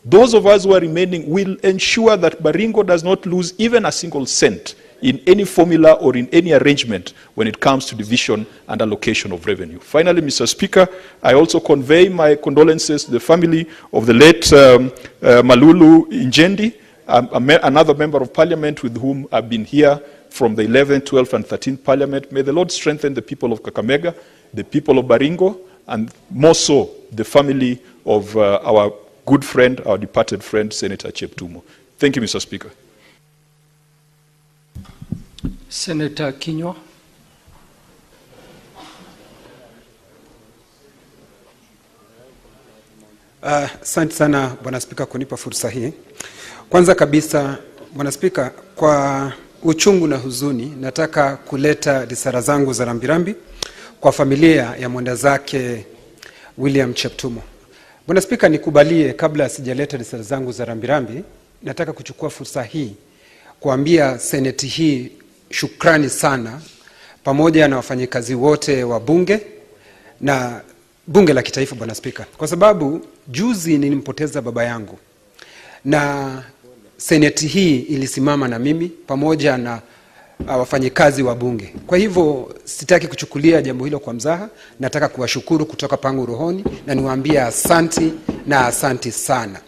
those of us who are remaining will ensure that Baringo does not lose even a single cent in any formula or in any arrangement when it comes to division and allocation of revenue. Finally, Mr. Speaker, I also convey my condolences to the family of the late Malulu Injendi, another member of parliament with whom I've been here from the 11th, 12th, and 13th parliament. May the Lord strengthen the people of Kakamega, the people of Baringo, and more so the family of our good friend, our departed friend, Senator Cheptumo. Thank you, Mr. Speaker. Senator Kinyua. Asante sana Bwana Spika kunipa fursa hii. Kwanza kabisa Bwana Spika, kwa uchungu na huzuni nataka kuleta risala zangu za rambirambi kwa familia ya mwenda zake William Cheptumo. Bwana Spika, nikubalie kabla sijaleta risala zangu za rambirambi, nataka kuchukua fursa hii kuambia seneti hii shukrani sana, pamoja na wafanyikazi wote wa bunge na bunge la kitaifa Bwana Spika, kwa sababu juzi nilimpoteza baba yangu na seneti hii ilisimama na mimi pamoja na wafanyikazi wa bunge. Kwa hivyo sitaki kuchukulia jambo hilo kwa mzaha, nataka kuwashukuru kutoka pangu rohoni na niwaambie asanti na asanti sana.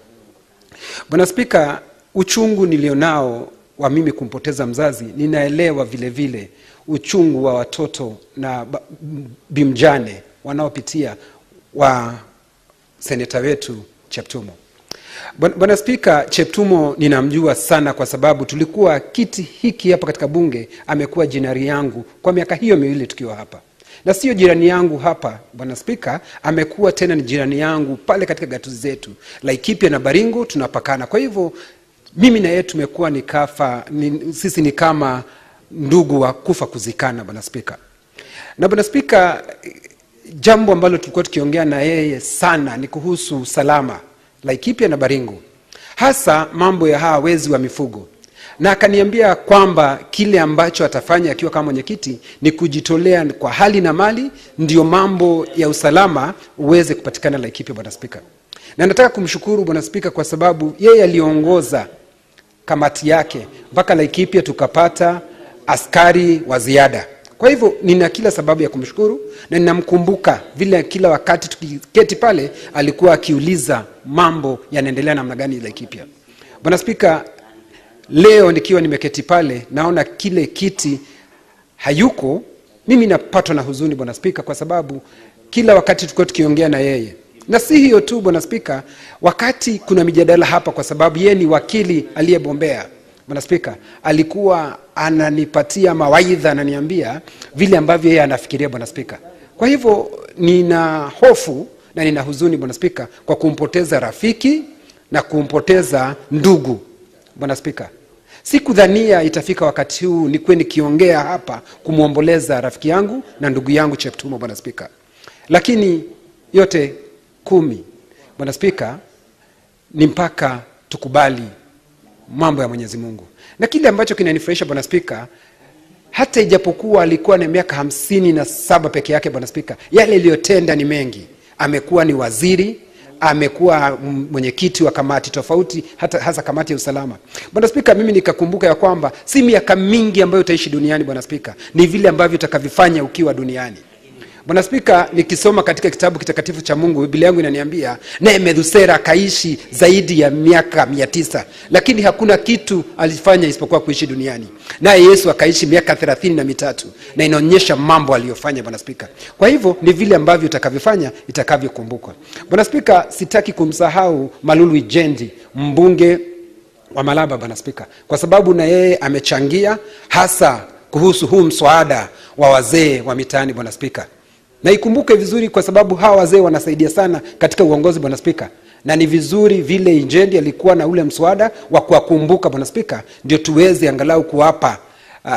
Bwana Spika, uchungu nilionao wa mimi kumpoteza mzazi, ninaelewa vile vile uchungu wa watoto na bimjane wanaopitia wa seneta wetu Cheptumo. Bwana Spika, Cheptumo ninamjua sana kwa sababu tulikuwa kiti hiki hapa katika bunge, amekuwa jinari yangu kwa miaka hiyo miwili tukiwa hapa. Na sio jirani yangu hapa Bwana Spika, amekuwa tena ni jirani yangu pale katika gatuzi zetu Laikipia na Baringo, tunapakana. Kwa hivyo mimi na yeye tumekuwa sisi ni kama ndugu wa kufa kuzikana Bwana Spika. Na Bwana Spika, jambo ambalo tulikuwa tukiongea na yeye sana ni kuhusu usalama Laikipia na Baringo, hasa mambo ya hawa wezi wa mifugo. Na akaniambia kwamba kile ambacho atafanya akiwa kama mwenyekiti ni kujitolea kwa hali na mali ndio mambo ya usalama uweze kupatikana Laikipia Bwana Spika. Na nataka kumshukuru Bwana Spika kwa sababu yeye aliongoza kamati yake mpaka Laikipia tukapata askari wa ziada. Kwa hivyo nina kila sababu ya kumshukuru na ninamkumbuka vile kila wakati tukiketi pale alikuwa akiuliza mambo yanaendelea namna gani Laikipia. Bwana Spika, leo nikiwa nimeketi pale naona kile kiti hayuko, mimi napatwa na huzuni Bwana Spika, kwa sababu kila wakati tulikuwa tukiongea na yeye. Na si hiyo tu Bwana Spika, wakati kuna mijadala hapa, kwa sababu yeye ni wakili aliyebombea Bwana Spika, alikuwa ananipatia mawaidha, ananiambia vile ambavyo yeye anafikiria Bwana Spika. Kwa hivyo nina hofu na nina huzuni Bwana Spika kwa kumpoteza rafiki na kumpoteza ndugu Bwana Spika. Sikudhania itafika wakati huu nikuwe nikiongea hapa kumuomboleza rafiki yangu na ndugu yangu Cheptumo Bwana Spika. Lakini yote 10 Bwana Spika, ni mpaka tukubali mambo ya Mwenyezi Mungu. Na kile ambacho kinanifurahisha Bwana Spika, hata ijapokuwa alikuwa na miaka 57 peke yake Bwana Spika, yale aliyotenda ni mengi. Amekuwa ni waziri, amekuwa mwenyekiti wa kamati tofauti, hasa kamati ya usalama. Bwana Spika, mimi nikakumbuka ya kwamba si miaka mingi ambayo utaishi duniani Bwana Spika, ni vile ambavyo utakavifanya ukiwa duniani. Bwana Spika, nikisoma katika kitabu kitakatifu cha Mungu, Biblia yangu inaniambia naye Methusela akaishi zaidi ya miaka 900, lakini hakuna kitu alifanya isipokuwa kuishi duniani. Naye Yesu akaishi miaka 33 na inaonyesha mambo aliyofanya Bwana Spika. Kwa hivyo ni vile ambavyo utakavyofanya itakavyokumbukwa. Bwana Spika, sitaki kumsahau Malulu Injendi, mbunge wa Malaba Bwana Spika, kwa sababu na yeye amechangia hasa kuhusu huu mswada wa wazee wa mitaani Bwana Spika. Na ikumbuke vizuri kwa sababu hawa wazee wanasaidia sana katika uongozi Bwana Spika. na ni vizuri vile Injendi alikuwa na ule mswada wa kuwakumbuka Bwana Spika, ndio tuweze angalau kuwapa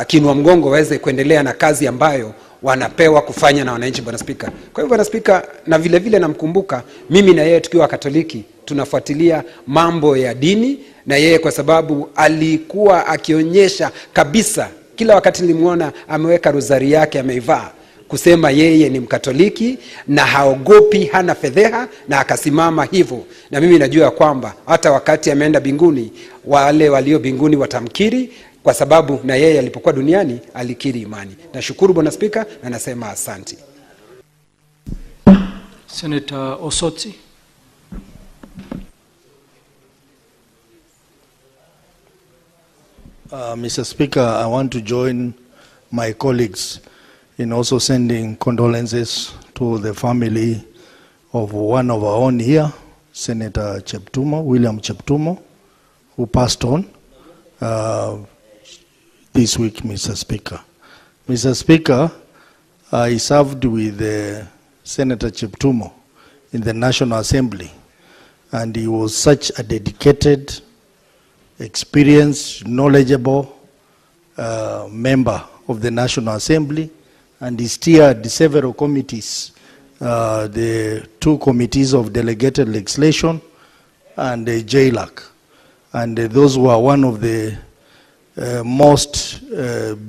kinua mgongo waweze kuendelea na kazi ambayo wanapewa kufanya na wananchi Bwana Spika. Kwa hivyo Bwana Spika, na vile vile namkumbuka mimi na yeye tukiwa Katoliki tunafuatilia mambo ya dini, na yeye kwa sababu alikuwa akionyesha kabisa, kila wakati nilimuona ameweka rozari yake ameivaa, kusema yeye ni Mkatoliki na haogopi, hana fedheha, na akasimama hivyo. Na mimi najua kwamba hata wakati ameenda binguni, wale walio binguni watamkiri, kwa sababu na yeye alipokuwa duniani alikiri imani. Nashukuru Bwana Spika na nasema asante. Senator Osotsi. Mr. Speaker, I want to join my colleagues in also sending condolences to the family of one of our own here, Senator Cheptumo, William Cheptumo, who passed on this week, Mr. Speaker. Mr. Speaker, I served with Senator Cheptumo in the National Assembly, and he was such a dedicated, experienced, knowledgeable member of the National Assembly, and he steered several committees, the 2 committees of delegated legislation and the JLAC. And those were one of the most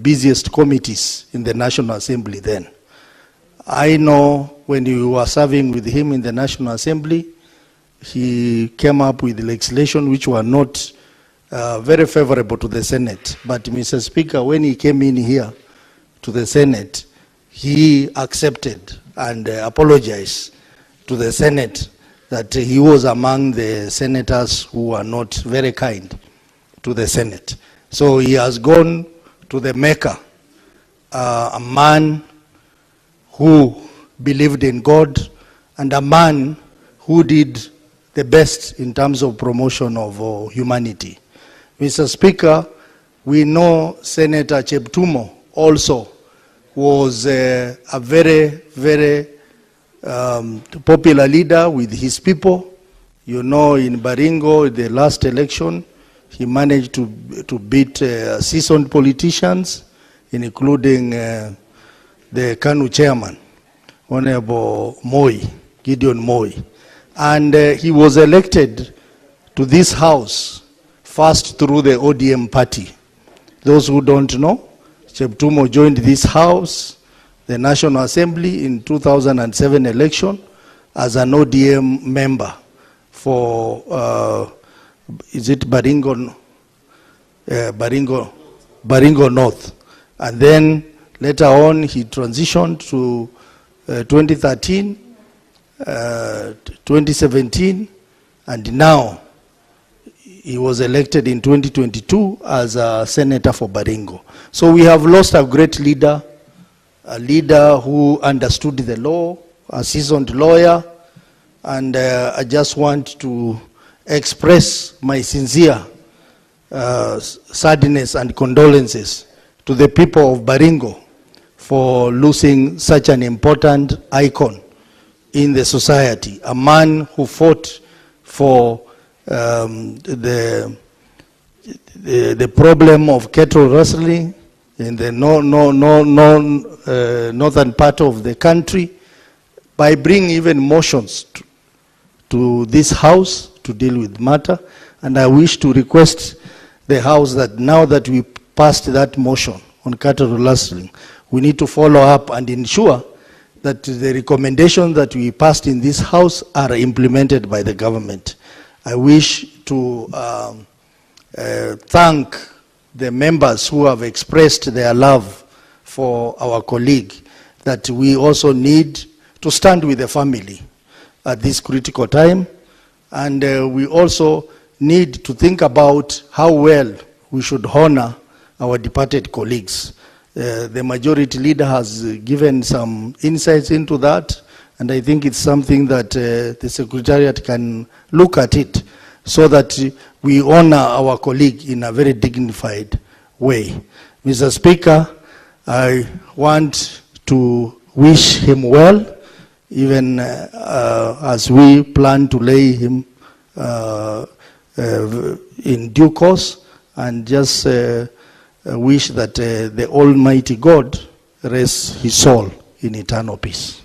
busiest committees in the National Assembly then. I know when you were serving with him in the National Assembly, he came up with legislation which were not very favorable to the Senate. But Mr. Speaker, when he came in here to the Senate, he accepted and apologized to the Senate that he was among the senators who were not very kind to the Senate. So he has gone to the Mecca, a man who believed in God and a man who did the best in terms of promotion of humanity. Mr. Speaker, we know Senator Cheptumo also was a very, very popular leader with his people. You know, in Baringo, the last election, he managed to beat seasoned politicians, including the KANU chairman, Honorable Moi, Gideon Moi. And he was elected to this house first through the ODM party. Those who don't know, Cheptumo joined this house, the National Assembly, in 2007 election as an ODM member for, is it Baringo North. And then later on he transitioned to 2013, 2017, and now he was elected in 2022 as a senator for Baringo. So we have lost a great leader, a leader who understood the law, a seasoned lawyer, and I just want to express my sincere sadness and condolences to the people of Baringo for losing such an important icon in the society, a man who fought for the problem of cattle rustling in the northern part of the country by bringing even motions to this house to deal with matter. And I wish to request the house that now that we passed that motion on cattle rustling, we need to follow up and ensure that the recommendations that we passed in this house are implemented by the government. I wish to thank the members who have expressed their love for our colleague, that we also need to stand with the family at this critical time. And we also need to think about how well we should honor our departed colleagues. The majority leader has given some insights into that, and I think it's something that the Secretariat can look at it so that we honor our colleague in a very dignified way. Mr. Speaker, I want to wish him well, even as we plan to lay him in due course, and just wish that the Almighty God rest his soul in eternal peace.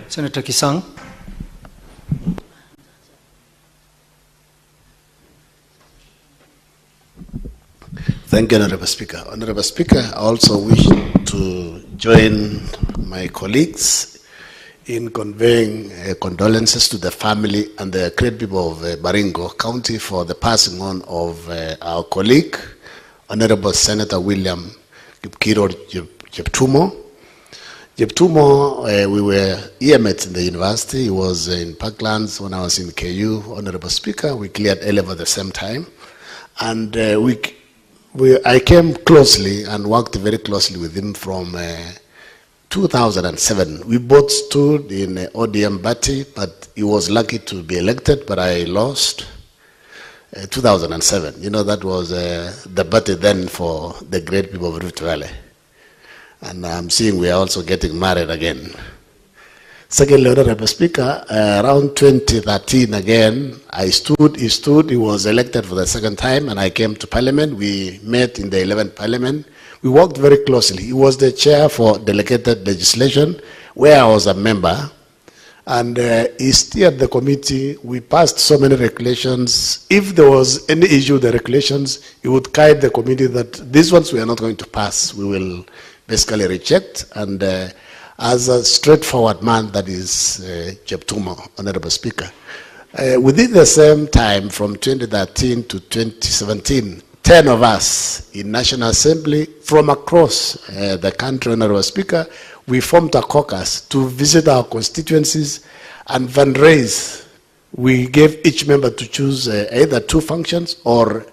Senator Kisang. Thank you, Honorable Speaker. Honorable Speaker, I also wish to join my colleagues in conveying condolences to the family and the great people of Baringo County for the passing on of our colleague, Honorable Senator William Kipkiror Cheptumo. Cheptumo, we were EMAT in the university. He was in Parklands when I was in KU. Honorable Speaker, we cleared A-level at the same time. And I came closely and worked very closely with him from 2007. We both stood in ODM Bati, but he was lucky to be elected, but I lost. 2007. You know, that was the Bati then for the great people of Rift Valley. And I'm seeing we are also getting married again. Secondly, Honorable Speaker, around 2013 again, he stood, he was elected for the second time, and I came to Parliament. We met in the 11th Parliament. We worked very closely. He was the chair for delegated legislation, where I was a member, and he steered the committee. We passed so many regulations. If there was any issue with the regulations, he would guide the committee that these ones we are not going to pass. We will basically reject, and as a straightforward man, that is Cheptumo, Honorable Speaker. Within the same time, from 2013 to 2017, 10 of us in National Assembly from across the country, Honorable Speaker, we formed a caucus to visit our constituencies and fundraise. We gave each member to choose either 2 functions or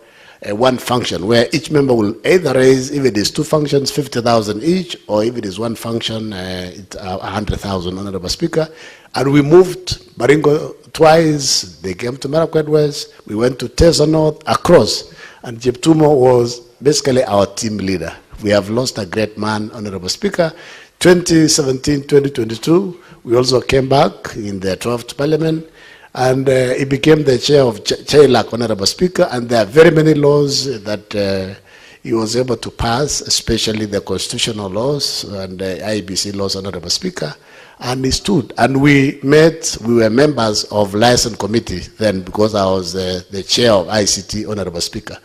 1 function, where each member will either raise, if it is 2 functions, 50,000 each, or if it is 1 function, it's 100,000, Honorable Speaker. And we moved Baringo twice. They came to Marakwet West. We went to Tesa North, across. And Cheptumo was basically our team leader. We have lost a great man, Honorable Speaker. 2017, 2022, we also came back in the 12th Parliament. And he became the chair of CHAILAC, Honorable Speaker, and there are very many laws that he was able to pass, especially the constitutional laws and the IBC laws, Honorable Speaker, and he stood. And we met, we were members of Liaison Committee then, because I was the chair of ICT, Honorable Speaker.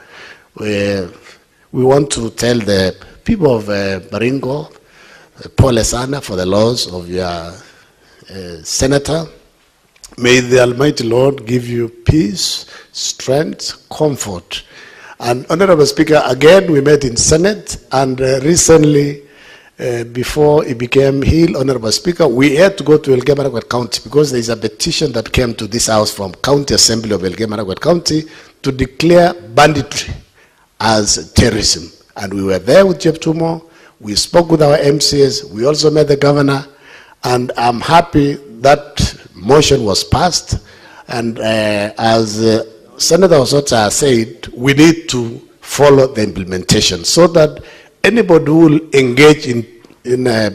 We want to tell the people of Baringo, Pole sana for the laws of your senator. May the Almighty Lord give you peace, strength, comfort. And Honorable Speaker, again we met in Senate, and recently, before he became healed, Honorable Speaker, we had to go to Elgeyo-Marakwet County because there is a petition that came to this house from County Assembly of Elgeyo-Marakwet County to declare banditry as terrorism. And we were there with Cheptumo. We spoke with our MCs. We also met the governor, and I'm happy that motion was passed, and as Senator Osota said, we need to follow the implementation so that anybody who will engage in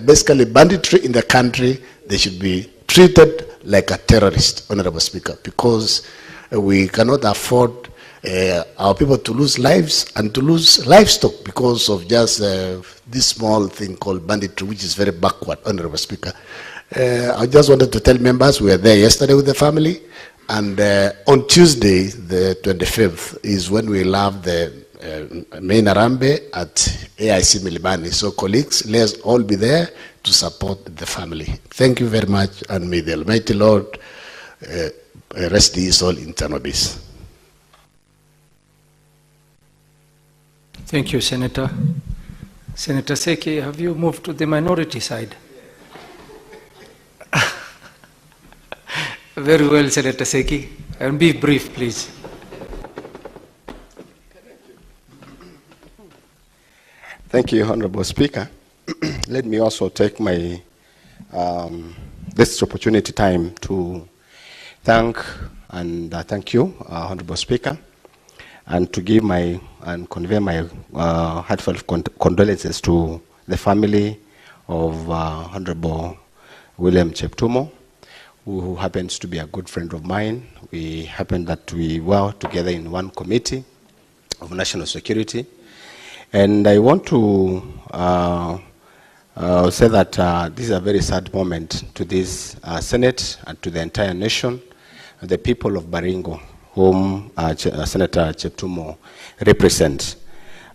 basically banditry in the country, they should be treated like a terrorist, Honorable Speaker, because we cannot afford our people to lose lives and to lose livestock because of just this small thing called banditry, which is very backward, Honorable Speaker. I just wanted to tell members we were there yesterday with the family, and on Tuesday, the 25th, is when we will have the main Arambe at AIC Milimani. So colleagues, let's all be there to support the family. Thank you very much, and may the Almighty Lord rest his soul in eternal peace. Thank you, Senator. Senator Seki, have you moved to the minority side? Very well, Senator Seki. And be brief, please. Thank you, Honorable Speaker. Let me also take my this opportunity time to thank you, Honorable Speaker, and to give and convey my heartfelt condolences to the family of Honorable William Cheptumo, who happens to be a good friend of mine. We happened that we were together in one committee of national security. And I want to say that this is a very sad moment to this Senate and to the entire nation, the people of Baringo, whom Senator Cheptumo represents.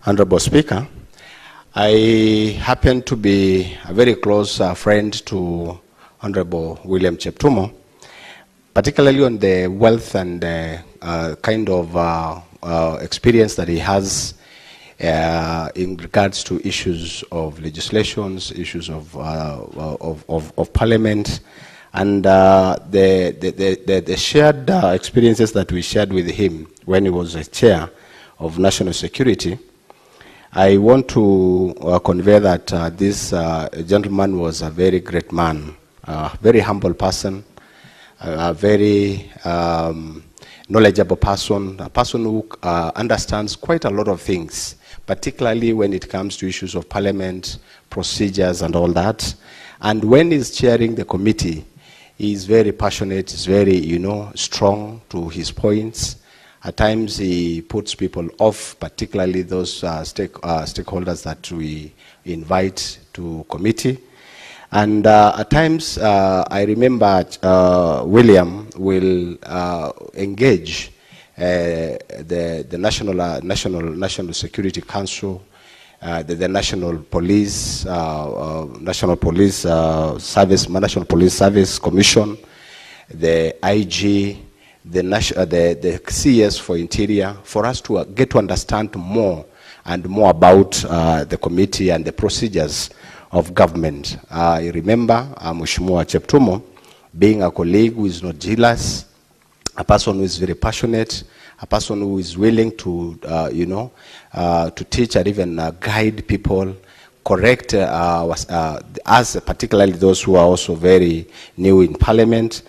Honorable Speaker, I happen to be a very close friend to Honorable William Cheptumo, particularly on the wealth and kind of experience that he has in regards to issues of legislations, issues of parliament, and the shared experiences that we shared with him when he was a chair of national security. I want to convey that this gentleman was a very great man, a very humble person, a very knowledgeable person, a person who understands quite a lot of things, particularly when it comes to issues of parliament, procedures and all that. And when he's chairing the committee, he's very passionate, he's very, strong to his points. At times he puts people off, particularly those stakeholders that we invite to committee. And at times, I remember William will engage the National Security Council, the National Police Service Commission, the IG, the CS for Interior, for us to get to understand more and more about the committee and the procedures of government. I remember Mheshimiwa Cheptumo being a colleague who is not jealous, a person who is very passionate, a person who is willing to, to teach and even guide people, correct us, particularly those who are also very new in Parliament.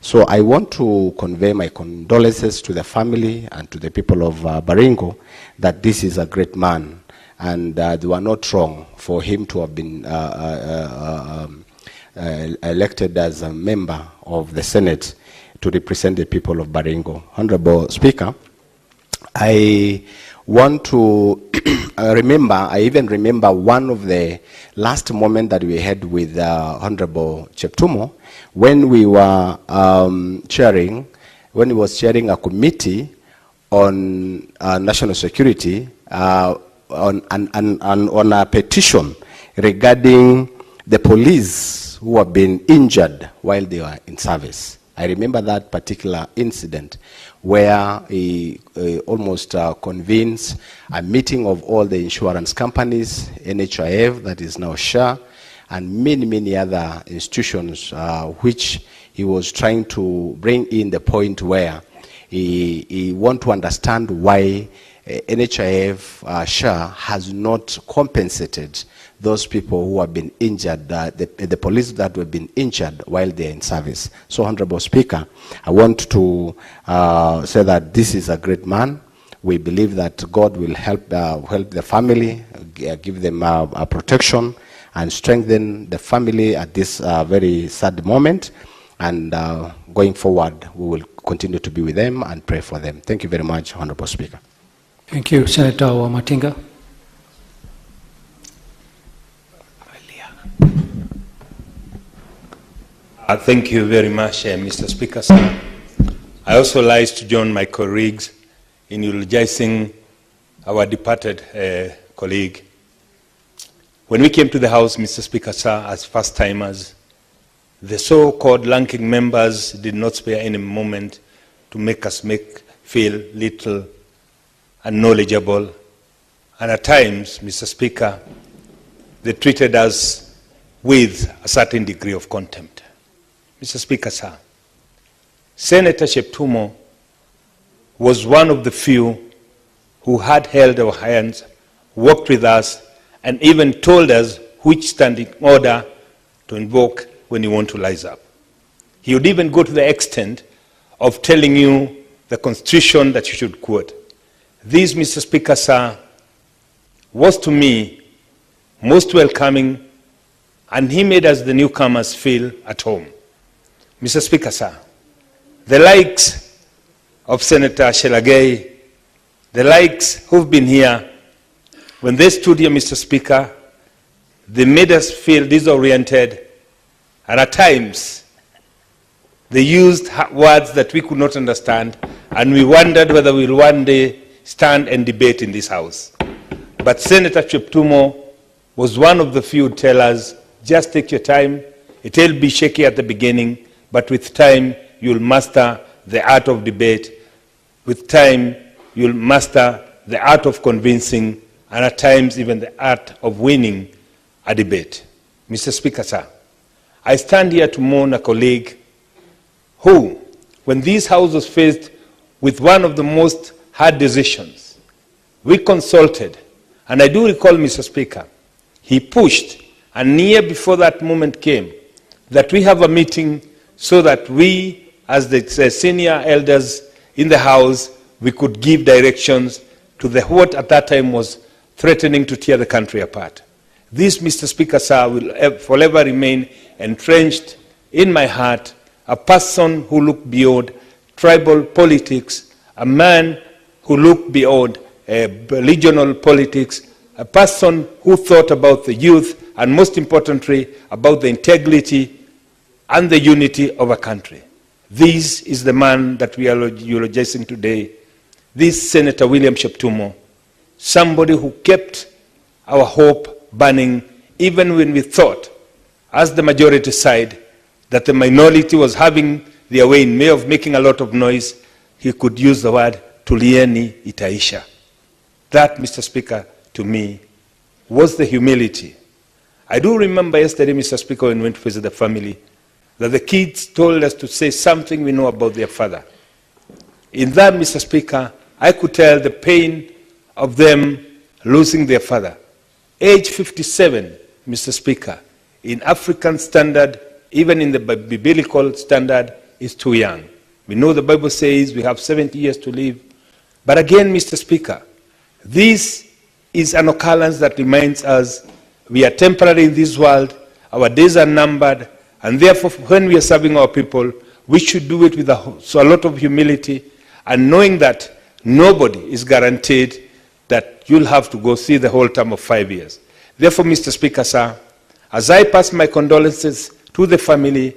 So I want to convey my condolences to the family and to the people of Baringo that this is a great man, and they were not wrong for him to have been elected as a member of the Senate to represent the people of Baringo. Honorable Speaker, I want to I even remember one of the last moments that we had with Honorable Cheptumo when we were when he was chairing a committee on national security on a petition regarding the police who have been injured while they were in service. I remember that particular incident where he almost convenes a meeting of all the insurance companies, NHIF, that is now SHA, and many other institutions, which he was trying to bring in the point where he want to understand why NHIF, SHA, has not compensated those people who have been injured, the police that have been injured while they're in service. So, Honorable Speaker, I want to say that this is a great man. We believe that God will help the family, give them protection, and strengthen the family at this very sad moment. And going forward, we will continue to be with them and pray for them. Thank you very much, Honorable Speaker. Thank you, Senator Wamatinga. Thank you very much, Mr. Speaker, sir. I also like to join my colleagues in eulogizing our departed colleague. When we came to the House, Mr. Speaker, sir, as first-timers, the so-called ranking members did not spare any moment to make us feel little and knowledgeable. And at times, Mr. Speaker, they treated us with a certain degree of contempt. Mr. Speaker, sir, Senator Cheptumo was one of the few who had held our hands, worked with us, and even told us which standing order to invoke when you want to rise up. He would even go to the extent of telling you the Constitution that you should quote. This, Mr. Speaker, sir, was to me most welcoming and he made us the newcomers feel at home. Mr. Speaker, sir, the likes of Senator Shelagay, the likes who've been here, when they stood here, Mr. Speaker, they made us feel disoriented, and at times they used words that we could not understand, and we wondered whether we'll one day stand and debate in this House. But Senator Cheptumo was one of the few who tell us, just take your time. It will be shaky at the beginning, but with time, you'll master the art of debate. With time, you'll master the art of convincing, and at times even the art of winning a debate. Mr. Speaker, sir, I stand here to mourn a colleague who, when this House was faced with one of the most hard decisions, we consulted, and I do recall, Mr. Speaker, he pushed, and near before that moment came, that we have a meeting so that we, as the senior elders in the House, we could give directions to the what at that time was threatening to tear the country apart. This, Mr. Speaker, sir, will forever remain entrenched in my heart, a person who looked beyond tribal politics, a man who looked beyond regional politics, a person who thought about the youth, and most importantly, about the integrity and the unity of a country. This is the man that we are eulogizing today, this Senator William Cheptumo, somebody who kept our hope burning even when we thought, as the majority side, that the minority was having their way in way of making a lot of noise. He could use the word tulieni itaisha. That, Mr. Speaker, to me, was the humility. I do remember yesterday, Mr. Speaker, when we went to visit the family, that the kids told us to say something we know about their father. In that, Mr. Speaker, I could tell the pain of them losing their father. Age 57, Mr. Speaker, in African standard, even in the biblical standard, is too young. We know the Bible says we have 70 years to live. But again, Mr. Speaker, this is an occurrence that reminds us we are temporary in this world, our days are numbered, and therefore when we are serving our people, we should do it with a lot of humility, and knowing that nobody is guaranteed that you'll have to go through the whole term of 5 years. Therefore, Mr. Speaker, sir, as I pass my condolences to the family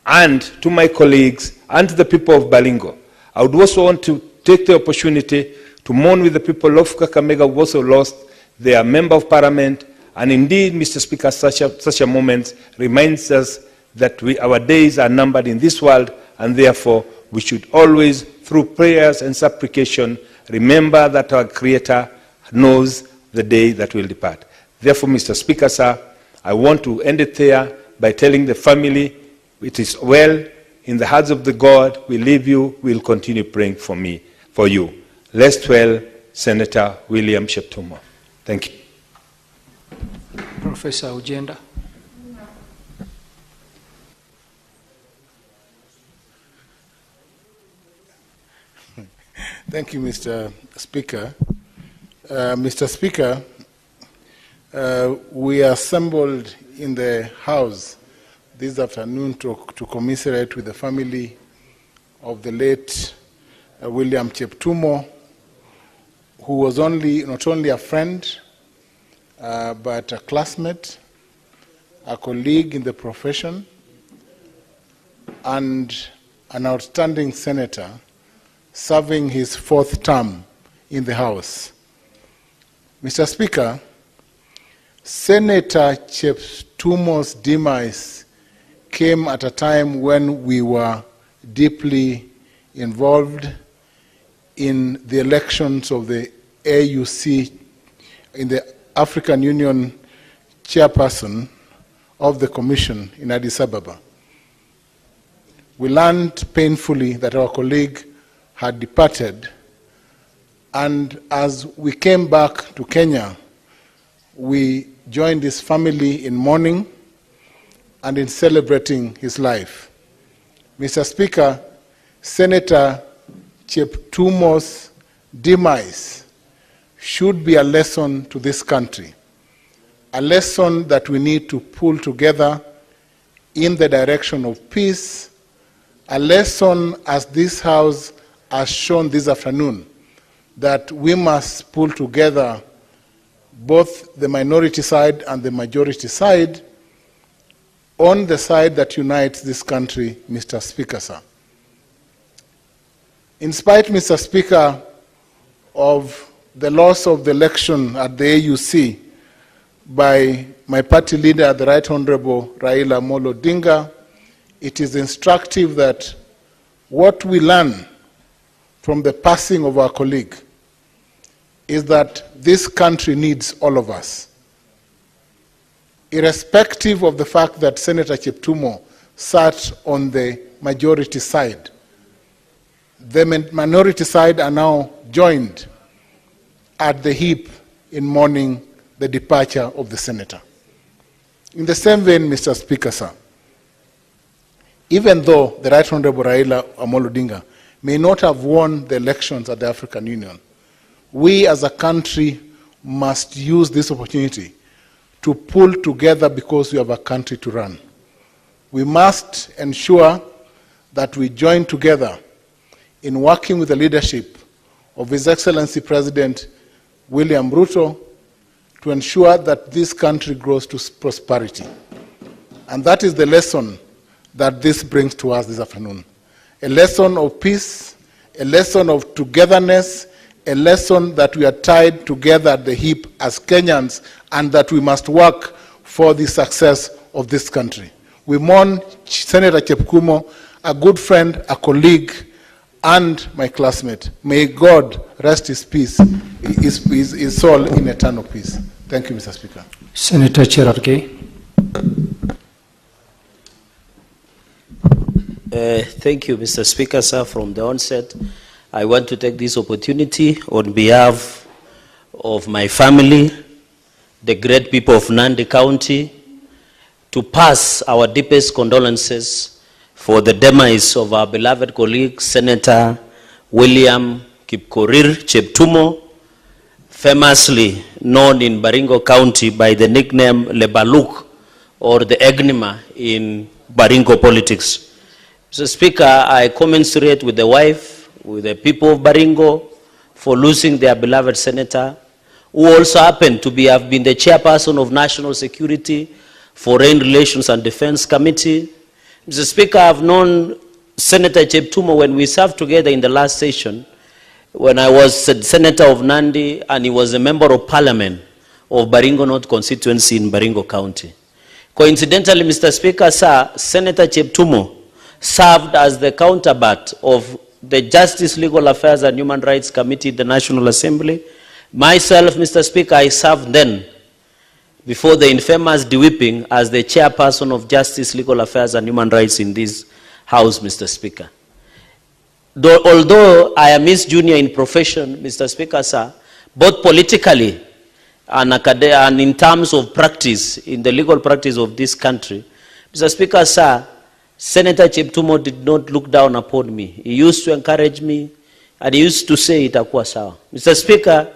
and to my colleagues and to the people of Balingo, I would also want to take the opportunity to mourn with the people of Kakamega who also lost their member of parliament. And indeed, Mr. Speaker, such a moment reminds us that our days are numbered in this world, and therefore we should always, through prayers and supplication, remember that our Creator knows the day that we'll depart. Therefore, Mr. Speaker, sir, I want to end it there by telling the family, it is well, in the hands of the God, we leave you, we'll continue praying for you. Rest well, Senator William Cheptumo. Thank you. Professor Ujenda. Thank you, Mr. Speaker. Mr. Speaker, we are assembled in the House this afternoon to commiserate with the family of the late William Cheptumo, who was not only a friend, but a classmate, a colleague in the profession, and an outstanding senator serving his 4th term in the House. Mr. Speaker, Senator Cheptumo's demise came at a time when we were deeply involved in the elections of the AUC, in the African Union chairperson of the Commission in Addis Ababa. We learned painfully that our colleague had departed, and as we came back to Kenya, we joined his family in mourning and in celebrating his life. Mr. Speaker, Senator Cheptumo's demise should be a lesson to this country. a lesson that we need to pull together in the direction of peace, a lesson as this House has shown this afternoon, that we must pull together both the minority side and the majority side on the side that unites this country, Mr. Speaker, sir. In spite, Mr. Speaker, of the loss of the election at the AUC by my party leader, the Right Honorable Raila Amolo Odinga, it is instructive that what we learn from the passing of our colleague is that this country needs all of us. Irrespective of the fact that Senator Cheptumo sat on the majority side, the minority side are now joined at the hip in mourning the departure of the senator. In the same vein, Mr. Speaker, sir, even though the Right Honorable Raila Amolo Odinga may not have won the elections at the African Union, we as a country must use this opportunity to pull together because we have a country to run. We must ensure that we join together in working with the leadership of His Excellency President William Ruto to ensure that this country grows to prosperity. And that is the lesson that this brings to us this afternoon. A lesson of peace, a lesson of togetherness, a lesson that we are tied together at the hip as Kenyans and that we must work for the success of this country. We mourn Senator Chepkumo, a good friend, a colleague, and my classmate. May God rest his peace, his soul in eternal peace. Thank you, Mr. Speaker. Senator Cherargei. Thank you, Mr. Speaker, sir. From the onset, I want to take this opportunity on behalf of my family, the great people of Nandi County, to pass our deepest condolences for the demise of our beloved colleague, Senator William Kipkorir Cheptumo, famously known in Baringo County by the nickname Lebaluk, or the Egnima in Baringo politics. Mr. Speaker, I commiserate with the wife, with the people of Baringo for losing their beloved senator, who also happened to have been the chairperson of National Security, Foreign Relations and Defense Committee. Mr. Speaker, I've known Senator Cheptumo when we served together in the last session, when I was Senator of Nandi and he was a member of Parliament of Baringo North constituency in Baringo County. Coincidentally, Mr. Speaker, sir, Senator Cheptumo served as the counterpart of the Justice, Legal Affairs and Human Rights Committee, the National Assembly. Myself, Mr. Speaker, I served then, before the infamous de-whipping, as the chairperson of Justice, Legal Affairs and Human Rights in this House, Mr. Speaker. Although I am his junior in profession, Mr. Speaker, sir, both politically and in terms of practice, in the legal practice of this country, Mr. Speaker, sir, Senator Cheptumo did not look down upon me. He used to encourage me, and he used to say, itakuwa sawa. Mr. Speaker,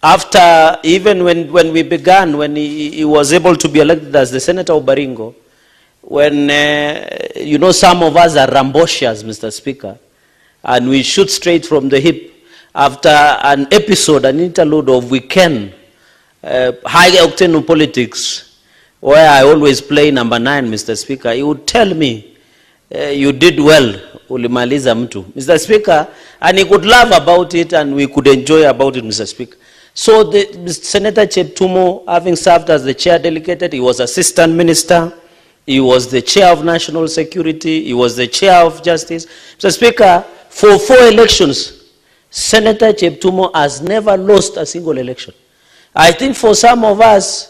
after, even when we began, when he was able to be elected as the Senator of Baringo, when, you know, some of us are rambunctious, Mr. Speaker, and we shoot straight from the hip, after an episode, an interlude of weekend, high-octane politics, where I always play number 9, Mr. Speaker, he would tell me, you did well, ulimaliza mtu. Mr. Speaker, and he could laugh about it and we could enjoy about it, Mr. Speaker. So Senator Cheptumo, having served as the chair delegate, he was assistant minister, he was the chair of national security, he was the chair of justice. Mr. Speaker, for 4 elections, Senator Cheptumo has never lost a single election. I think for some of us,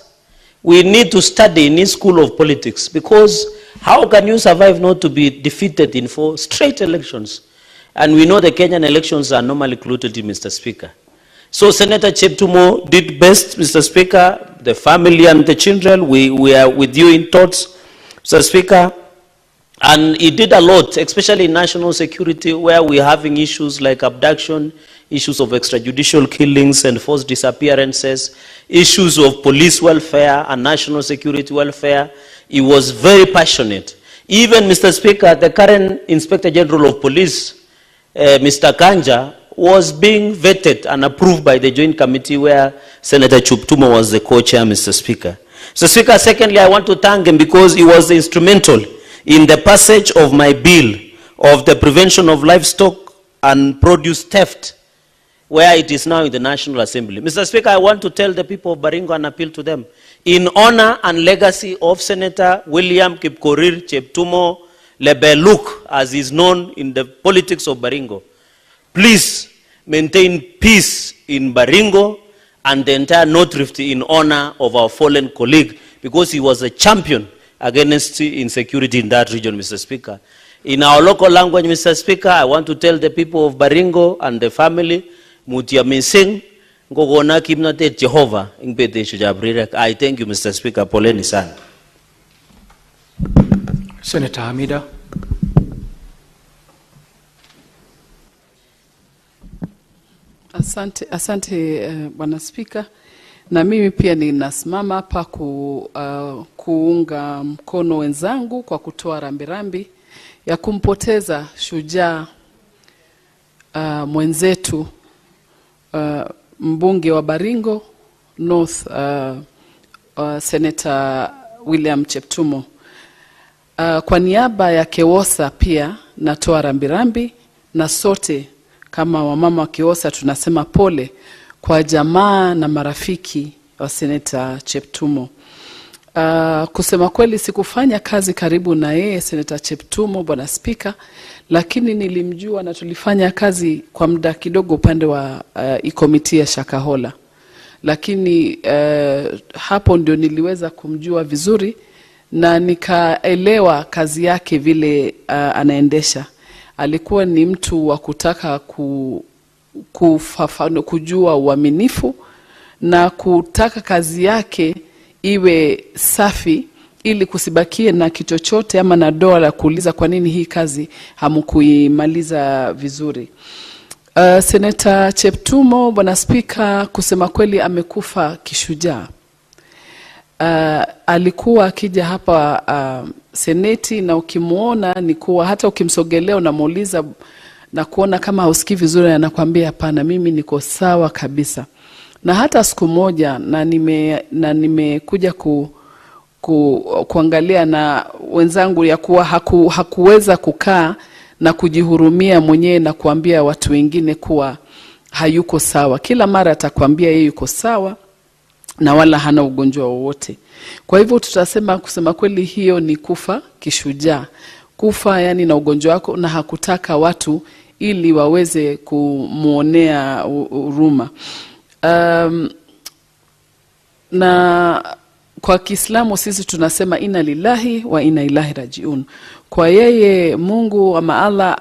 we need to study in his school of politics, because how can you survive not to be defeated in 4 straight elections? And we know the Kenyan elections are normally closely, Mr. Speaker. So Senator Cheptumo did best, Mr. Speaker. The family and the children, we are with you in thoughts, Mr. Speaker. And he did a lot, especially in national security, where we're having issues like abduction, issues of extrajudicial killings and forced disappearances, issues of police welfare and national security welfare. He was very passionate. Even, Mr. Speaker, the current Inspector General of Police, Mr. Kanja, was being vetted and approved by the Joint Committee where Senator Chumo was the co-chair, Mr. Speaker. So, Speaker, secondly, I want to thank him because he was instrumental in the passage of my bill of the prevention of livestock and produce theft, where it is now in the National Assembly. Mr. Speaker, I want to tell the people of Baringo and appeal to them. In honor and legacy of Senator William Kipkorir Cheptumo Lebeluk, as is known in the politics of Baringo, please maintain peace in Baringo and the entire North Rift in honor of our fallen colleague, because he was a champion against insecurity in that region, Mr. Speaker. In our local language, Mr. Speaker, I want to tell the people of Baringo and the family, Mutia Mising, Ngogona Kimnate Jehovah, I thank you, Mr. Speaker. Poleni sana. Senator Hamida. Asante Bwana Spika, na mimi pia ninasimama hapa kuunga mkono wenzangu kwa kutoa rambirambi ya kumpoteza shujaa mwenzetu mbunge wa Baringo North, Senator William Cheptumo. Kwa niaba ya Kewosa pia natoa rambirambi, na sote kama wamama wa Kewosa tunasema pole kwa jamaa na marafiki wa Senator Cheptumo. Kusema kweli sikufanya kazi karibu na yeye Senator Cheptumo, Bwana Spika, lakini nilimjua na tulifanya kazi kwa muda kidogo upande wa komiti ya Shakahola. Lakini hapo ndio niliweza kumjua vizuri na nikaelewa kazi yake vile anaendesha. Alikuwa ni mtu wa kutaka kujua uaminifu na kutaka kazi yake iwe safi, ili kusibakie na kichochote ama na doa la kuuliza kwa nini hii kazi hamkuimaliza vizuri. Senator Cheptumo, Bwana Spika, kusema kweli amekufa kishujaa. Alikuwa akija hapa seneti, na ukimuona ni kuwa hata ukimsogelea unamuuliza na kuona kama hausikii vizuri, anakuambia hapana, mimi niko sawa kabisa. Na hata siku moja na nimekuja kuangalia na wenzangu ya kuwa hakuweza kukaa na kujihurumia mwenyewe na kuambia watu wengine kuwa hayuko sawa. Kila mara atakwambia yeye yuko sawa na wala hana ugonjwa wowote. Kwa hivyo tutasema, kusema kweli, hiyo ni kufa kishujaa. Kufa yani na ugonjwa wako, na hakutaka watu ili waweze kumuonea huruma. Na kwa Kiislamu sisi tunasema inna lillahi wa inna ilaihi rajiun. Kwa yeye Mungu ama Allah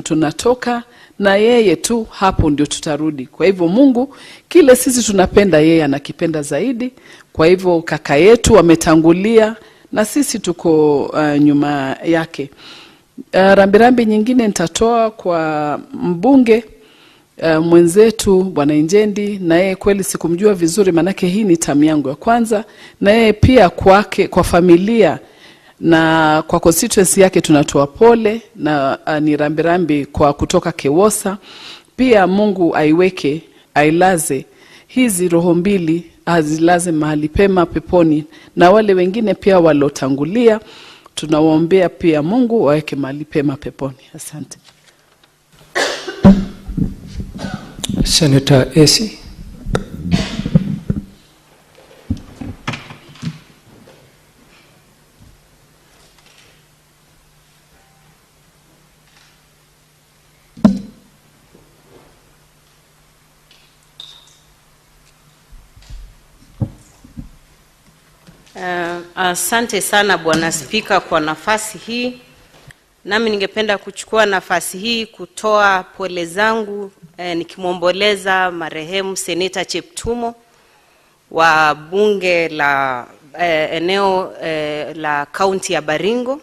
tunatoka, na yeye tu hapo ndio tutarudi. Kwa hivyo Mungu, kile sisi tunapenda yeye anakipenda zaidi. Kwa hivyo kaka yetu ametangulia na sisi tuko nyuma yake. Rambirambi nyingine nitatoa kwa mbunge mwenzetu Bwana Injendi, na yeye kweli sikumjua vizuri, manake hii ni tamu yangu ya kwanza, na yeye pia kwake, kwa familia na kwa constituency yake tunatoa pole, na ni rambirambi kwa kutoka Kewosa. Pia Mungu aiweke, ailaze hizi roho mbili, azilaze mahali pema peponi, na wale wengine pia walotangulia tunawaombea pia Mungu waweke mahali pema peponi. Asante. Senator Esi. Asante sana Bwana Spika kwa nafasi hii. Nami ningependa kuchukua nafasi hii kutoa pole zangu nikimwomboleza marehemu Senator Cheptumo wa bunge la eneo la kaunti ya Baringo.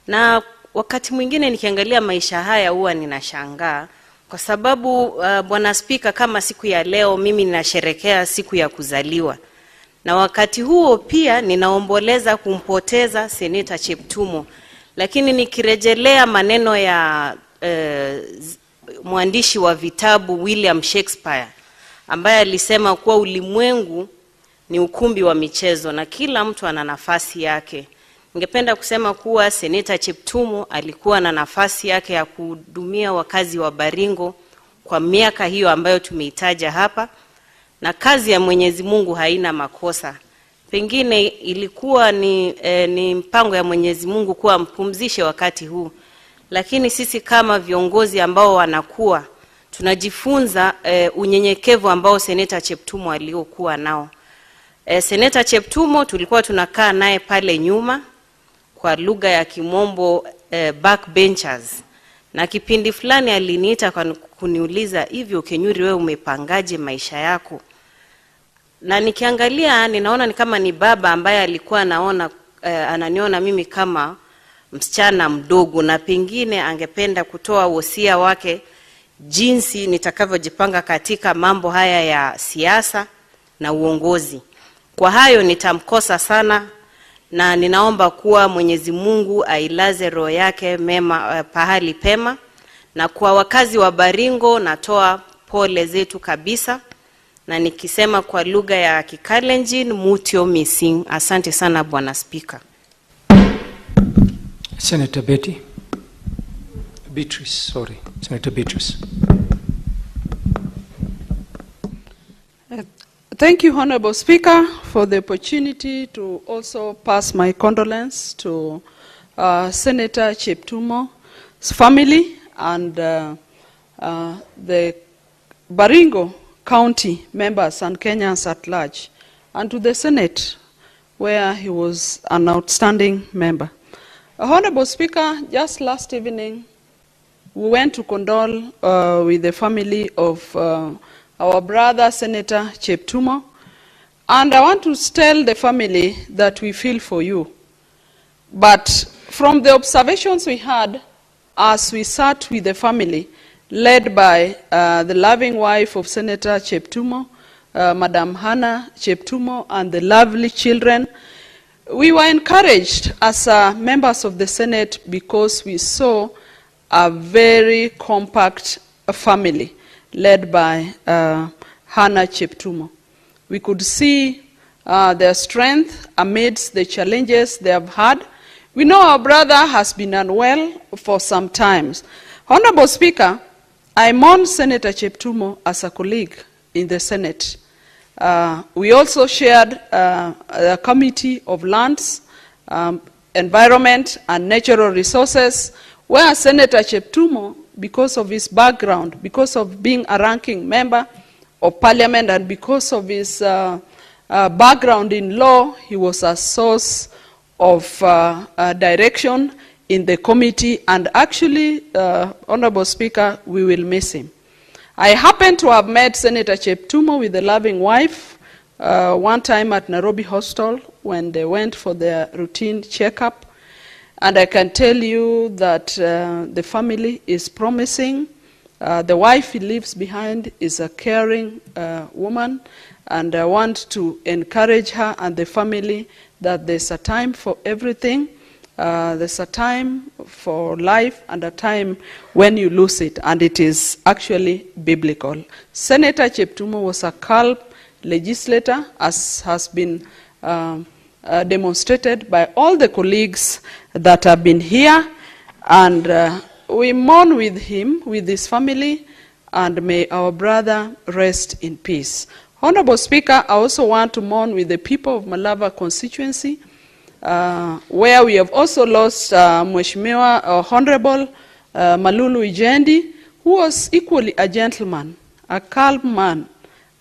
Na wakati mwingine nikiangalia maisha haya huwa ninashangaa kwa sababu Bwana Spika, kama siku ya leo mimi ninasherekea siku ya kuzaliwa, na wakati huo pia ninaomboleza kumpoteza Seneta Cheptumo. Lakini nikirejelea maneno ya mwandishi wa vitabu William Shakespeare, ambaye alisema kuwa ulimwengu ni ukumbi wa michezo na kila mtu ana nafasi yake. Ningependa kusema kuwa Seneta Cheptumo alikuwa na nafasi yake ya kuhudumia wakazi wa Baringo kwa miaka hiyo ambayo tumeitaja hapa, na kazi ya Mwenyezi Mungu haina makosa. Pengine ilikuwa ni mpango ya Mwenyezi Mungu kuwa mpumzishe wakati huu, lakini sisi kama viongozi ambao wanakuwa tunajifunza unyenyekevu ambao Seneta Cheptumo aliokuwa nao. Seneta Cheptumo tulikuwa tunakaa naye pale nyuma, kwa lugha ya Kimombo backbenchers, na kipindi fulani aliniita kuniuliza, hivyo Kenyuri wewe umepangaje maisha yako? Na nikiangalia ninaona ni kama ni baba ambaye alikuwa ananiona mimi kama msichana mdogo, na pengine angependa kutoa wosia wake jinsi nitakavyojipanga katika mambo haya ya siasa na uongozi. Kwa hayo nitamkosa sana, na ninaomba kuwa Mwenyezi Mungu ailaze roho yake mema pahali pema, na kwa wakazi wa Baringo natoa pole zetu kabisa, na nikisema kwa lugha ya Kikalenjin mutio missing. Asante sana Bwana Spika. Senator Senator Beatrice. Thank you, Honorable Speaker, for the opportunity to also pass my condolence to Senator Cheptumo's family and the Baringo County members and Kenyans at large, and to the Senate, where he was an outstanding member. Honorable Speaker, just last evening, we went to condole with the family of our brother Senator Cheptumo, and I want to tell the family that we feel for you. But from the observations we had as we sat with the family, led by the loving wife of Senator Cheptumo, Madam Hannah Cheptumo, and the lovely children, we were encouraged as members of the Senate because we saw a very compact family led by Hannah Cheptumo. We could see their strength amidst the challenges they have had. We know our brother has been unwell for some times. Honorable Speaker, I mourn Senator Cheptumo as a colleague in the Senate. We also shared a committee of lands, environment, and natural resources, where Senator Cheptumo, because of his background, because of being a ranking member of parliament, and because of his background in law, he was a source of direction in the committee, and actually, Honorable Speaker, we will miss him. I happened to have met Senator Cheptumo with the loving wife one time at Nairobi Hostel when they went for their routine checkup. And I can tell you that the family is promising. The wife he leaves behind is a caring woman, and I want to encourage her and the family that there's a time for everything. There's a time for life and a time when you lose it, and it is actually biblical. Senator Cheptumo was a calm legislator, as has been demonstrated by all the colleagues that have been here, and we mourn with him, with his family, and may our brother rest in peace. Honorable Speaker, I also want to mourn with the people of Malava constituency, where we have also lost Mheshimiwa Honorable Malulu Ijendi, who was equally a gentleman, a calm man,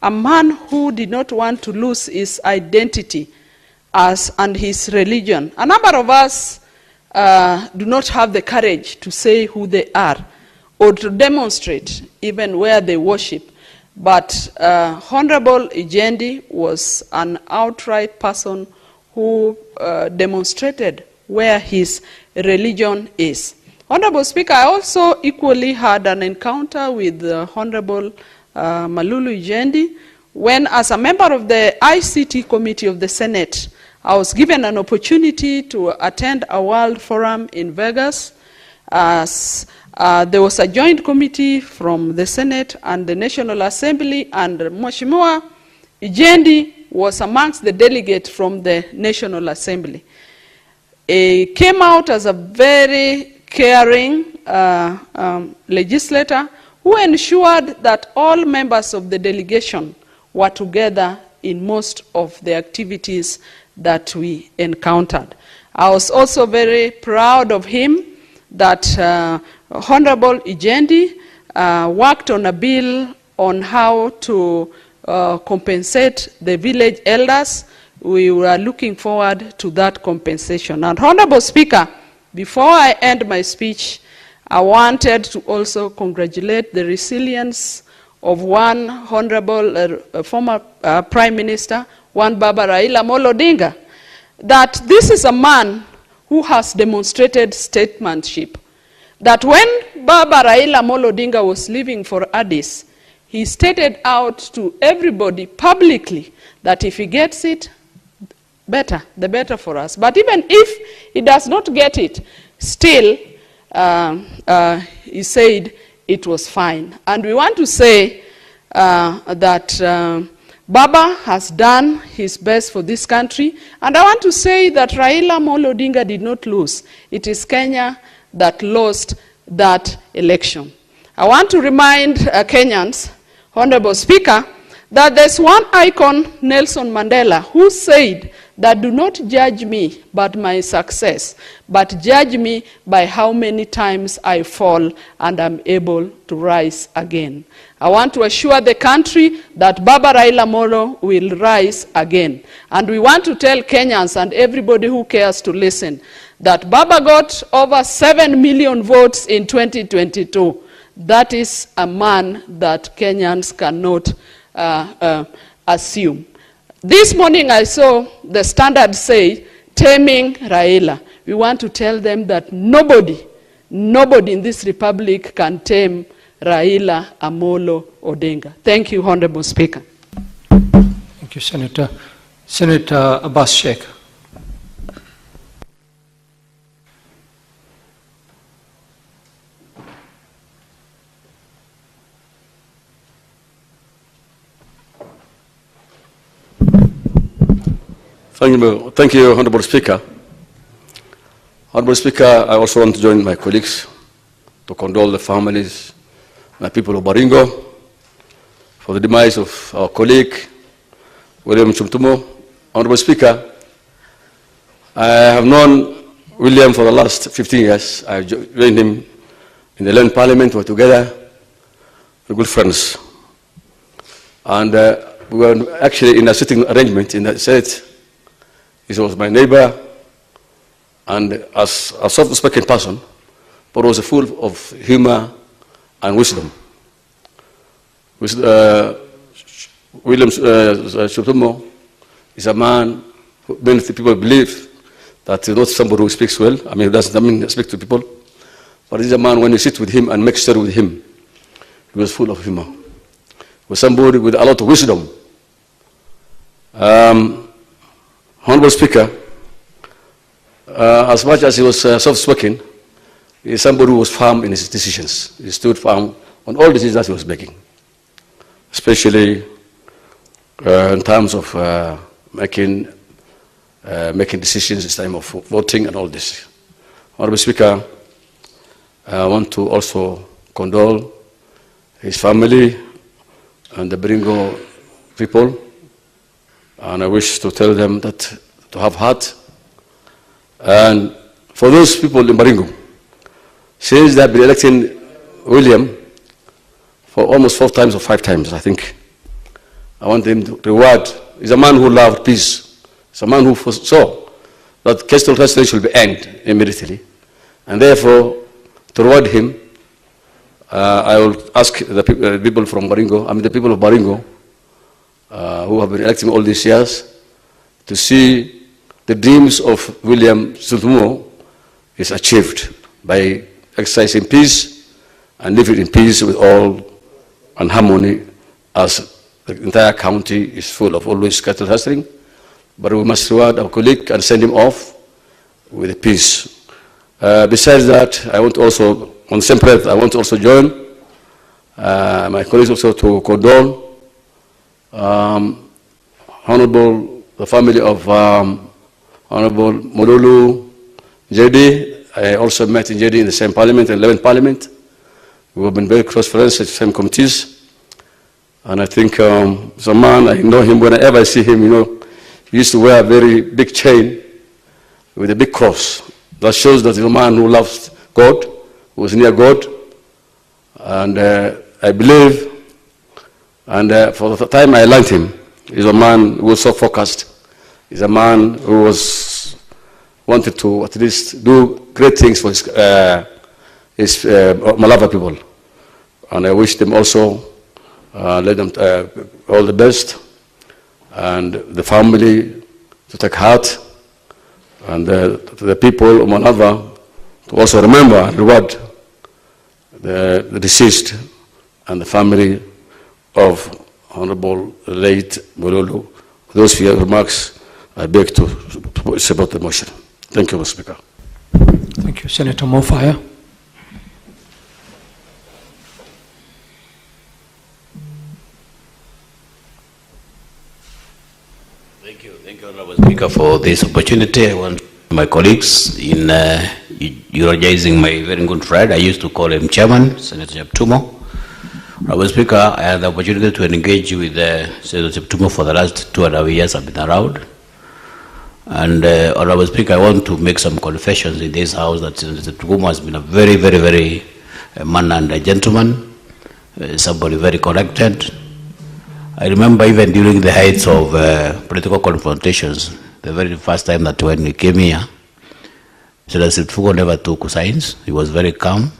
a man who did not want to lose his identity and his religion. A number of us do not have the courage to say who they are or to demonstrate even where they worship. But Honorable Ijendi was an outright person who demonstrated where his religion is. Honorable Speaker, I also equally had an encounter with Honorable Malulu Ijendi when, as a member of the ICT Committee of the Senate, I was given an opportunity to attend a World Forum in Vegas. There was a joint committee from the Senate and the National Assembly, and Mheshimiwa Ijendi was amongst the delegates from the National Assembly. He came out as a very caring legislator who ensured that all members of the delegation were together in most of the activities that we encountered. I was also very proud of him that Honorable Ijendi worked on a bill on how to compensate the village elders. We were looking forward to that compensation. And Honorable Speaker, before I end my speech, I wanted to also congratulate the resilience of one honorable former Prime Minister, one Baba Raila Amolo Odinga, that this is a man who has demonstrated statesmanship. That when Baba Raila Amolo Odinga was leaving for Addis, he stated out to everybody publicly that if he gets it, better, the better for us. But even if he does not get it, still, he said it was fine. And we want to say that Baba has done his best for this country. And I want to say that Raila Amolo Odinga did not lose. It is Kenya that lost that election. I want to remind Kenyans, Honorable Speaker, that there's one icon, Nelson Mandela, who said that do not judge me by my success, but judge me by how many times I fall and I'm able to rise again. I want to assure the country that Baba Raila Amolo will rise again. And we want to tell Kenyans and everybody who cares to listen that Baba got over 7 million votes in 2022. That is a man that Kenyans cannot assume. This morning I saw the Standard say, taming Raila. We want to tell them that nobody in this republic can tame Raila Amolo Odinga. Thank you, Honorable Speaker. Thank you, Senator. Senator Abbas Sheikh. Thank you, Honorable Speaker. Honorable Speaker, I also want to join my colleagues to condole the families and people of Baringo for the demise of our colleague, William Chumo. Honorable Speaker, I have known William for the last 15 years. I joined him in the Land Parliament. We were together, we're good friends. And we were actually in a sitting arrangement in the Senate. He was my neighbor, and as a soft-spoken person, but was full of humor and wisdom. William Chumo is a man who many people believe that he's not somebody who speaks well. I mean, he doesn't speak to people. But he's a man, when you sit with him and make story with him, he was full of humor. He was somebody with a lot of wisdom. Honorable Speaker, as much as he was soft-spoken, he is somebody who was firm in his decisions. He stood firm on all decisions that he was making, especially in terms of making decisions in time of voting and all this. Honorable Speaker, I want to also condole his family and the Baringo people. And I wish to tell them that to have heart. And for those people in Baringo, since they have been electing William for almost 4 times or 5 times, I think, I want them to reward. He's a man who loved peace. He's a man who foresaw that caste translation should be ended immediately. And therefore, to reward him, I will ask the people from Baringo, the people of Baringo, who have been electing all these years, to see the dreams of William Chumo is achieved by exercise in peace and live in peace with all and harmony, as the entire county is full of always cattle hustling. But we must reward our colleague and send him off with peace. Besides that, I want also, on the same breath, I want to also join my colleagues also to condole Honorable, the family of Honorable Mololu JD. I also met JD in the same parliament, 11th parliament. We have been very close friends at the same committees. And I think he's a man, I know him whenever I see him, you know, he used to wear a very big chain with a big cross. That shows that he's a man who loves God, who is near God. And I believe, and for the time I learned him, he's a man who was so focused. He's a man who wanted to at least do great things for his Malava people. And I wish them also, let them all the best, and the family to take heart, and the people of Malava to also remember and reward the deceased and the family of Honorable late Mololu. Those few remarks, I beg to support the motion. Thank you, Mr. Speaker. Thank you. Senator Mofaya. Thank you, Honorable Speaker, for this opportunity. I want my colleagues in eulogizing my very good friend. I used to call him Chairman, Senator Chumo. Honorable Speaker, I had the opportunity to engage with Senator Chumo for the last 2.5 years I've been around. And Honorable Speaker, I want to make some confessions in this house that Senator Chumo has been a very, very, very man and a gentleman, somebody very connected. I remember even during the heights of political confrontations, the very first time that when he came here, Senator Chumo never took signs. He was very calm.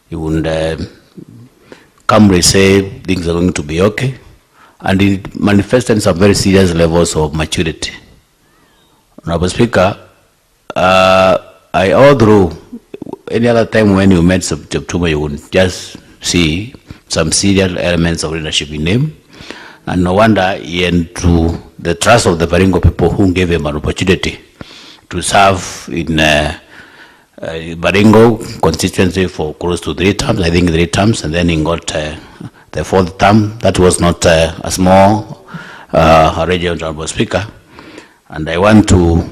He would calmly say things are going to be okay. And he manifested some very serious levels of maturity. Honorable Speaker, although any other time when you met Chumo, you would just see some serious elements of leadership in him. And no wonder he entered the trust of the Baringo people who gave him an opportunity to serve in Baringo constituency for close to 3 terms, I think 3 terms, and then he got the 4th term. That was not a small region, Honorable Speaker. And I want to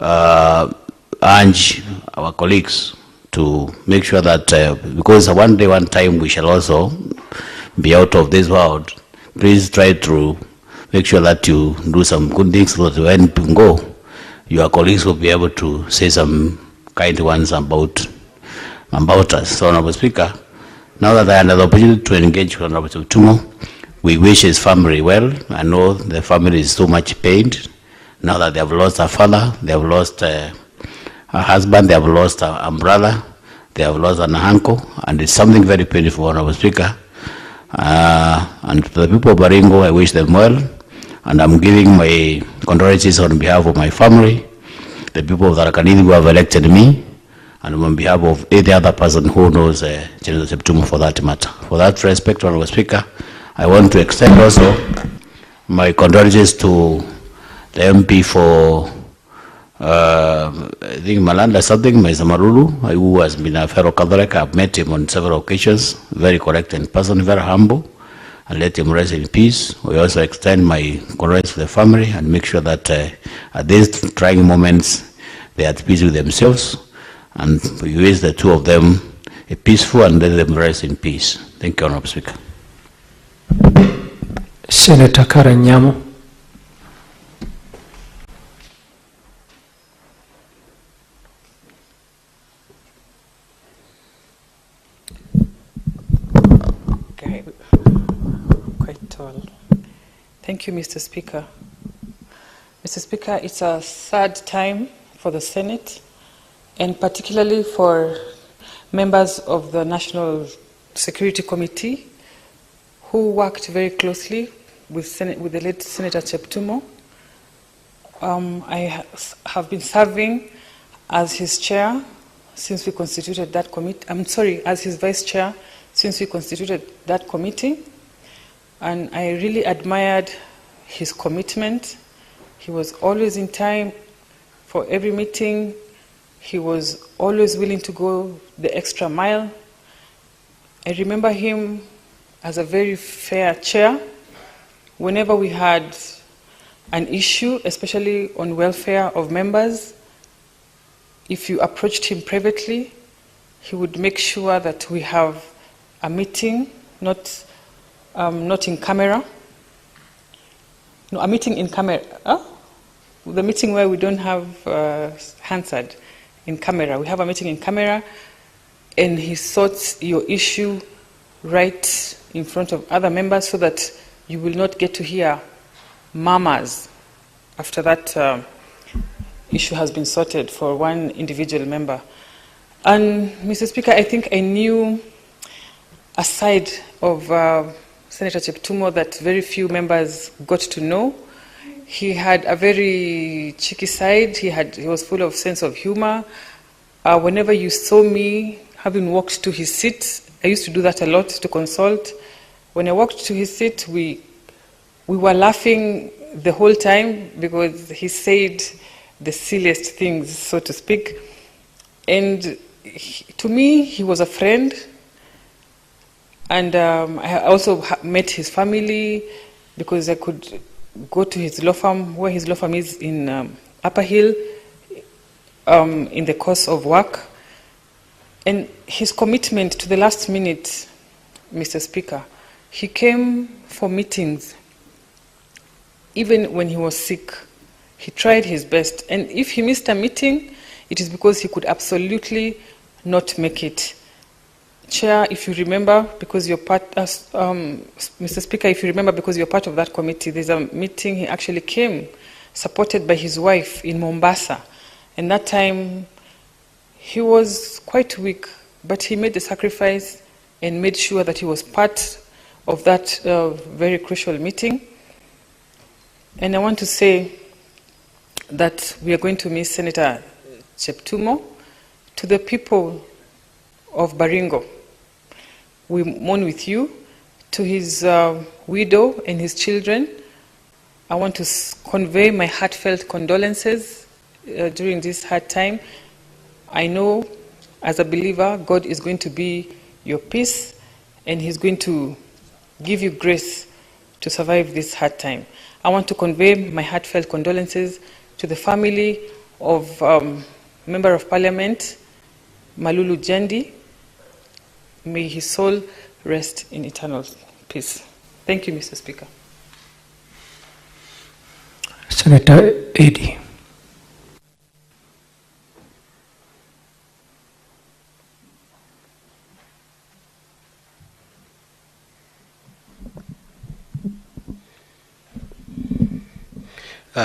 urge our colleagues to make sure that, because one day, one time, we shall also be out of this world, please try to make sure that you do some good things so that when you go, your colleagues will be able to say some kind ones about us. So, Honorable Speaker, now that I had the opportunity to engage with Honorable Chumo, we wish his family well. I know the family is so much pained now that they have lost a father, they have lost a husband, they have lost a brother, they have lost an uncle, and it's something very painful, Honorable Speaker. And to the people of Baringo, I wish them well, and I'm giving my condolences on behalf of my family, the people of Tharaka-Nithi who have elected me, and on behalf of any other person who knows General Chumo for that matter. For that respect, Honorable Speaker, I want to extend also my condolences to the MP for I think Malanda something, Mr. Marulu, who has been a fellow Catholic. I've met him on several occasions, very correct and person, very humble, and let him rest in peace. We also extend my condolences to the family and make sure that at these trying moments, they are at peace with themselves, and we wish the two of them a peaceful and let them rest in peace. Thank you, Honorable Speaker. Senator Karen Nyamo. Okay. Quite tall. Thank you, Mr. Speaker. Mr. Speaker, it's a sad time for the Senate, and particularly for members of the National Security Committee who worked very closely with the late Senator Chumo. I have been serving as his chair since we constituted that committee. I'm sorry, as his vice chair, since we constituted that committee. And I really admired his commitment. He was always in time for every meeting. He was always willing to go the extra mile. I remember him as a very fair chair. Whenever we had an issue, especially on welfare of members, if you approached him privately, he would make sure that we have a meeting, not in camera. No, a meeting in camera. The meeting where we don't have Hansard in camera. We have a meeting in camera, and he sorts your issue right in front of other members so that you will not get to hear murmurs after that issue has been sorted for one individual member. And Mr. Speaker, I think I knew a side of Senator Cheptumo that very few members got to know. He had a very cheeky side. He was full of sense of humor. Whenever you saw me having walked to his seat, I used to do that a lot to consult. When I walked to his seat, we were laughing the whole time because he said the silliest things, so to speak. And to me, he was a friend. And I also met his family because I could go to his law firm, where his law firm is in Upper Hill, in the course of work. And his commitment to the last minute, Mr. Speaker, he came for meetings even when he was sick. He tried his best. And if he missed a meeting, it is because he could absolutely not make it. Chair, if you remember, because you're part, Mr. Speaker, if you remember, because you're part of that committee, there's a meeting he actually came, supported by his wife in Mombasa. And that time, he was quite weak, but he made the sacrifice and made sure that he was part of that very crucial meeting. And I want to say that we are going to miss Senator Cheptumo. To the people of Baringo, we mourn with you. To his widow and his children, I want to convey my heartfelt condolences during this hard time. I know, as a believer, God is going to be your peace, and He's going to give you grace to survive this hard time. I want to convey my heartfelt condolences to the family of Member of Parliament, Malulu Jendi. May his soul rest in eternal peace. Thank you, Mr. Speaker. Senator Eddy.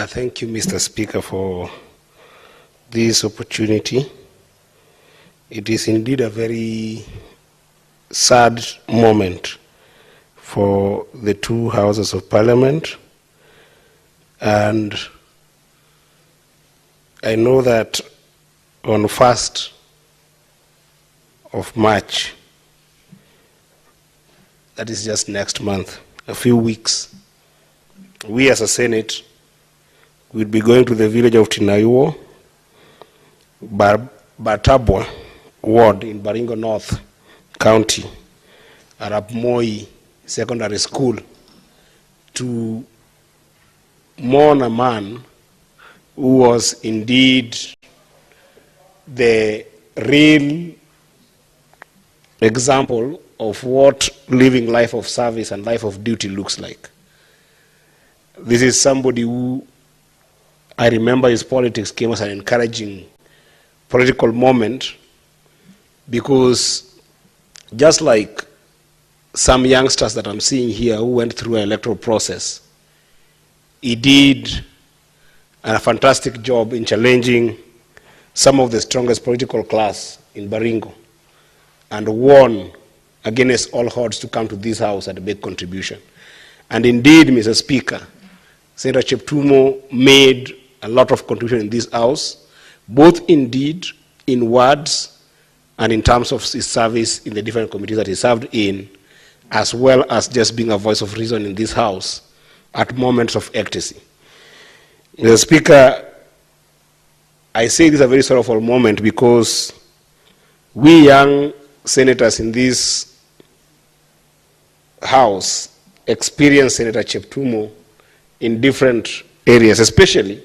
Thank you, Mr. Speaker, for this opportunity. It is indeed a very sad moment for the two houses of Parliament, and I know that on 1st of March, that is just next month, a few weeks, we as a Senate will be going to the village of Tinayuo, Batabwa Ward in Baringo North County, Arab Moi Secondary School, to mourn a man who was indeed the real example of what living life of service and life of duty looks like. This is somebody who, I remember his politics came as an encouraging political moment, because just like some youngsters that I'm seeing here who went through an electoral process, he did a fantastic job in challenging some of the strongest political class in Baringo and won against all odds to come to this house at a big contribution. And indeed, Mr. Speaker, Senator Cheptumo made a lot of contribution in this house, both indeed in words and in terms of his service in the different committees that he served in, as well as just being a voice of reason in this House at moments of ecstasy. Mr. Speaker, I say this is a very sorrowful moment because we young senators in this House experienced Senator Cheptumo in different areas, especially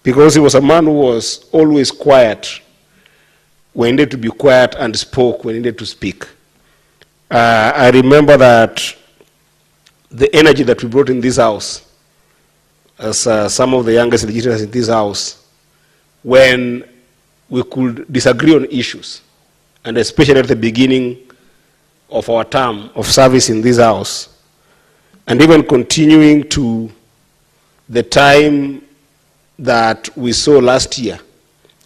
because he was a man who was always quiet when he needed to be quiet and spoke when he needed to speak. I remember that the energy that we brought in this House, as some of the youngest legislators in this House, when we could disagree on issues, and especially at the beginning of our term of service in this House, and even continuing to the time that we saw last year.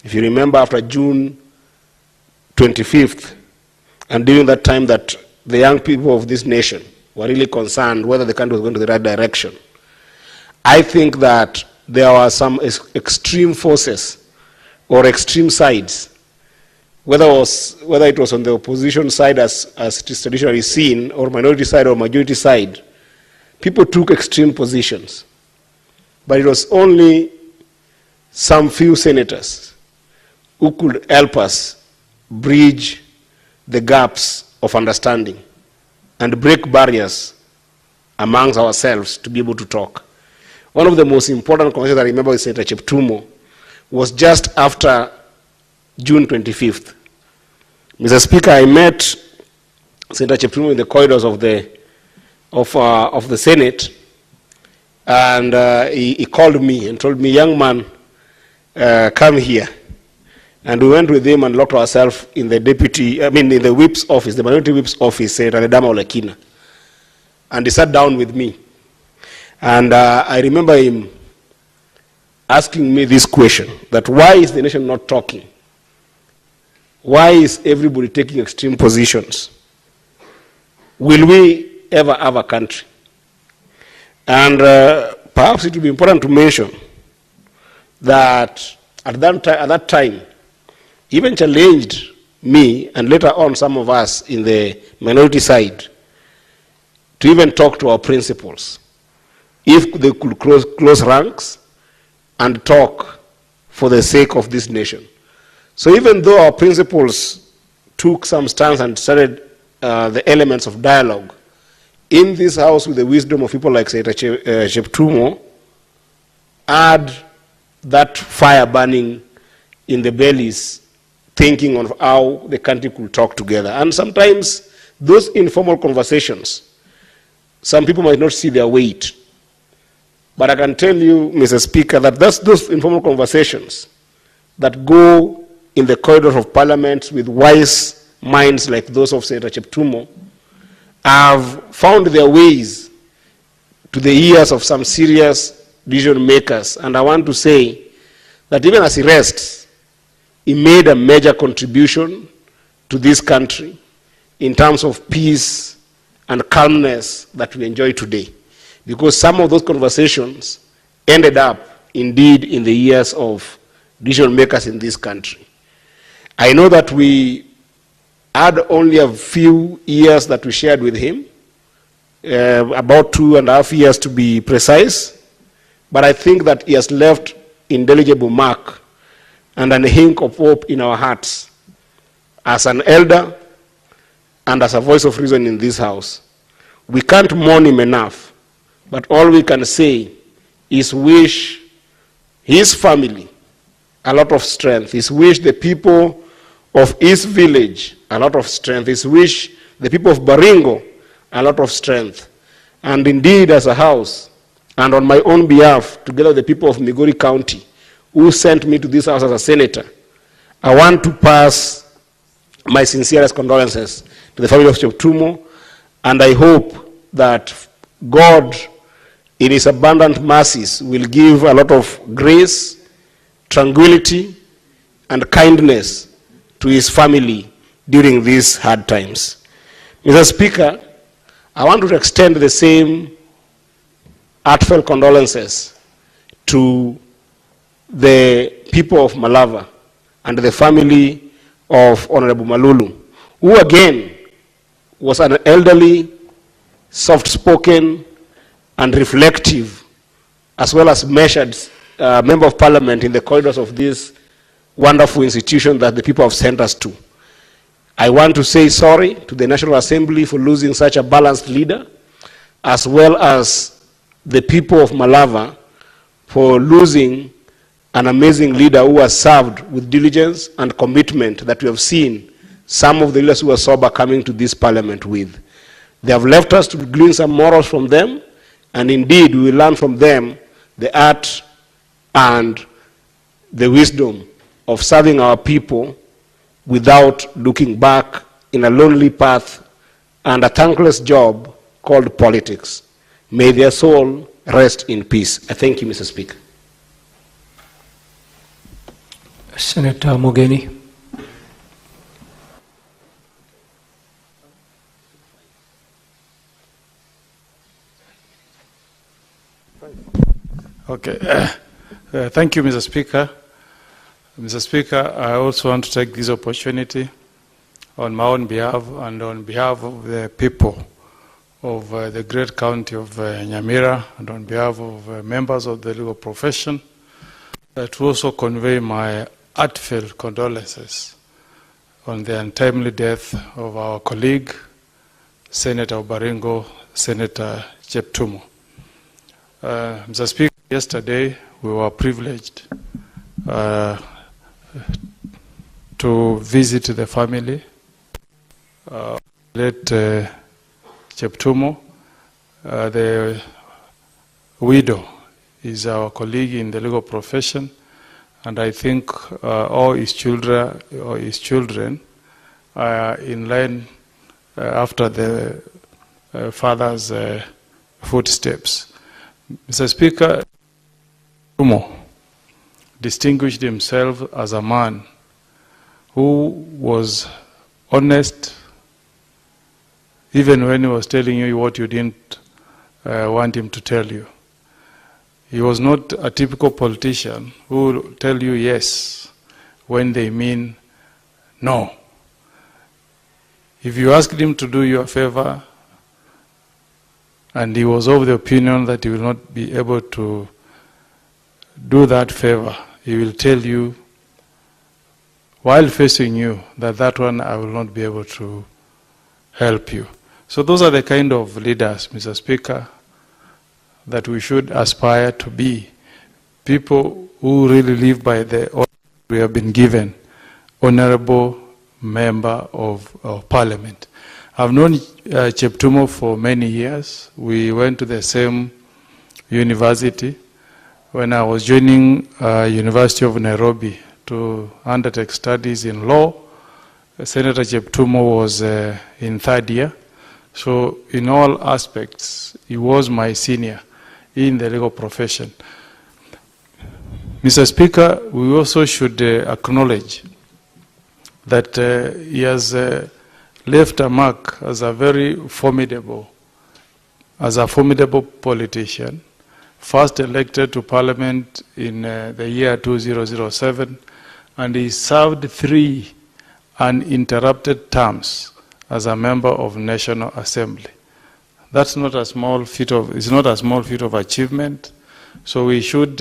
If you remember, after June 25th, and during that time that the young people of this nation were really concerned whether the country was going to the right direction, I think that there were some extreme forces or extreme sides, whether it was on the opposition side as it is traditionally seen, or minority side or majority side. People took extreme positions. But it was only some few senators who could help us bridge the gaps of understanding and break barriers amongst ourselves to be able to talk. One of the most important conversations I remember with Senator Cheptumo was just after June 25th. Mr. Speaker, I met Senator Cheptumo in the corridors of the Senate, and he called me and told me, "Young man, come here." And we went with him and locked ourselves in the in the whip's office, the minority whip's office, Senator Ledama Olekina. And he sat down with me. And I remember him asking me this question, that why is the nation not talking? Why is everybody taking extreme positions? Will we ever have a country? And perhaps it would be important to mention that at that time, he even challenged me, and later on some of us in the minority side, to even talk to our principals, if they could close ranks and talk for the sake of this nation. So even though our principals took some stance and started the elements of dialogue, in this House, with the wisdom of people like Senator Cheptumo, had that fire burning in the bellies, thinking of how the country could talk together. And sometimes those informal conversations, some people might not see their weight. But I can tell you, Mr. Speaker, that those informal conversations that go in the corridors of parliament with wise minds like those of Senator Cheptumo have found their ways to the ears of some serious decision makers. And I want to say that even as he rests, he made a major contribution to this country in terms of peace and calmness that we enjoy today. Because some of those conversations ended up, indeed, in the ears of decision makers in this country. I know that we had only a few years that we shared with him, about 2.5 years to be precise, but I think that he has left indelible mark and an hint of hope in our hearts as an elder and as a voice of reason in this House. We can't mourn him enough, but all we can say is wish his family a lot of strength, is wish the people of his village a lot of strength, is wish the people of Baringo a lot of strength. And indeed, as a House, and on my own behalf, together with the people of Migori County, who sent me to this House as a senator, I want to pass my sincerest condolences to the family of Cheptumo, and I hope that God, in his abundant mercies, will give a lot of grace, tranquility, and kindness to his family during these hard times. Mr. Speaker, I want to extend the same heartfelt condolences to the people of Malava and the family of Honorable Malulu, who again was an elderly, soft-spoken, and reflective, as well as measured member of parliament in the corridors of this wonderful institution that the people have sent us to. I want to say sorry to the National Assembly for losing such a balanced leader, as well as the people of Malava for losing an amazing leader who has served with diligence and commitment that we have seen some of the leaders who are sober coming to this parliament with. They have left us to glean some morals from them, and indeed we will learn from them the art and the wisdom of serving our people without looking back in a lonely path and a thankless job called politics. May their soul rest in peace. I thank you, Mr. Speaker. Senator Mogeni. Okay. Thank you, Mr. Speaker. Mr. Speaker, I also want to take this opportunity on my own behalf and on behalf of the people of the great county of Nyamira and on behalf of members of the legal profession to also convey my heartfelt condolences on the untimely death of our colleague, Senator Baringo, Senator Chumo. Mr. Speaker, yesterday we were privileged to visit the family. Late Chumo, the widow, is our colleague in the legal profession, and I think all his children are in line after the father's footsteps. Mr. Speaker, Chumo distinguished himself as a man who was honest, even when he was telling you what you didn't want him to tell you. He was not a typical politician who will tell you yes when they mean no. If you asked him to do you a favor and he was of the opinion that he will not be able to do that favor, he will tell you while facing you that one I will not be able to help you. So those are the kind of leaders, Mr. Speaker, that we should aspire to be. People who really live by the order we have been given, honorable member of parliament. I've known Chumo for many years. We went to the same university. When I was joining University of Nairobi to undertake studies in law, Senator Chumo was in third year. So in all aspects, he was my senior in the legal profession. Mr. Speaker, we also should acknowledge that he has left a mark as a very formidable politician, first elected to parliament in the year 2007, and he served 3 uninterrupted terms as a member of National Assembly. That's not a small feat of, it's not a small feat of achievement. So we should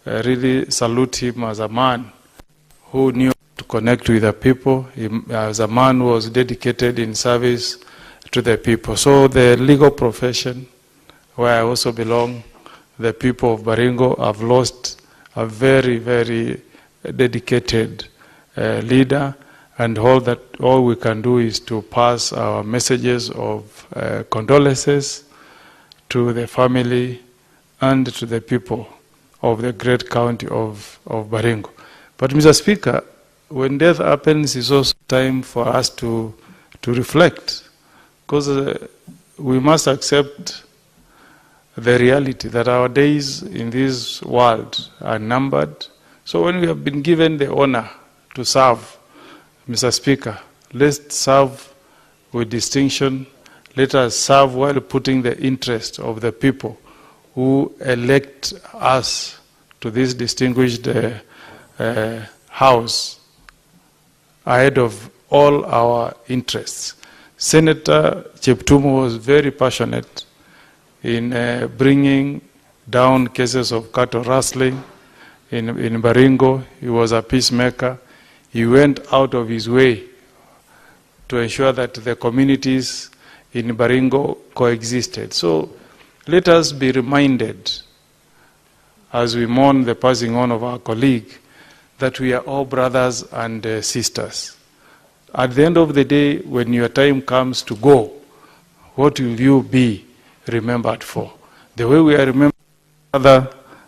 really salute him as a man who knew to connect with the people, as a man who was dedicated in service to the people. So the legal profession, where I also belong, the people of Baringo have lost a very, very dedicated leader, and all we can do is to pass our messages of condolences to the family and to the people of the great county of Baringo. But Mr. Speaker, when death happens, it's also time for us to reflect, because we must accept the reality that our days in this world are numbered. So when we have been given the honor to serve, Mr. Speaker, let's serve with distinction. Let us serve while putting the interest of the people who elect us to this distinguished house ahead of all our interests. Senator Cheptumo was very passionate in bringing down cases of cattle rustling in Baringo. He was a peacemaker. He went out of his way to ensure that the communities in Baringo coexisted. So let us be reminded, as we mourn the passing on of our colleague, that we are all brothers and sisters. At the end of the day, when your time comes to go, what will you be remembered for? The way we are remembered,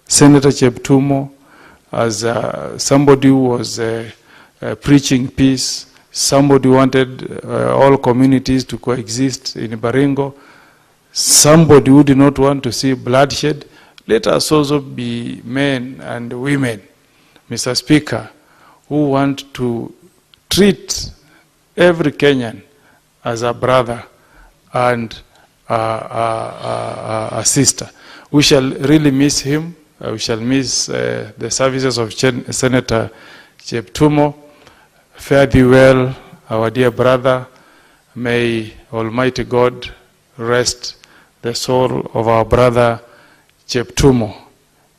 Senator Cheptumo, as somebody who was preaching peace, somebody who wanted all communities to coexist in Baringo, somebody who did not want to see bloodshed. Let us also be men and women, Mr. Speaker, who want to treat every Kenyan as a brother and a sister. We shall really miss him. We shall miss the services of Senator Cheptumo. Fare thee well, our dear brother. May Almighty God rest the soul of our brother Cheptumo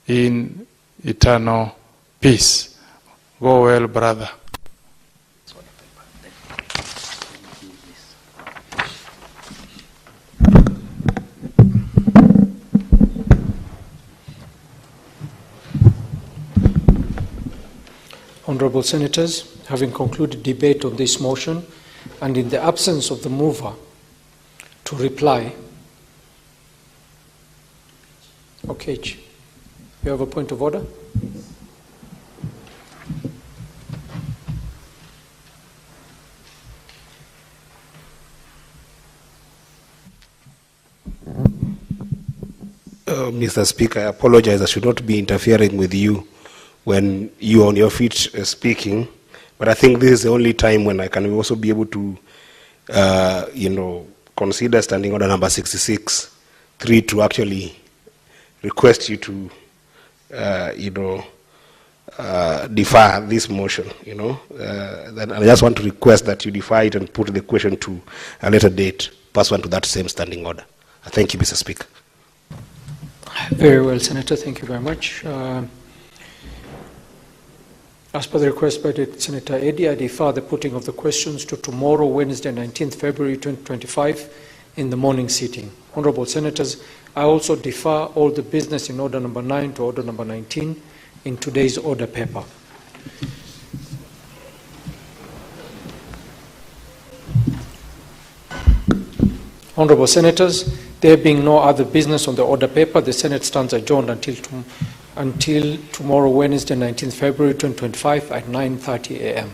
in eternal peace. Go well, brother. Honorable Senators, having concluded debate on this motion, and in the absence of the mover to reply. Okay, you have a point of order? Mr. Speaker, I apologize. I should not be interfering with you when you are on your feet speaking, but I think this is the only time when I can also be able to, consider standing order number 66(3) to actually request you to, defer this motion. Then I just want to request that you defer it and put the question to a later date, pursuant to that same standing order. Thank you, Mr. Speaker. Very well, Senator. Thank you very much. As per the request by Senator Eddy, I defer the putting of the questions to tomorrow, Wednesday, 19th February 2025, in the morning sitting. Honorable Senators, I also defer all the business in order number 9 to order number 19 in today's order paper. Honorable Senators, there being no other business on the order paper, the Senate stands adjourned until tomorrow, Wednesday, 19th February 2025 at 9:30 a.m.